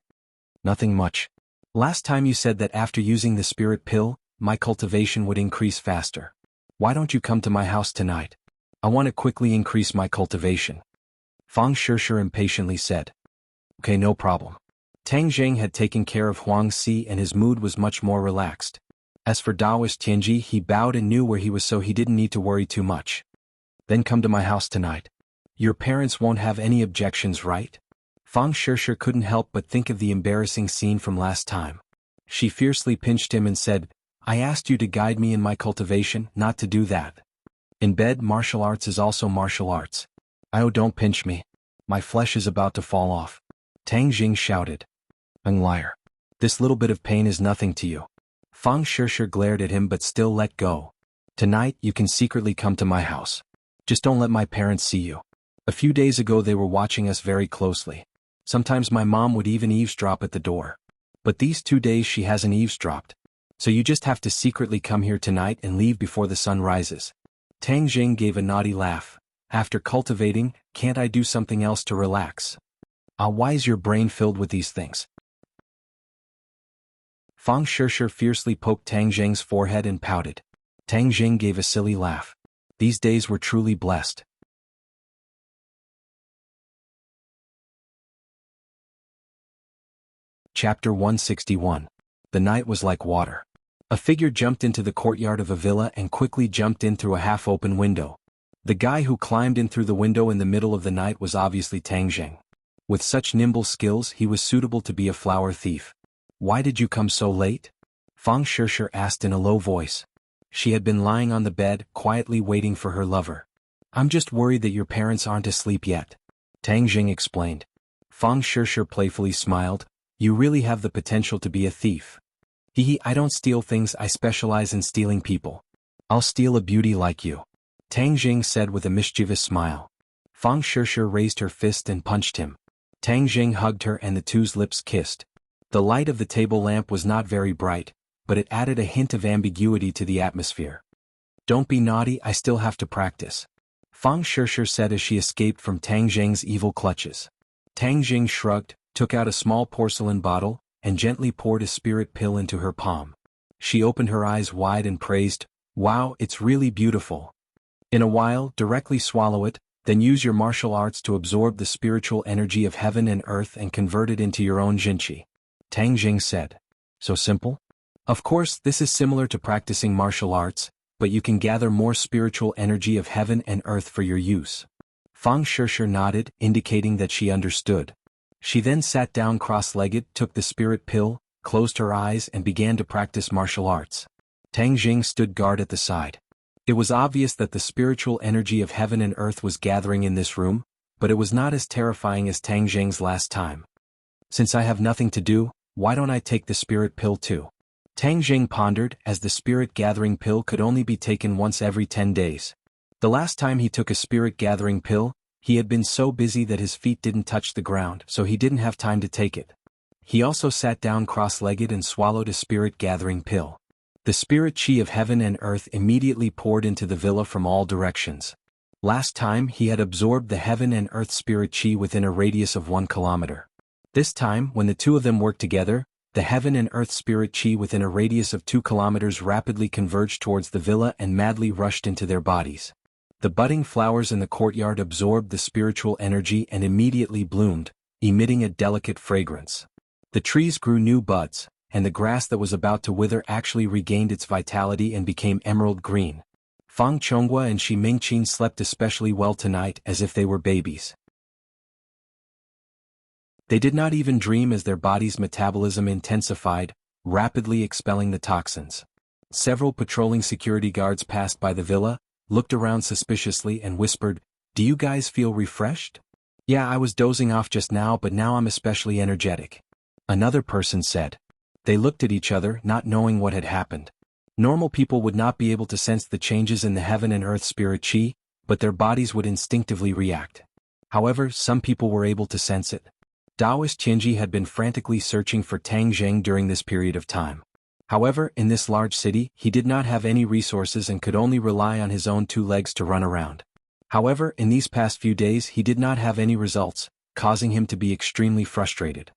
Nothing much. Last time you said that after using the spirit pill, my cultivation would increase faster. Why don't you come to my house tonight? I want to quickly increase my cultivation. Fang Shishir impatiently said. Okay, no problem. Tang Zheng had taken care of Huang Si and his mood was much more relaxed. As for Daoist Tianji, he bowed and knew where he was, so he didn't need to worry too much. Then come to my house tonight. Your parents won't have any objections, right? Fang Shishir couldn't help but think of the embarrassing scene from last time. She fiercely pinched him and said, I asked you to guide me in my cultivation, not to do that. In bed, martial arts is also martial arts. Oh, don't pinch me. My flesh is about to fall off. Tang Jing shouted. Liar. This little bit of pain is nothing to you. Fang Shishir glared at him but still let go. Tonight you can secretly come to my house. Just don't let my parents see you. A few days ago they were watching us very closely. Sometimes my mom would even eavesdrop at the door. But these 2 days she hasn't eavesdropped. So you just have to secretly come here tonight and leave before the sun rises. Tang Jing gave a naughty laugh. After cultivating, can't I do something else to relax? Why is your brain filled with these things? Fang Shishir fiercely poked Tang Jing's forehead and pouted. Tang Jing gave a silly laugh. These days were truly blessed. Chapter 161. The night was like water. A figure jumped into the courtyard of a villa and quickly jumped in through a half-open window. The guy who climbed in through the window in the middle of the night was obviously Tang Jing. With such nimble skills, he was suitable to be a flower thief. Why did you come so late? Fang Shishir asked in a low voice. She had been lying on the bed, quietly waiting for her lover. I'm just worried that your parents aren't asleep yet. Tang Jing explained. Fang Shishir playfully smiled. You really have the potential to be a thief. Hehe, I don't steal things, I specialize in stealing people. I'll steal a beauty like you. Tang Jing said with a mischievous smile. Fang Shishir raised her fist and punched him. Tang Jing hugged her and the two's lips kissed. The light of the table lamp was not very bright, but it added a hint of ambiguity to the atmosphere. Don't be naughty, I still have to practice. Fang Shishir said as she escaped from Tang Jing's evil clutches. Tang Jing shrugged, took out a small porcelain bottle, and gently poured a spirit pill into her palm. She opened her eyes wide and praised, Wow, it's really beautiful. In a while, directly swallow it, then use your martial arts to absorb the spiritual energy of heaven and earth and convert it into your own jinchi. Tang Jing said. So simple? Of course, this is similar to practicing martial arts, but you can gather more spiritual energy of heaven and earth for your use. Fang Shishir nodded, indicating that she understood. She then sat down cross-legged, took the spirit pill, closed her eyes and began to practice martial arts. Tang Jing stood guard at the side. It was obvious that the spiritual energy of heaven and earth was gathering in this room, but it was not as terrifying as Tang Jing's last time. Since I have nothing to do, why don't I take the spirit pill too? Tang Jing pondered, as the spirit gathering pill could only be taken once every 10 days. The last time he took a spirit gathering pill, he had been so busy that his feet didn't touch the ground, so he didn't have time to take it. He also sat down cross-legged and swallowed a spirit gathering pill. The spirit chi of heaven and earth immediately poured into the villa from all directions. Last time he had absorbed the heaven and earth spirit chi within a radius of 1 kilometer. This time, when the two of them worked together, the heaven and earth spirit chi within a radius of 2 kilometers rapidly converged towards the villa and madly rushed into their bodies. The budding flowers in the courtyard absorbed the spiritual energy and immediately bloomed, emitting a delicate fragrance. The trees grew new buds, and the grass that was about to wither actually regained its vitality and became emerald green. Fang Chonghua and Shi Mingqin slept especially well tonight as if they were babies. They did not even dream as their body's metabolism intensified, rapidly expelling the toxins. Several patrolling security guards passed by the villa, looked around suspiciously and whispered, Do you guys feel refreshed? Yeah, I was dozing off just now, but now I'm especially energetic. Another person said. They looked at each other, not knowing what had happened. Normal people would not be able to sense the changes in the heaven and earth spirit chi, but their bodies would instinctively react. However, some people were able to sense it. Daoist Tianji had been frantically searching for Tang Zheng during this period of time. However, in this large city, he did not have any resources and could only rely on his own 2 legs to run around. However, in these past few days he did not have any results, causing him to be extremely frustrated.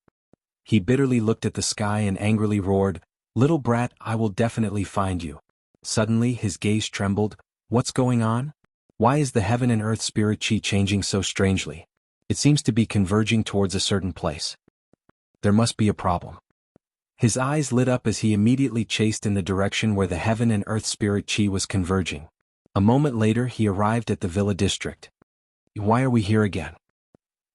He bitterly looked at the sky and angrily roared, "Little brat, I will definitely find you." Suddenly his gaze trembled. What's going on? Why is the heaven and earth spirit chi changing so strangely? It seems to be converging towards a certain place. There must be a problem. His eyes lit up as he immediately chased in the direction where the heaven and earth spirit chi was converging. A moment later he arrived at the villa district. Why are we here again?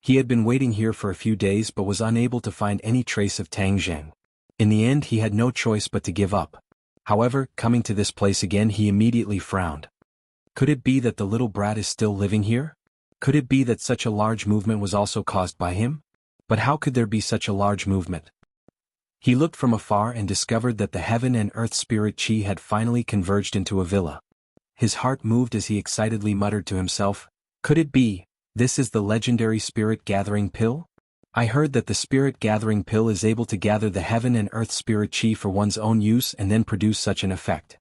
He had been waiting here for a few days but was unable to find any trace of Tang Zheng. In the end he had no choice but to give up. However, coming to this place again he immediately frowned. Could it be that the little brat is still living here? Could it be that such a large movement was also caused by him? But how could there be such a large movement? He looked from afar and discovered that the heaven and earth spirit chi had finally converged into a villa. His heart moved as he excitedly muttered to himself, "Could it be, this is the legendary spirit gathering pill? I heard that the spirit gathering pill is able to gather the heaven and earth spirit chi for one's own use and then produce such an effect."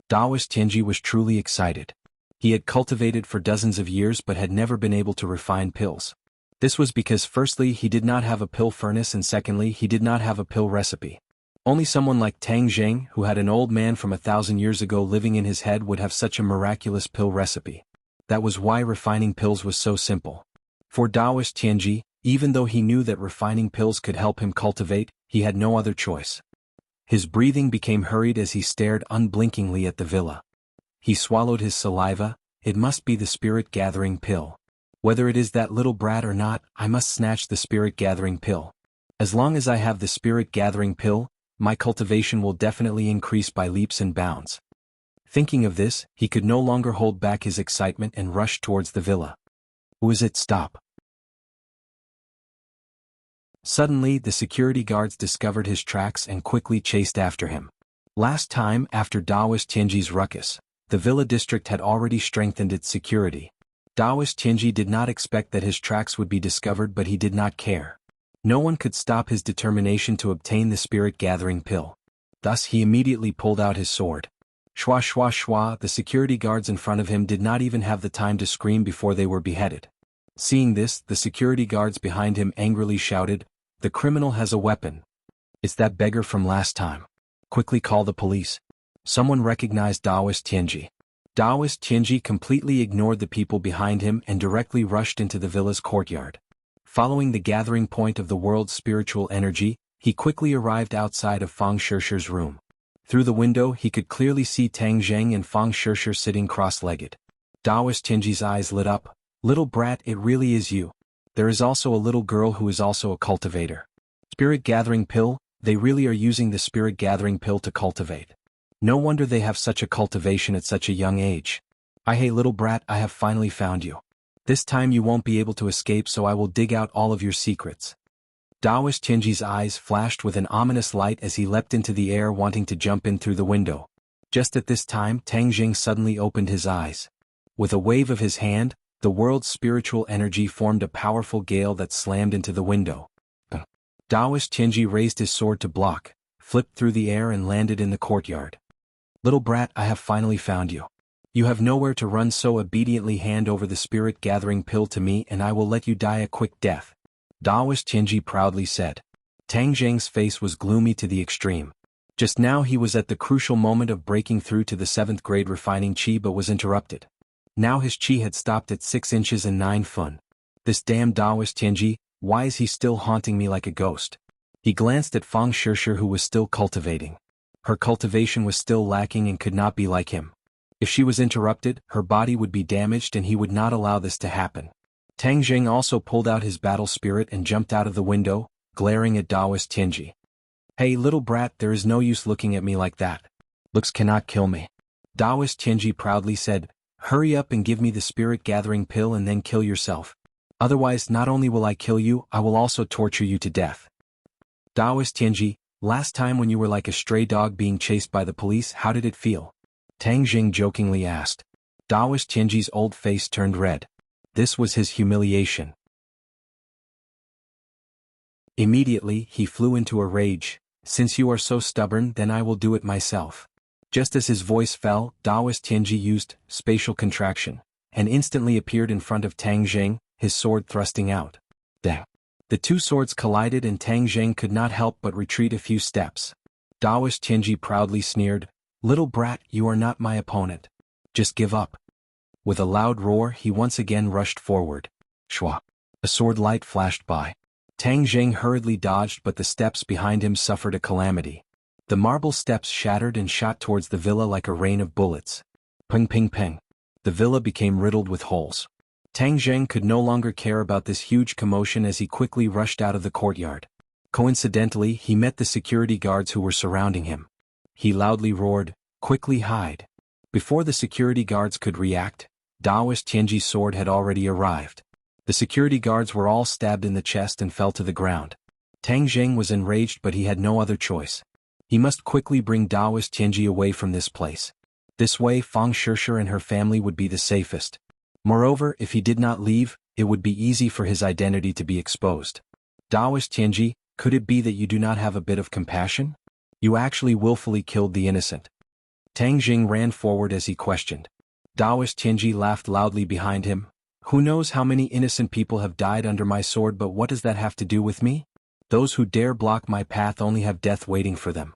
Daoist Tianji was truly excited. He had cultivated for dozens of years but had never been able to refine pills. This was because firstly he did not have a pill furnace and secondly he did not have a pill recipe. Only someone like Tang Zheng, who had an old man from 1,000 years ago living in his head, would have such a miraculous pill recipe. That was why refining pills was so simple. For Daoist Tianji, even though he knew that refining pills could help him cultivate, he had no other choice. His breathing became hurried as he stared unblinkingly at the villa. He swallowed his saliva. It must be the spirit gathering pill. Whether it is that little brat or not, I must snatch the spirit gathering pill. As long as I have the spirit gathering pill, my cultivation will definitely increase by leaps and bounds. Thinking of this, he could no longer hold back his excitement and rushed towards the villa. Who is it? Stop! Suddenly the security guards discovered his tracks and quickly chased after him. Last time, after Daoist Tianji's ruckus, the villa district had already strengthened its security. Daoist Tianji did not expect that his tracks would be discovered, but he did not care. No one could stop his determination to obtain the spirit gathering pill. Thus he immediately pulled out his sword. Shwa shwa shwa, the security guards in front of him did not even have the time to scream before they were beheaded. Seeing this, the security guards behind him angrily shouted, "The criminal has a weapon. It's that beggar from last time. Quickly call the police." Someone recognized Daoist Tianji. Daoist Tianji completely ignored the people behind him and directly rushed into the villa's courtyard. Following the gathering point of the world's spiritual energy, he quickly arrived outside of Fang Shishir's room. Through the window he could clearly see Tang Zheng and Fang Shishir sitting cross-legged. Daoist Tianji's eyes lit up. "Little brat, it really is you. There is also a little girl who is also a cultivator. Spirit gathering pill, they really are using the spirit gathering pill to cultivate. No wonder they have such a cultivation at such a young age. Hey little brat, I have finally found you. This time you won't be able to escape, so I will dig out all of your secrets." Daoist Tianji's eyes flashed with an ominous light as he leapt into the air, wanting to jump in through the window. Just at this time Tang Zheng suddenly opened his eyes. With a wave of his hand, the world's spiritual energy formed a powerful gale that slammed into the window. Daoist Tianji raised his sword to block, flipped through the air and landed in the courtyard. "Little brat, I have finally found you. You have nowhere to run, so obediently hand over the spirit gathering pill to me and I will let you die a quick death," Daoist Tianji proudly said. Tang Zheng's face was gloomy to the extreme. Just now he was at the crucial moment of breaking through to the 7th grade refining chi but was interrupted. Now his chi had stopped at 6 inches and 9 fun. This damn Daoist Tianji, why is he still haunting me like a ghost? He glanced at Fang Shishir, who was still cultivating. Her cultivation was still lacking and could not be like him. If she was interrupted, her body would be damaged and he would not allow this to happen. Tang Zheng also pulled out his battle spirit and jumped out of the window, glaring at Daoist Tianji. "Hey little brat, there is no use looking at me like that. Looks cannot kill me." Daoist Tianji proudly said, "Hurry up and give me the spirit gathering pill and then kill yourself. Otherwise not only will I kill you, I will also torture you to death." Daoist Tianji, "Last time when you were like a stray dog being chased by the police, how did it feel?" Tang Zheng jokingly asked. Daoist Tianji's old face turned red. This was his humiliation. Immediately he flew into a rage. Since you are so stubborn, then I will do it myself. Just as his voice fell, Daoist Tianji used spatial contraction, and instantly appeared in front of Tang Zheng, his sword thrusting out. The two swords collided and Tang Zheng could not help but retreat a few steps. Daoist Tianji proudly sneered, "Little brat, you are not my opponent. Just give up." With a loud roar, he once again rushed forward. Shua! A sword light flashed by. Tang Zheng hurriedly dodged, but the steps behind him suffered a calamity. The marble steps shattered and shot towards the villa like a rain of bullets. Ping ping ping. The villa became riddled with holes. Tang Zheng could no longer care about this huge commotion as he quickly rushed out of the courtyard. Coincidentally, he met the security guards who were surrounding him. He loudly roared, "Quickly hide!" Before the security guards could react, Daoist Tianji's sword had already arrived. The security guards were all stabbed in the chest and fell to the ground. Tang Zheng was enraged, but he had no other choice. He must quickly bring Daoist Tianji away from this place. This way Fang Shishir and her family would be the safest. Moreover, if he did not leave, it would be easy for his identity to be exposed. Daoist Tianji, could it be that you do not have a bit of compassion? You actually willfully killed the innocent. Tang Zheng ran forward as he questioned. Daoist Tianji laughed loudly behind him. Who knows how many innocent people have died under my sword, but what does that have to do with me? Those who dare block my path only have death waiting for them.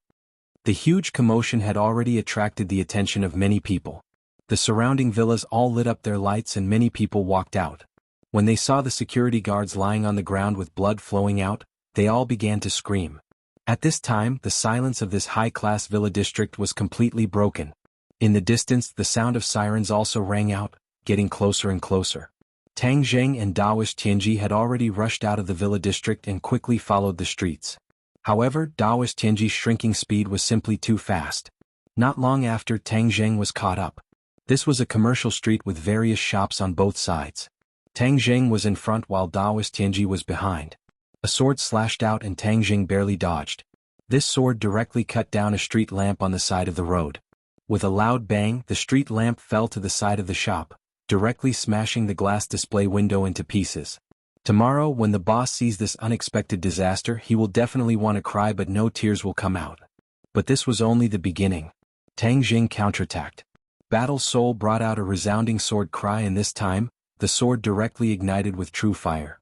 The huge commotion had already attracted the attention of many people. The surrounding villas all lit up their lights and many people walked out. When they saw the security guards lying on the ground with blood flowing out, they all began to scream. At this time, the silence of this high-class villa district was completely broken. In the distance, the sound of sirens also rang out, getting closer and closer. Tang Zheng and Daoist Tianji had already rushed out of the villa district and quickly followed the streets. However, Daoist Tianji's shrinking speed was simply too fast. Not long after, Tang Zheng was caught up. This was a commercial street with various shops on both sides. Tang Zheng was in front while Daoist Tianji was behind. A sword slashed out and Tang Zheng barely dodged. This sword directly cut down a street lamp on the side of the road. With a loud bang, the street lamp fell to the side of the shop, directly smashing the glass display window into pieces. Tomorrow, when the boss sees this unexpected disaster, he will definitely want to cry, but no tears will come out. But this was only the beginning. Tang Zheng counterattacked. Battle Soul brought out a resounding sword cry, and this time, the sword directly ignited with true fire.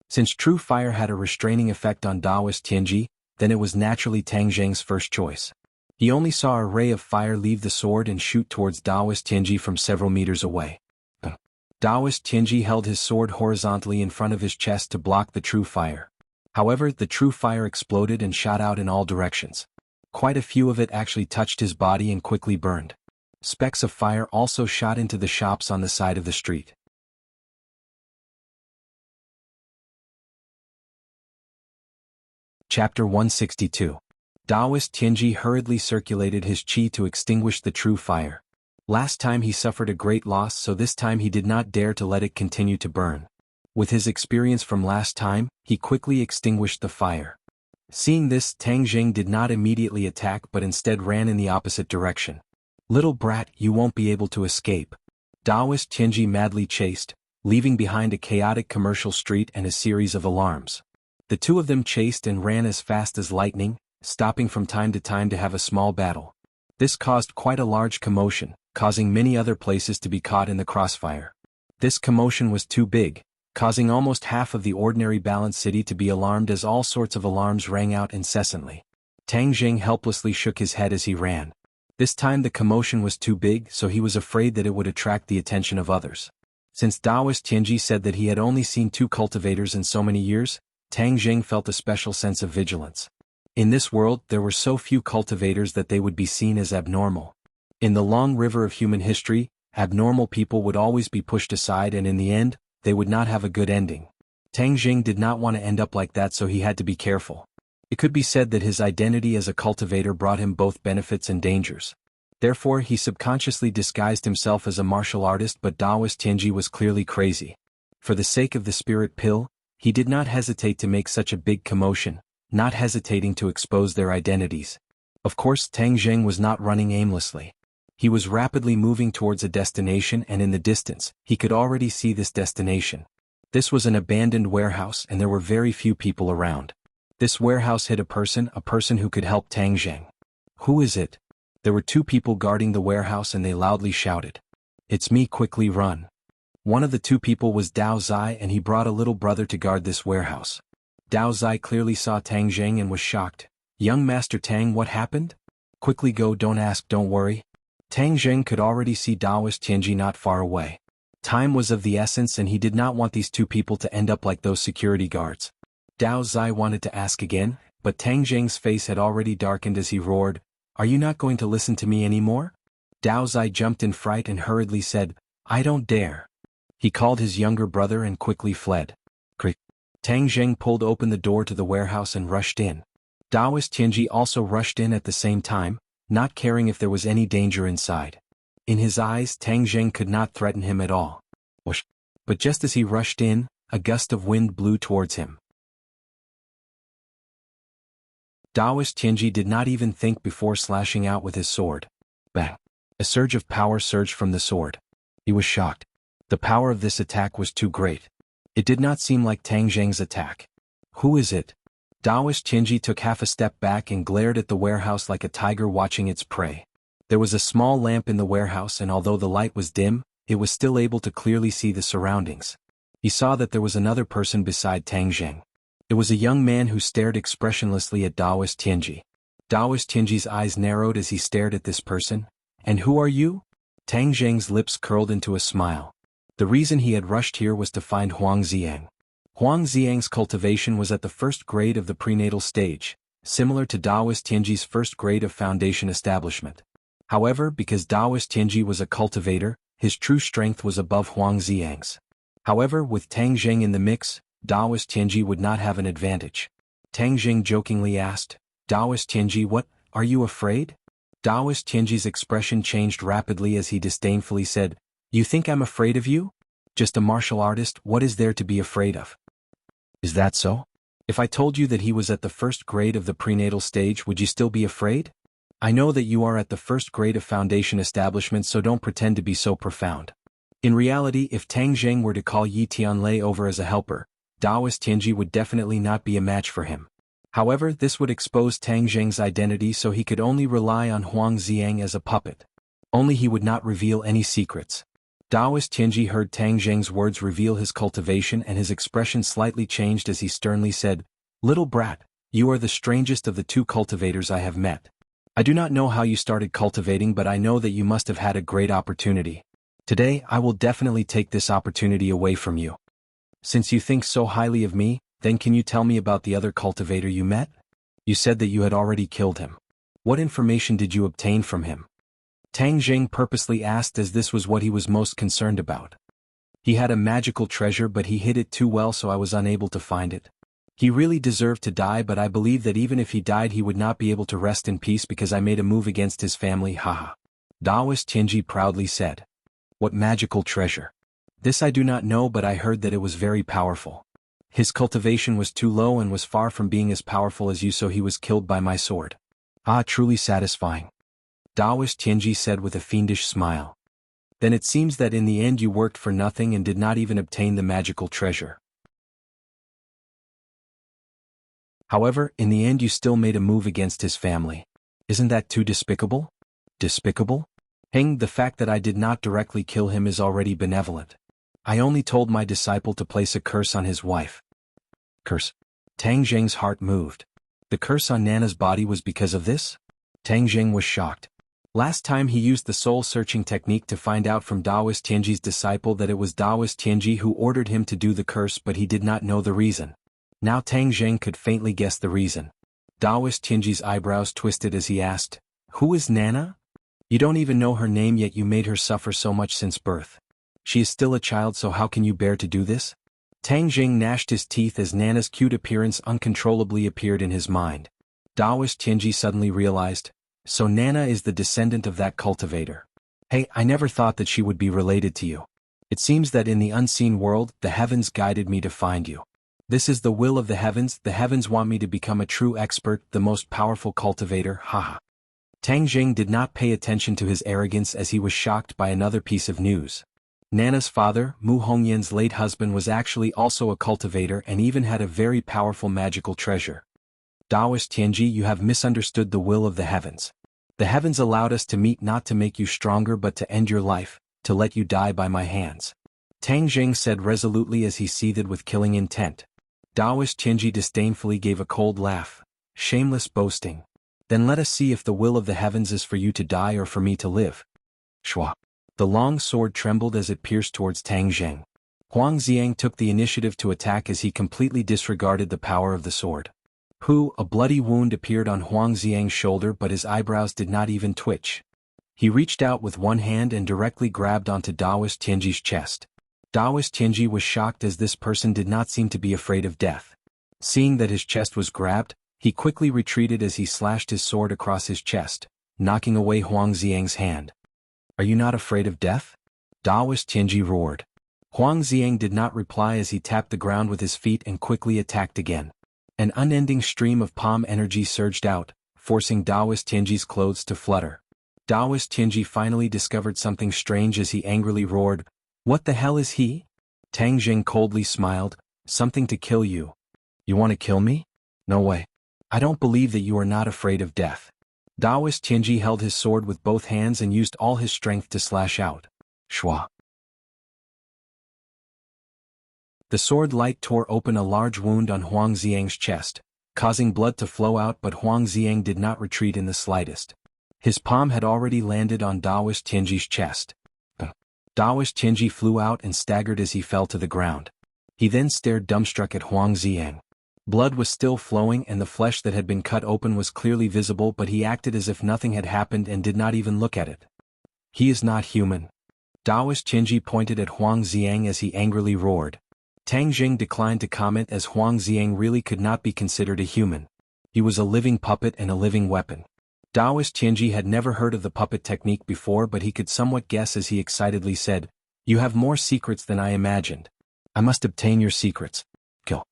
Since true fire had a restraining effect on Daoist Tianji, then it was naturally Tang Zheng's first choice. He only saw a ray of fire leave the sword and shoot towards Daoist Tianji from several meters away. Daoist Tianji held his sword horizontally in front of his chest to block the true fire. However, the true fire exploded and shot out in all directions. Quite a few of it actually touched his body and quickly burned. Specks of fire also shot into the shops on the side of the street. Chapter 162. Daoist Tianji hurriedly circulated his qi to extinguish the true fire. Last time he suffered a great loss, so this time he did not dare to let it continue to burn. With his experience from last time, he quickly extinguished the fire. Seeing this, Tang Zheng did not immediately attack but instead ran in the opposite direction. "Little brat, you won't be able to escape." Daoist Tianji madly chased, leaving behind a chaotic commercial street and a series of alarms. The two of them chased and ran as fast as lightning, stopping from time to time to have a small battle. This caused quite a large commotion, causing many other places to be caught in the crossfire. This commotion was too big, causing almost half of the ordinary balanced city to be alarmed as all sorts of alarms rang out incessantly. Tang Zheng helplessly shook his head as he ran. This time the commotion was too big, so he was afraid that it would attract the attention of others. Since Daoist Tianji said that he had only seen 2 cultivators in so many years, Tang Zheng felt a special sense of vigilance. In this world, there were so few cultivators that they would be seen as abnormal. In the long river of human history, abnormal people would always be pushed aside, and in the end, they would not have a good ending. Tang Zheng did not want to end up like that, so he had to be careful. It could be said that his identity as a cultivator brought him both benefits and dangers. Therefore, he subconsciously disguised himself as a martial artist, but Daoist Tianji was clearly crazy. For the sake of the spirit pill, he did not hesitate to make such a big commotion, not hesitating to expose their identities. Of course, Tang Zheng was not running aimlessly. He was rapidly moving towards a destination, and in the distance, he could already see this destination. This was an abandoned warehouse and there were very few people around. This warehouse hid a person who could help Tang Zheng. Who is it? There were 2 people guarding the warehouse and they loudly shouted. It's me, quickly run. One of the 2 people was Dao Zai and he brought a little brother to guard this warehouse. Dao Zai clearly saw Tang Zheng and was shocked. Young Master Tang, what happened? Quickly go, don't ask, don't worry. Tang Zheng could already see Daoist Tianji not far away. Time was of the essence and he did not want these 2 people to end up like those security guards. Dao Zai wanted to ask again, but Tang Zheng's face had already darkened as he roared, "Are you not going to listen to me anymore?" Dao Zai jumped in fright and hurriedly said, "I don't dare." He called his younger brother and quickly fled. Tang Zheng pulled open the door to the warehouse and rushed in. Daoist Tianji also rushed in at the same time, not caring if there was any danger inside. In his eyes, Tang Zheng could not threaten him at all. But just as he rushed in, a gust of wind blew towards him. Daoist Tianji did not even think before slashing out with his sword. Bang! A surge of power surged from the sword. He was shocked. The power of this attack was too great. It did not seem like Tang Zheng's attack. Who is it? Daoist Tianji took half a step back and glared at the warehouse like a tiger watching its prey. There was a small lamp in the warehouse and although the light was dim, it was still able to clearly see the surroundings. He saw that there was another person beside Tang Zheng. It was a young man who stared expressionlessly at Daoist Tianji. Daoist Tianji's eyes narrowed as he stared at this person. And who are you? Tang Zheng's lips curled into a smile. The reason he had rushed here was to find Huang Xiang. Huang Xiang's cultivation was at the 1st grade of the prenatal stage, similar to Daoist Tianji's 1st grade of foundation establishment. However, because Daoist Tianji was a cultivator, his true strength was above Huang Xiang's. However, with Tang Zheng in the mix, Daoist Tianji would not have an advantage. Tang Zheng jokingly asked, "Daoist Tianji, what, are you afraid?" Daoist Tianji's expression changed rapidly as he disdainfully said, "You think I'm afraid of you? Just a martial artist, what is there to be afraid of?" "Is that so? If I told you that he was at the 1st grade of the prenatal stage, would you still be afraid? I know that you are at the 1st grade of foundation establishment, so don't pretend to be so profound." In reality, if Tang Zheng were to call Yi Tianlei over as a helper, Daoist Tianji would definitely not be a match for him. However, this would expose Tang Zheng's identity so he could only rely on Huang Xiang as a puppet. Only he would not reveal any secrets. Daoist Tianji heard Tang Zheng's words reveal his cultivation and his expression slightly changed as he sternly said, "Little brat, you are the strangest of the 2 cultivators I have met. I do not know how you started cultivating, but I know that you must have had a great opportunity. Today, I will definitely take this opportunity away from you. Since you think so highly of me, then can you tell me about the other cultivator you met? You said that you had already killed him. What information did you obtain from him?" Tang Zheng purposely asked as this was what he was most concerned about. He had a magical treasure but he hid it too well so I was unable to find it. He really deserved to die but I believe that even if he died he would not be able to rest in peace because I made a move against his family, haha. Daoist Tianji proudly said. What magical treasure? This I do not know but I heard that it was very powerful. His cultivation was too low and was far from being as powerful as you so he was killed by my sword. Ah, truly satisfying. Daoist Tianji said with a fiendish smile. Then it seems that in the end you worked for nothing and did not even obtain the magical treasure. However, in the end you still made a move against his family. Isn't that too despicable? Despicable? Heng, the fact that I did not directly kill him is already benevolent. I only told my disciple to place a curse on his wife. Curse? Tang Zheng's heart moved. The curse on Nana's body was because of this? Tang Zheng was shocked. Last time he used the soul-searching technique to find out from Daoist Tianji's disciple that it was Daoist Tianji who ordered him to do the curse but he did not know the reason. Now Tang Zheng could faintly guess the reason. Daoist Tianji's eyebrows twisted as he asked, Who is Nana? You don't even know her name yet you made her suffer so much since birth. She is still a child so how can you bear to do this? Tang Zheng gnashed his teeth as Nana's cute appearance uncontrollably appeared in his mind. Daoist Tianji suddenly realized, so Nana is the descendant of that cultivator. Hey, I never thought that she would be related to you. It seems that in the unseen world, the heavens guided me to find you. This is the will of the heavens want me to become a true expert, the most powerful cultivator, haha. Tang Zheng did not pay attention to his arrogance as he was shocked by another piece of news. Nana's father, Mu Hongyan's late husband was actually also a cultivator and even had a very powerful magical treasure. Taoist Tianji, you have misunderstood the will of the heavens. The heavens allowed us to meet not to make you stronger but to end your life, to let you die by my hands. Tang Jing said resolutely as he seethed with killing intent. Taoist Tianji disdainfully gave a cold laugh. Shameless boasting. Then let us see if the will of the heavens is for you to die or for me to live. Shua. The long sword trembled as it pierced towards Tang Jing. Huang Xiang took the initiative to attack as he completely disregarded the power of the sword. A bloody wound appeared on Huang Xiang's shoulder but his eyebrows did not even twitch. He reached out with one hand and directly grabbed onto Taoist Tianji's chest. Taoist Tianji was shocked as this person did not seem to be afraid of death. Seeing that his chest was grabbed, he quickly retreated as he slashed his sword across his chest, knocking away Huang Xiang's hand. Are you not afraid of death? Taoist Tianji roared. Huang Xiang did not reply as he tapped the ground with his feet and quickly attacked again. An unending stream of palm energy surged out, forcing Taoist Tianji's clothes to flutter. Taoist Tianji finally discovered something strange as he angrily roared, "What the hell is he?" Tang Jing coldly smiled, "Something to kill you." "You want to kill me? No way. I don't believe that you are not afraid of death." Taoist Tianji held his sword with both hands and used all his strength to slash out. Shua. The sword light tore open a large wound on Huang Xiang's chest, causing blood to flow out, but Huang Xiang did not retreat in the slightest. His palm had already landed on Taoist Tianji's chest. Taoist Tianji flew out and staggered as he fell to the ground. He then stared dumbstruck at Huang Xiang. Blood was still flowing and the flesh that had been cut open was clearly visible, but he acted as if nothing had happened and did not even look at it. He is not human. Taoist Tianji pointed at Huang Xiang as he angrily roared. Tang Jing declined to comment as Huang Xiang really could not be considered a human. He was a living puppet and a living weapon. Taoist Tianji had never heard of the puppet technique before, but he could somewhat guess as he excitedly said, "You have more secrets than I imagined. I must obtain your secrets. Kill."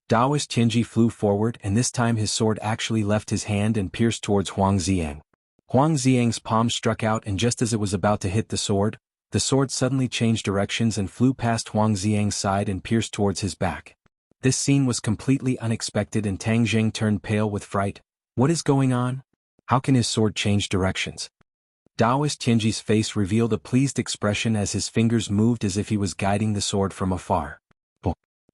Taoist Tianji flew forward and this time his sword actually left his hand and pierced towards Huang Xiang. Huang Xiang's palm struck out and just as it was about to hit the sword suddenly changed directions and flew past Huang Xiang's side and pierced towards his back. This scene was completely unexpected and Tang Jing turned pale with fright. What is going on? How can his sword change directions? Taoist Tianji's face revealed a pleased expression as his fingers moved as if he was guiding the sword from afar.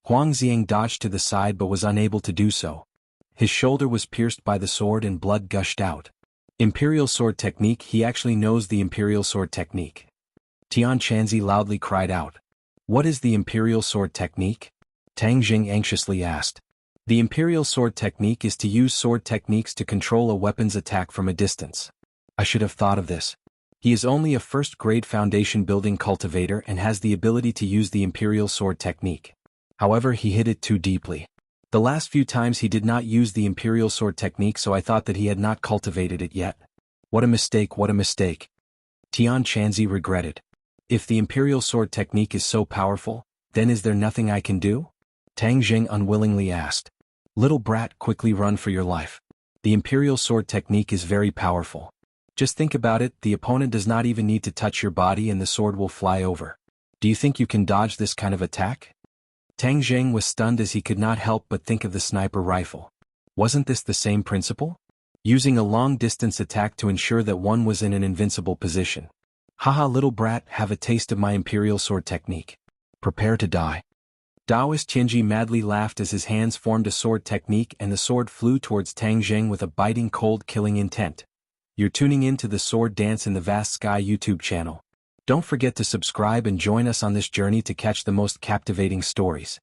Huang Xiang dodged to the side but was unable to do so. His shoulder was pierced by the sword and blood gushed out. Imperial sword technique. He actually knows the imperial sword technique. Tian Chanzi loudly cried out. What is the imperial sword technique? Tang Jing anxiously asked. The imperial sword technique is to use sword techniques to control a weapon's attack from a distance. I should have thought of this. He is only a first-grade foundation building cultivator and has the ability to use the imperial sword technique. However, he hid it too deeply. The last few times he did not use the imperial sword technique, so I thought that he had not cultivated it yet. What a mistake, what a mistake. Tian Chanzi regretted. If the imperial sword technique is so powerful, then is there nothing I can do? Tang Jing unwillingly asked. Little brat, quickly run for your life. The imperial sword technique is very powerful. Just think about it, the opponent does not even need to touch your body and the sword will fly over. Do you think you can dodge this kind of attack? Tang Jing was stunned as he could not help but think of the sniper rifle. Wasn't this the same principle? Using a long-distance attack to ensure that one was in an invincible position. Haha, little brat, have a taste of my imperial sword technique. Prepare to die. Taoist Tianji madly laughed as his hands formed a sword technique and the sword flew towards Tang Jing with a biting cold killing intent. You're tuning in to the Sword Dance in the Vast Sky YouTube channel. Don't forget to subscribe and join us on this journey to catch the most captivating stories.